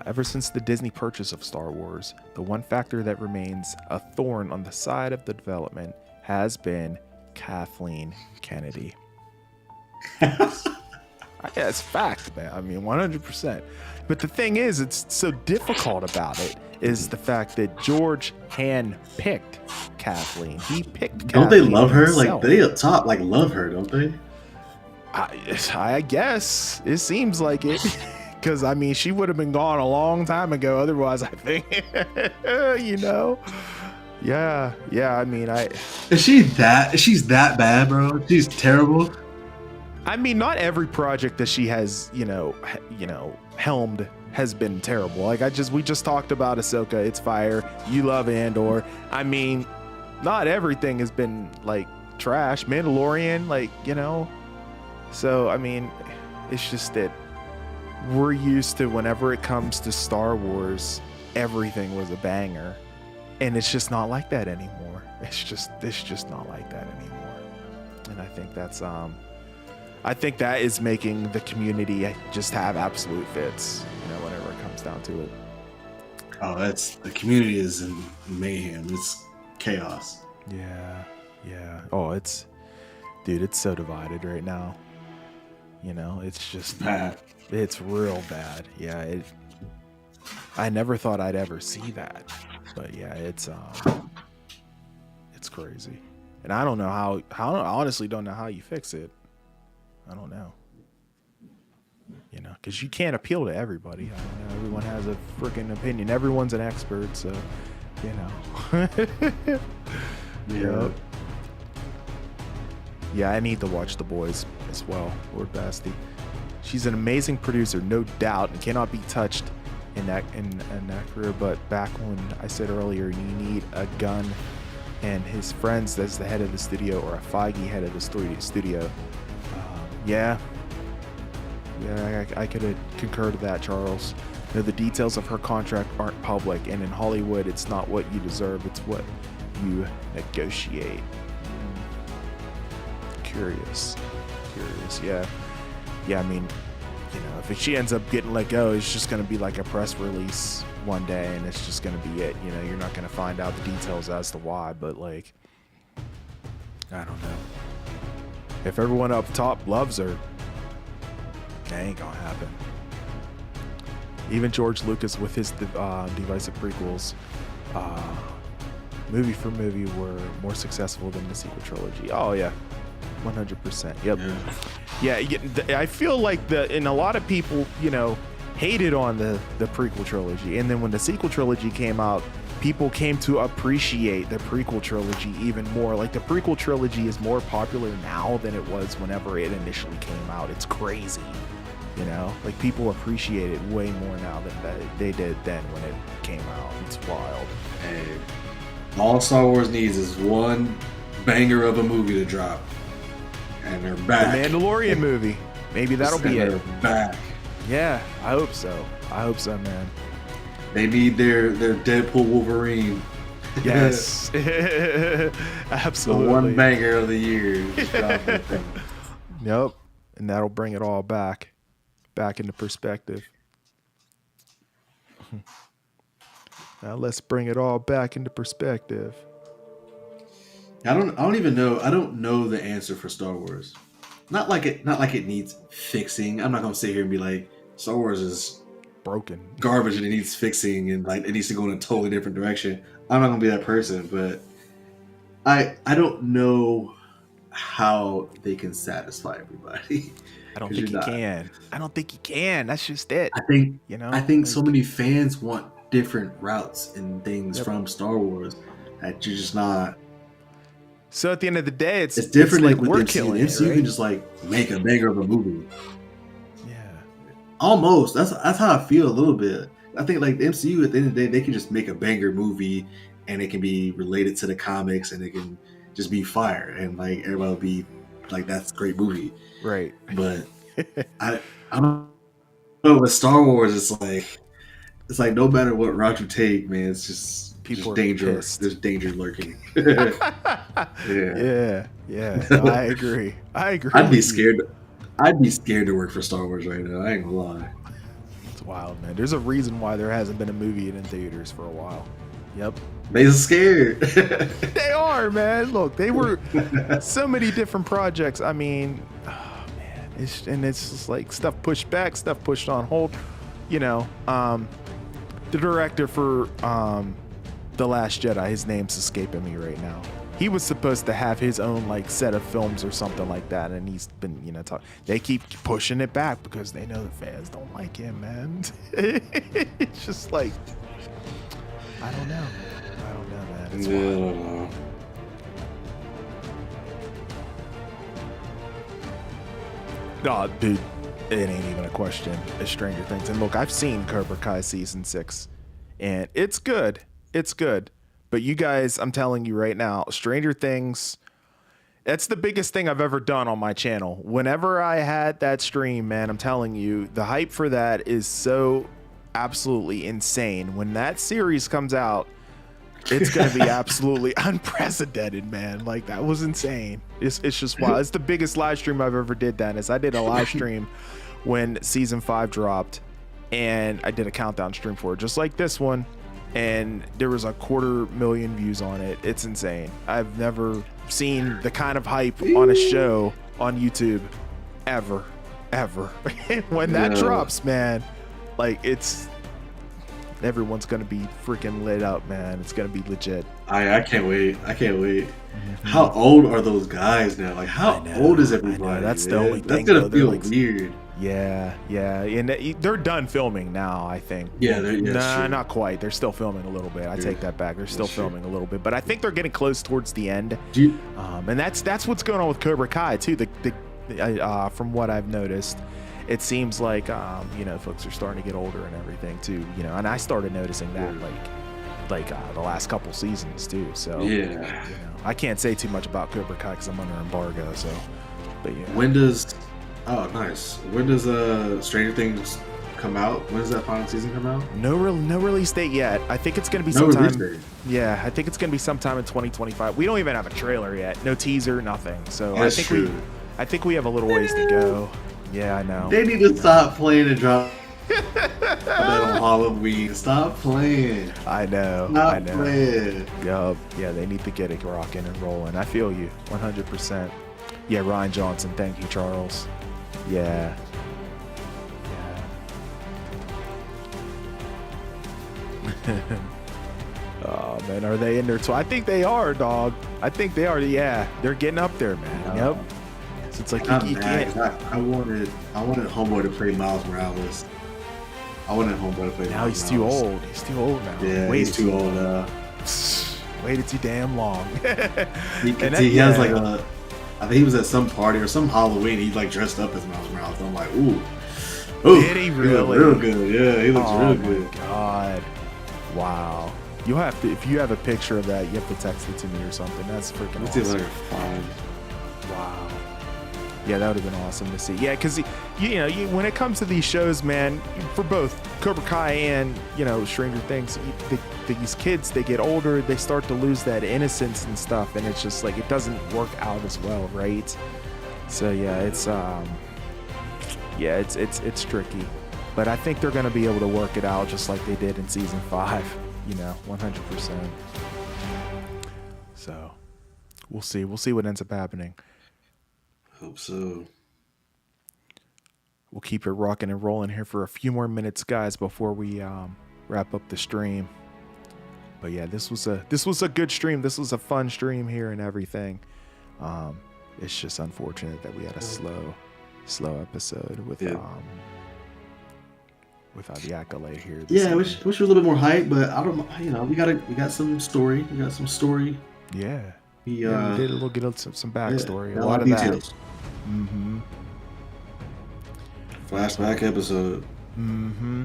Ever since the Disney purchase of Star Wars, the one factor that remains a thorn on the side of the development has been Kathleen Kennedy. Yeah, it's fact, man. I mean, 100%. But the thing is, it's so difficult about it is the fact that George hand-picked Kathleen. He picked Kathleen. Don't they love her? Himself. Like, they up top, like, love her, don't they? I guess. It seems like it. Because, I mean, she would have been gone a long time ago. Otherwise, I think, Yeah, I mean, She's that bad, bro? She's terrible? I mean, not every project that she has, helmed has been terrible. Like we just talked about Ahsoka. It's fire. You love Andor. I mean, not everything has been like trash. Mandalorian, So, I mean, it's just that we're used to whenever it comes to Star Wars, everything was a banger, and it's just not like that anymore. It's just not like that anymore. And I think that is making the community just have absolute fits, whenever it comes down to it. Oh, the community is in mayhem. It's chaos. Yeah. Oh, it's so divided right now. It's just bad. It's real bad. Yeah. I never thought I'd ever see that, but yeah, it's crazy. And I don't know I honestly don't know how you fix it. I don't know. Because you can't appeal to everybody. I don't know. Everyone has a freaking opinion. Everyone's an expert, so, Yeah. Yeah, I need to watch The Boys as well, Lord Basti. She's an amazing producer, no doubt, and cannot be touched in that career. But back when I said earlier, you need a gun and his friends as the head of the studio, or a Feige head of the studio. I could concur to that, Charles. The details of her contract aren't public, and in Hollywood, it's not what you deserve, it's what you negotiate. Curious. Yeah, I mean, if she ends up getting let go, it's just going to be like a press release one day, and it's just going to be it. You're not going to find out the details as to why, but I don't know. If everyone up top loves her, that ain't gonna happen. Even George Lucas with his divisive prequels, movie for movie, were more successful than the sequel trilogy. Oh yeah, 100%. Yep. Yeah. I feel like and a lot of people, hated on the prequel trilogy, and then when the sequel trilogy came out, people came to appreciate the prequel trilogy even more. Like, the prequel trilogy is more popular now than it was whenever it initially came out. It's crazy. Like, people appreciate it way more now than they did then when it came out. It's wild. Hey, all Star Wars needs is one banger of a movie to drop, and they're back. The Mandalorian movie. Maybe that'll be it. They're back. Yeah, I hope so, man. They need their Deadpool Wolverine. Yes. Absolutely. The one banger of the year. Yep. And that'll bring it all back into perspective. Now let's bring it all back into perspective. I don't even know. I don't know the answer for Star Wars. Not like it needs fixing. I'm not gonna sit here and be like, Star Wars is broken, garbage, and it needs fixing, and like it needs to go in a totally different direction. I'm not gonna be that person, but I don't know how they can satisfy everybody. I don't Because think you're you not. can. I don't think you can. That's just it. I think You I know, think so like, many fans want different routes and things yep. from Star Wars that you're just not. So at the end of the day, It's it's different like like with the we're MCU. The killing it, MCU can right? just like make a banger of a movie. Yeah. Almost. That's how I feel a little bit. I think like the MCU at the end of the day, they can just make a banger movie and it can be related to the comics and it can just be fire and like everybody will be like that's a great movie. Right. But I don't know with Star Wars it's like no matter what route you take, man, it's People just are danger. pissed. There's danger lurking. Yeah. Yeah. No, I agree. I agree I'd be with you. scared. I'd be scared to work for Star Wars right now. I ain't gonna lie. It's wild, man. There's a reason why there hasn't been a movie in theaters for a while. Yep. They scared. They are, man. Look, they were so many different projects. I mean, oh, man, it's just like stuff pushed back, stuff pushed on hold. You know, the director for The Last Jedi, his name's escaping me right now. He was supposed to have his own like set of films or something like that, and he's been, they keep pushing it back because they know the fans don't like him, man. It's just like, I don't know, man. It's wild. No, dude, it ain't even a question. It's Stranger Things. And look, I've seen Cobra Kai season 6, and it's good. It's good. But you guys, I'm telling you right now, Stranger Things, that's the biggest thing I've ever done on my channel. Whenever I had that stream, man, I'm telling you, the hype for that is so absolutely insane. When that series comes out, it's going to be absolutely unprecedented, man. Like, that was insane. It's just wild. It's the biggest live stream I've ever did, Dennis. I did a live stream when season 5 dropped, and I did a countdown stream for it, just like this one. And there was 250,000 views on it. It's insane. I've never seen the kind of hype on a show on YouTube ever. When that drops, man, like, everyone's gonna be freaking lit up, man. It's gonna be legit. I can't wait. Mm-hmm. How old are those guys now? Like, how old is everybody? That's the only thing. That's gonna feel weird. Yeah, and they're done filming now, I think. Yeah, not quite. They're still filming a little bit. I take that back. They're still filming a little bit, but I think they're getting close towards the end. And that's what's going on with Cobra Kai too. From what I've noticed, it seems like folks are starting to get older and everything too. And I started noticing that like the last couple seasons too. So yeah, I can't say too much about Cobra Kai because I'm under embargo. So, but yeah. When does Stranger Things come out? When does that final season come out? No release date yet. I think it's gonna be sometime. Yeah, I think it's gonna be sometime in 2025. We don't even have a trailer yet. No teaser, nothing. So I think we have a little ways to go. Yeah, I know. They need to stop playing and drop that on Halloween. Stop playing. I know. Stop playing. Yup. Yeah, they need to get it rocking and rolling. I feel you 100%. Yeah, Ryan Johnson. Thank you, Charles. Yeah. Oh man, are they in their I think they are, dog. I think they are. Yeah, they're getting up there, man. Yep. So it's like you can't. I wanted Homeboy to play Miles Morales. Now he's too old. He's too old now. Yeah, he's too old now. Waited too damn long. He has like I think he was at some party or some Halloween. He like dressed up as Miles Morales. I'm like, ooh. Did he really? He real good. Yeah, he looks real good. Oh my god. Wow. You have to, if you have a picture of that, you have to text it to me or something. That's freaking awesome. Wow. Yeah, that would have been awesome to see. Yeah, because when it comes to these shows, man, for both Cobra Kai and Stranger Things, these kids, they get older, they start to lose that innocence and stuff, and it's just like it doesn't work out as well, right? So yeah, it's tricky, but I think they're gonna be able to work it out just like they did in season 5, 100%. So we'll see what ends up happening. Hope so. We'll keep it rocking and rolling here for a few more minutes, guys, before we wrap up the stream. But yeah, this was a good stream. This was a fun stream here and everything. It's just unfortunate that we had a slow episode with without the Acolyte here. Yeah, wish we were a little bit more hype, but I don't. We got some story. We got some story. Yeah. We we did get some backstory. Yeah, a lot of details. That. Mm-hmm. Flashback episode. Mm-hmm.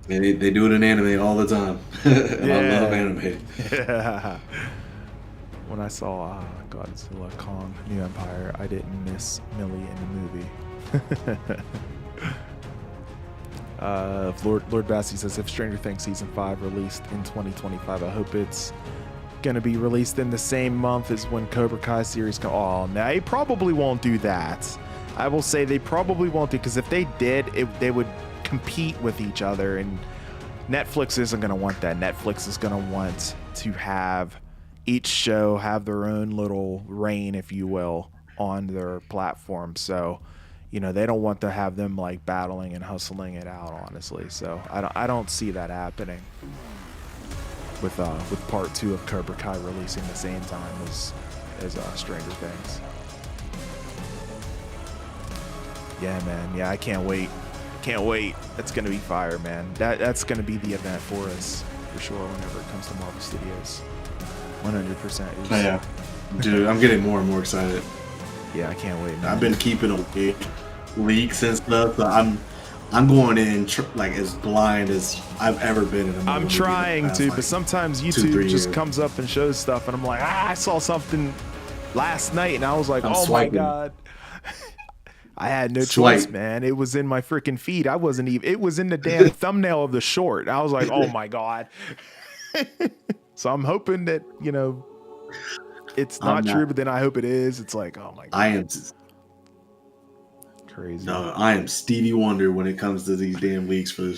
And they do it in anime all the time. And I love anime. Yeah. When I saw Godzilla, Kong, New Empire, I didn't miss Millie in the movie. Lord Bassi says, if Stranger Things Season 5 released in 2025, I hope it's going to be released in the same month as when Cobra Kai series comes. Oh, no, they probably won't do that. I will say they probably won't do, because if they did, they would compete with each other, and Netflix isn't going to want that. Netflix is going to want to have each show have their own little reign, if you will, on their platform. So, they don't want to have them like battling and hustling it out, honestly. So I don't see that happening with part 2 of Cobra Kai releasing the same time as Stranger Things. Yeah, man. Yeah, I can't wait. It's gonna be fire, man. That's gonna be the event for us for sure whenever it comes to Marvel Studios. 100%. Yeah, dude, I'm getting more and more excited. Yeah, I can't wait, man. I've been keeping away leaks and stuff, so I'm going in like as blind as I've ever been in a movie. I'm trying to, but sometimes YouTube just comes up and shows stuff, and I'm like, I saw something last night, and I was like, my god. I had no choice, man. It was in my freaking feed. I wasn't even. It was in the damn thumbnail of the short. I was like, oh my god. So I'm hoping that it's not true, but then I hope it is. It's like, oh my god. I am crazy. No, I am Stevie Wonder when it comes to these damn leaks for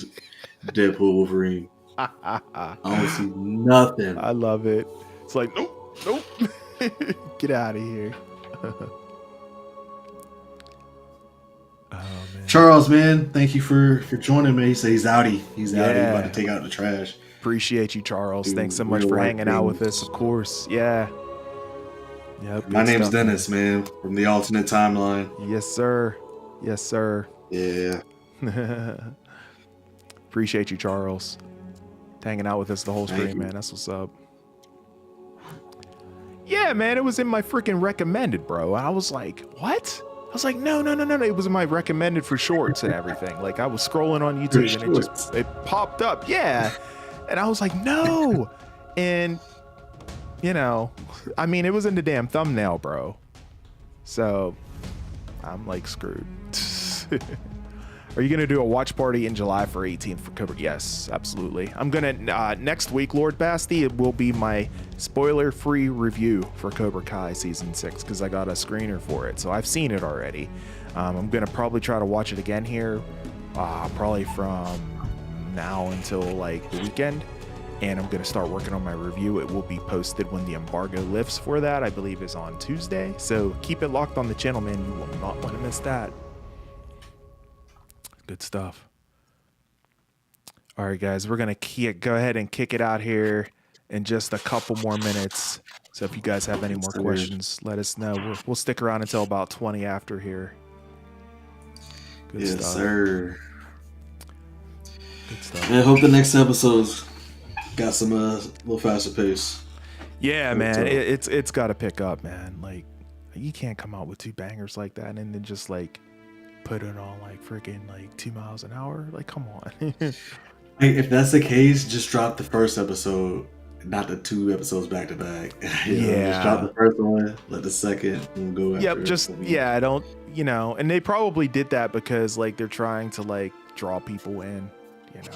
Deadpool Wolverine. I don't see nothing. I love it. It's like, nope. Get out of here. Oh, man. Charles, man, thank you for joining me. He said he's outie. He's about to take out the trash. Appreciate you, Charles. Thanks so much for hanging out with us, of course. Yeah. Yep. My name's Dennis, man, from the alternate timeline. Yes, sir. Yeah. Appreciate you, Charles. Hanging out with us the whole stream, man. That's what's up. Yeah, man, it was in my freaking recommended, bro. I was like, what? I was like, no. It was in my recommended for shorts and everything. Like, I was scrolling on YouTube and it popped up. Yeah. And I was like, no. And, I mean, it was in the damn thumbnail, bro. So I'm like screwed. Are you going to do a watch party in July for 18th for Cobra? Yes, absolutely. I'm going to, next week, Lord Basti, it will be my spoiler-free review for Cobra Kai Season 6, because I got a screener for it. So I've seen it already. I'm going to probably try to watch it again here, probably from now until, like, the weekend. And I'm going to start working on my review. It will be posted when the embargo lifts for that, I believe is on Tuesday. So keep it locked on the channel, man. You will not want to miss that. Good stuff. All right, guys, we're going to go ahead and kick it out here in just a couple more minutes. So if you guys have any more questions, let us know. We'll stick around until about 20 after here. Good stuff. Sir. Good stuff. I hope the next episode's got some little faster pace. Yeah, man, it's got to pick up, man. Like, you can't come out with 2 bangers like that and then just like put it on like freaking like 2 miles an hour. Like, come on. Hey, if that's the case, just drop the first episode, not the 2 episodes back to back. Just drop the first one, let the second one go after. Yep, don't, and they probably did that because like they're trying to like draw people in, But,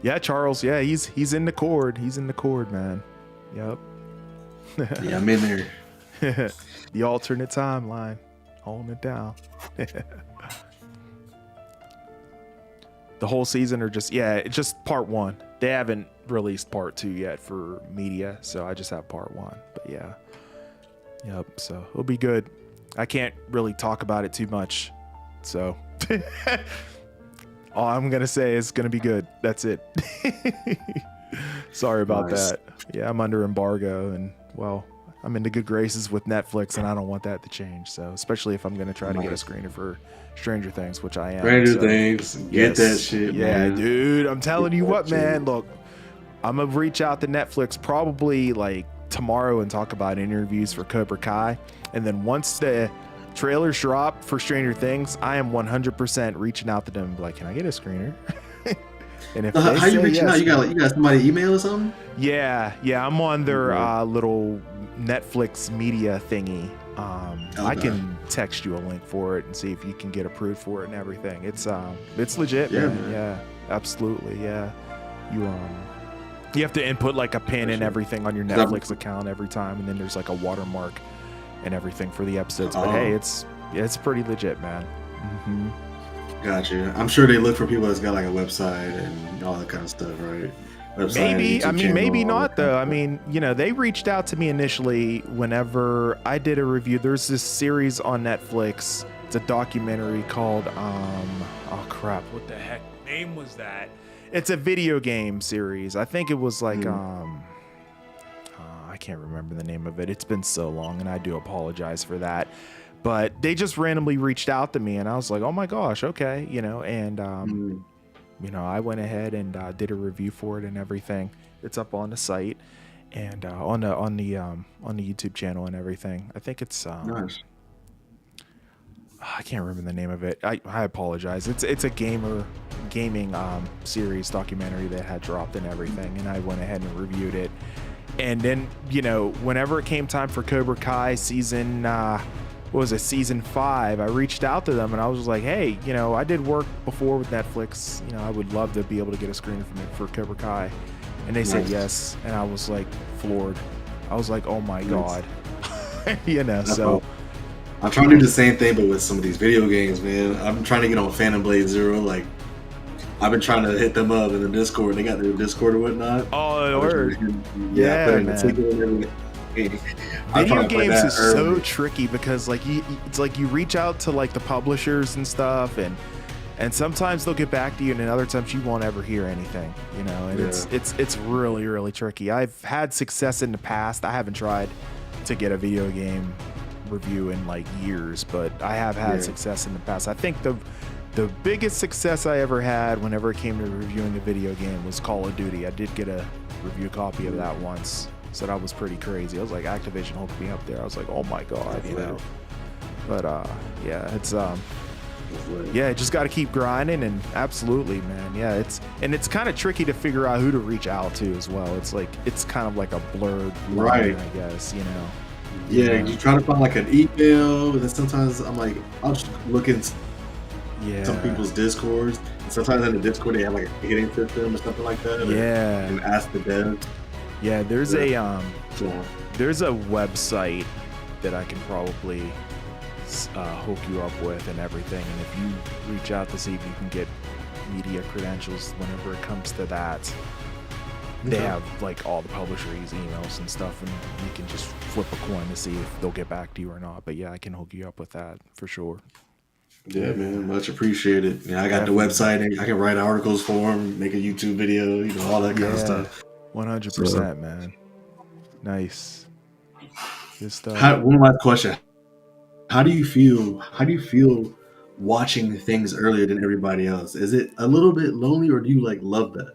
yeah, Charles. Yeah, he's in the cord. He's in the cord, man. Yep. Yeah, I'm in there. The alternate timeline, holding it down. The whole season, or just part 1. They haven't released part 2 yet for media, so I just have part 1. But yeah, yep. So it'll be good. I can't really talk about it too much, so all I'm gonna say is gonna be good. That's it. Sorry about Nice. that. Yeah, I'm under embargo, and well, I'm into good graces with Netflix, and I don't want that to change. So, especially if I'm going to try to get a Nice. screener for Stranger Things, which I am. Stranger So, Things, get that yes, shit, yeah, man. dude. I'm telling Get you that what, shit. man. Look, I'm gonna reach out to Netflix probably like tomorrow and talk about interviews for Cobra Kai, and then once the trailers drop for Stranger Things, I am 100% reaching out to them and be like, can I get a screener? And if they How you say reaching out? yes, You got somebody email or something? yeah, I'm on their Okay. little Netflix media thingy. I Okay. can text you a link for it and see if you can get approved for it and everything. It's legit, Yeah, man. man. Yeah, absolutely. Yeah, you have to input like a pin and everything on your Netflix account every time, and then there's like a watermark and everything for the episodes. But hey, it's pretty legit, man. Mm-hmm. Gotcha. I'm sure they look for people that's got like a website and all that kind of stuff, right? Website, Maybe. I YouTube mean, maybe channel, all that not kind though. of I stuff. mean, they reached out to me initially whenever I did a review. There's this series on Netflix. It's a documentary called oh crap, what the heck name was that? It's a video game series. I think it was like I can't remember the name of it. It's been so long, and I do apologize for that. But they just randomly reached out to me, and I was like, oh my gosh, okay, and I went ahead and did a review for it and everything. It's up on the site and on the YouTube channel and everything. I think it's Nice. I can't remember the name of it. I apologize. It's a gaming series documentary that had dropped and everything, and I went ahead and reviewed it. And then whenever it came time for Cobra Kai season season 5, I reached out to them and I was like, hey, I did work before with Netflix. I would love to be able to get a screener for Cobra Kai. And they said yes. And I was like floored. I was like, oh my God. So I'm trying to do the same thing, but with some of these video games, man. I'm trying to get on Phantom Blade Zero. Like, I've been trying to hit them up in the Discord. They got their Discord or whatnot. Oh, word. Yeah, Yeah, I man. Video Video games is so tricky because it's like you reach out to like the publishers and stuff, and sometimes they'll get back to you, and then other times you won't ever hear anything, and it's really, really tricky. I've had success in the past. I haven't tried to get a video game review in like years, but I have had success in the past. I think the biggest success I ever had whenever it came to reviewing a video game was Call of Duty. I did get a review copy of that once. So that was pretty crazy. I was like, Activision hooked me up there. I was like, oh my God, But yeah, it's just got to keep grinding, and absolutely, man. Yeah, it's kind of tricky to figure out who to reach out to as well. It's like it's kind of like a blurred line, I guess, Yeah, you try to find like an email, and then sometimes I'm like, I'll just look in some people's Discords. And sometimes in the Discord they have like a hitting system or something like that. Yeah. And ask the devs. Yeah, there's a website that I can probably hook you up with and everything, and if you reach out to see if you can get media credentials whenever it comes to that, they have like all the publishers' emails and stuff, and you can just flip a coin to see if they'll get back to you or not. But yeah, I can hook you up with that for sure. Yeah, man, much appreciated. Yeah, I got the website, and I can write articles for them, make a YouTube video, all that kind of stuff. 100%, man. Nice. Good stuff. One last question: How do you feel watching things earlier than everybody else? Is it a little bit lonely, or do you like love that?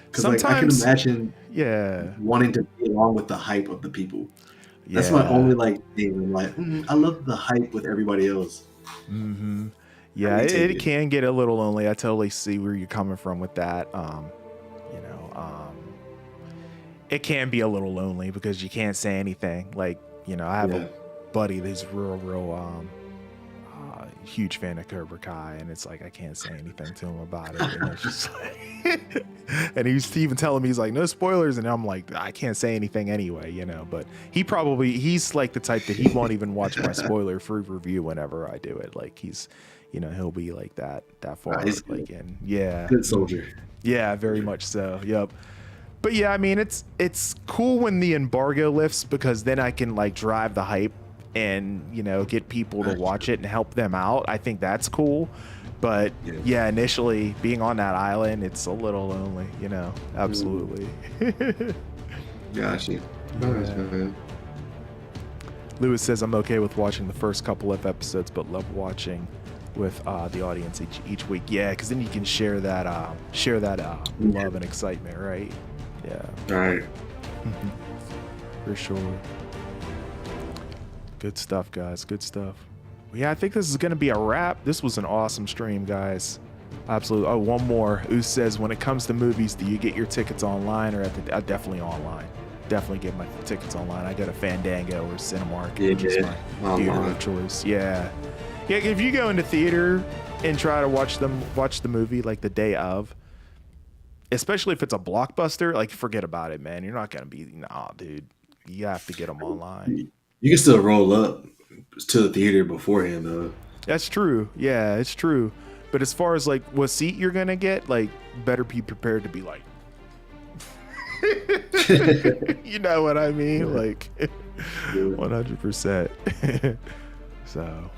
Because like I can imagine, wanting to be along with the hype of the people. That's my only like thing. I'm like, I love the hype with everybody else. Mm-hmm. Yeah, it can get a little lonely. I totally see where you're coming from with that. It can be a little lonely because you can't say anything. Like, I have a buddy that's real huge fan of Cobra Kai, and it's like I can't say anything to him about it. And it's just like, and he's even telling me, he's like, no spoilers, and I'm like, I can't say anything anyway, But he's like the type that he won't even watch my spoiler-free review whenever I do it. Like he's, he'll be like that far, like, and good soldier. Yeah, very much so. Yep. But yeah, I mean, it's cool when the embargo lifts, because then I can like drive the hype and get people to watch it and help them out. I think that's cool. But Yeah. yeah, initially being on that island, it's a little lonely, you know. Absolutely. Got you. Nice, Yeah. man. Lewis says, I'm okay with watching the first couple of episodes, but love watching with the audience each week. Yeah, because then you can share that love and excitement, right? Yeah. All right. For sure. Good stuff, guys. Good stuff. Well, yeah, I think this is going to be a wrap. This was an awesome stream, guys. Absolutely. Oh, one more. Oos says, when it comes to movies, do you get your tickets online or definitely online? Definitely get my tickets online. I go to Fandango or Cinemark, which is my theater of choice. Yeah. Yeah, if you go into theater and try to watch the movie like the day of, especially if it's a blockbuster, like forget about it, man. You're not going to be, nah, dude. You have to get them online. You can still roll up to the theater beforehand, though. That's true. Yeah, it's true. But as far as like what seat you're gonna get, like better be prepared to be like, you know what I mean? Like 100%. So,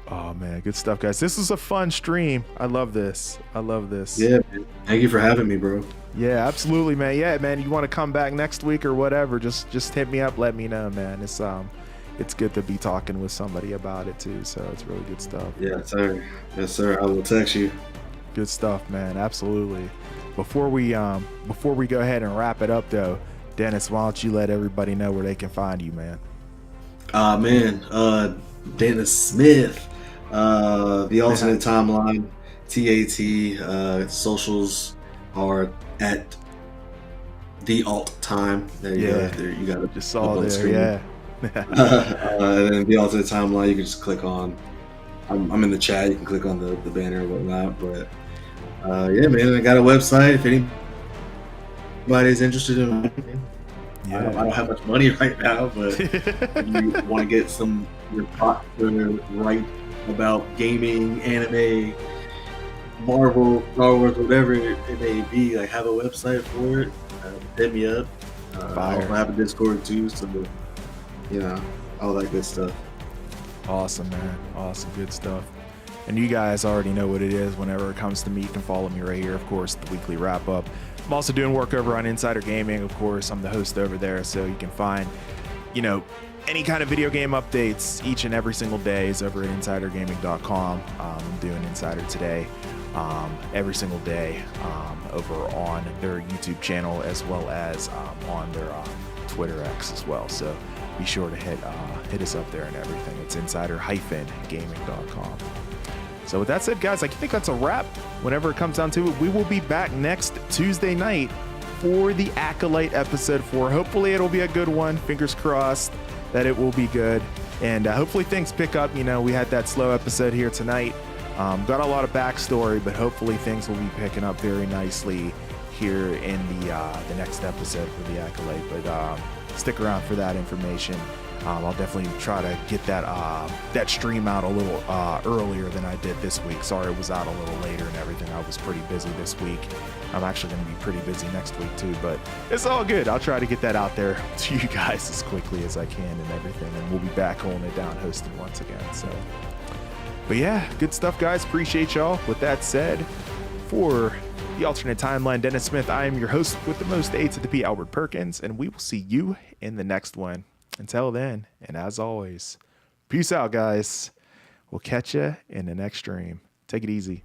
oh man, good stuff, guys. This is a fun stream. I love this. Yeah, man. Thank you for having me, bro. Yeah, absolutely, man. Yeah, man. You want to come back next week or whatever? Just hit me up. Let me know, man. It's good to be talking with somebody about it too. So it's really good stuff. Yeah, sir. Yes, sir. I will text you. Good stuff, man. Absolutely. Before we go ahead and wrap it up, though, Dennis, why don't you let everybody know where they can find you, man? Dennis Smith, the alternate timeline, TAT. Socials are at the alt time. There you go. There you got it. Just saw there. Yeah. And then the alternate timeline, you can just click on. I'm in the chat. You can click on the banner or whatnot. But yeah, man, I got a website. If anybody's interested in, I don't have much money right now, but if you want to get your thoughts right about gaming, anime, Marvel, Star Wars, whatever it may be, like have a website for it. Hit me up. I also have a Discord too, so all that good stuff. Awesome, man. Awesome, good stuff. And you guys already know what it is. Whenever it comes to me, you can follow me right here. Of course, the weekly wrap up. I'm also doing work over on Insider Gaming. Of course, I'm the host over there, so you can find, any kind of video game updates each and every single day is over at insidergaming.com. I'm doing Insider Today every single day over on their YouTube channel as well as on their Twitter X as well. So be sure to hit us up there and everything. It's insider-gaming.com. So with that said, guys, I think that's a wrap. Whenever it comes down to it, we will be back next Tuesday night for the Acolyte episode 4. Hopefully it'll be a good one. Fingers crossed that it will be good. And hopefully things pick up. We had that slow episode here tonight. Got a lot of backstory, but hopefully things will be picking up very nicely here in the next episode for the Acolyte. But stick around for that information. I'll definitely try to get that stream out a little earlier than I did this week. Sorry it was out a little later and everything. I was pretty busy this week. I'm actually going to be pretty busy next week too, but it's all good. I'll try to get that out there to you guys as quickly as I can and everything, and we'll be back holding it down, hosting once again. So, but yeah, good stuff, guys. Appreciate y'all. With that said, for the alternate timeline, Dennis Smith, I am your host with the most A to the P, Albert Perkins, and we will see you in the next one. Until then, and as always, peace out, guys. We'll catch you in the next stream. Take it easy.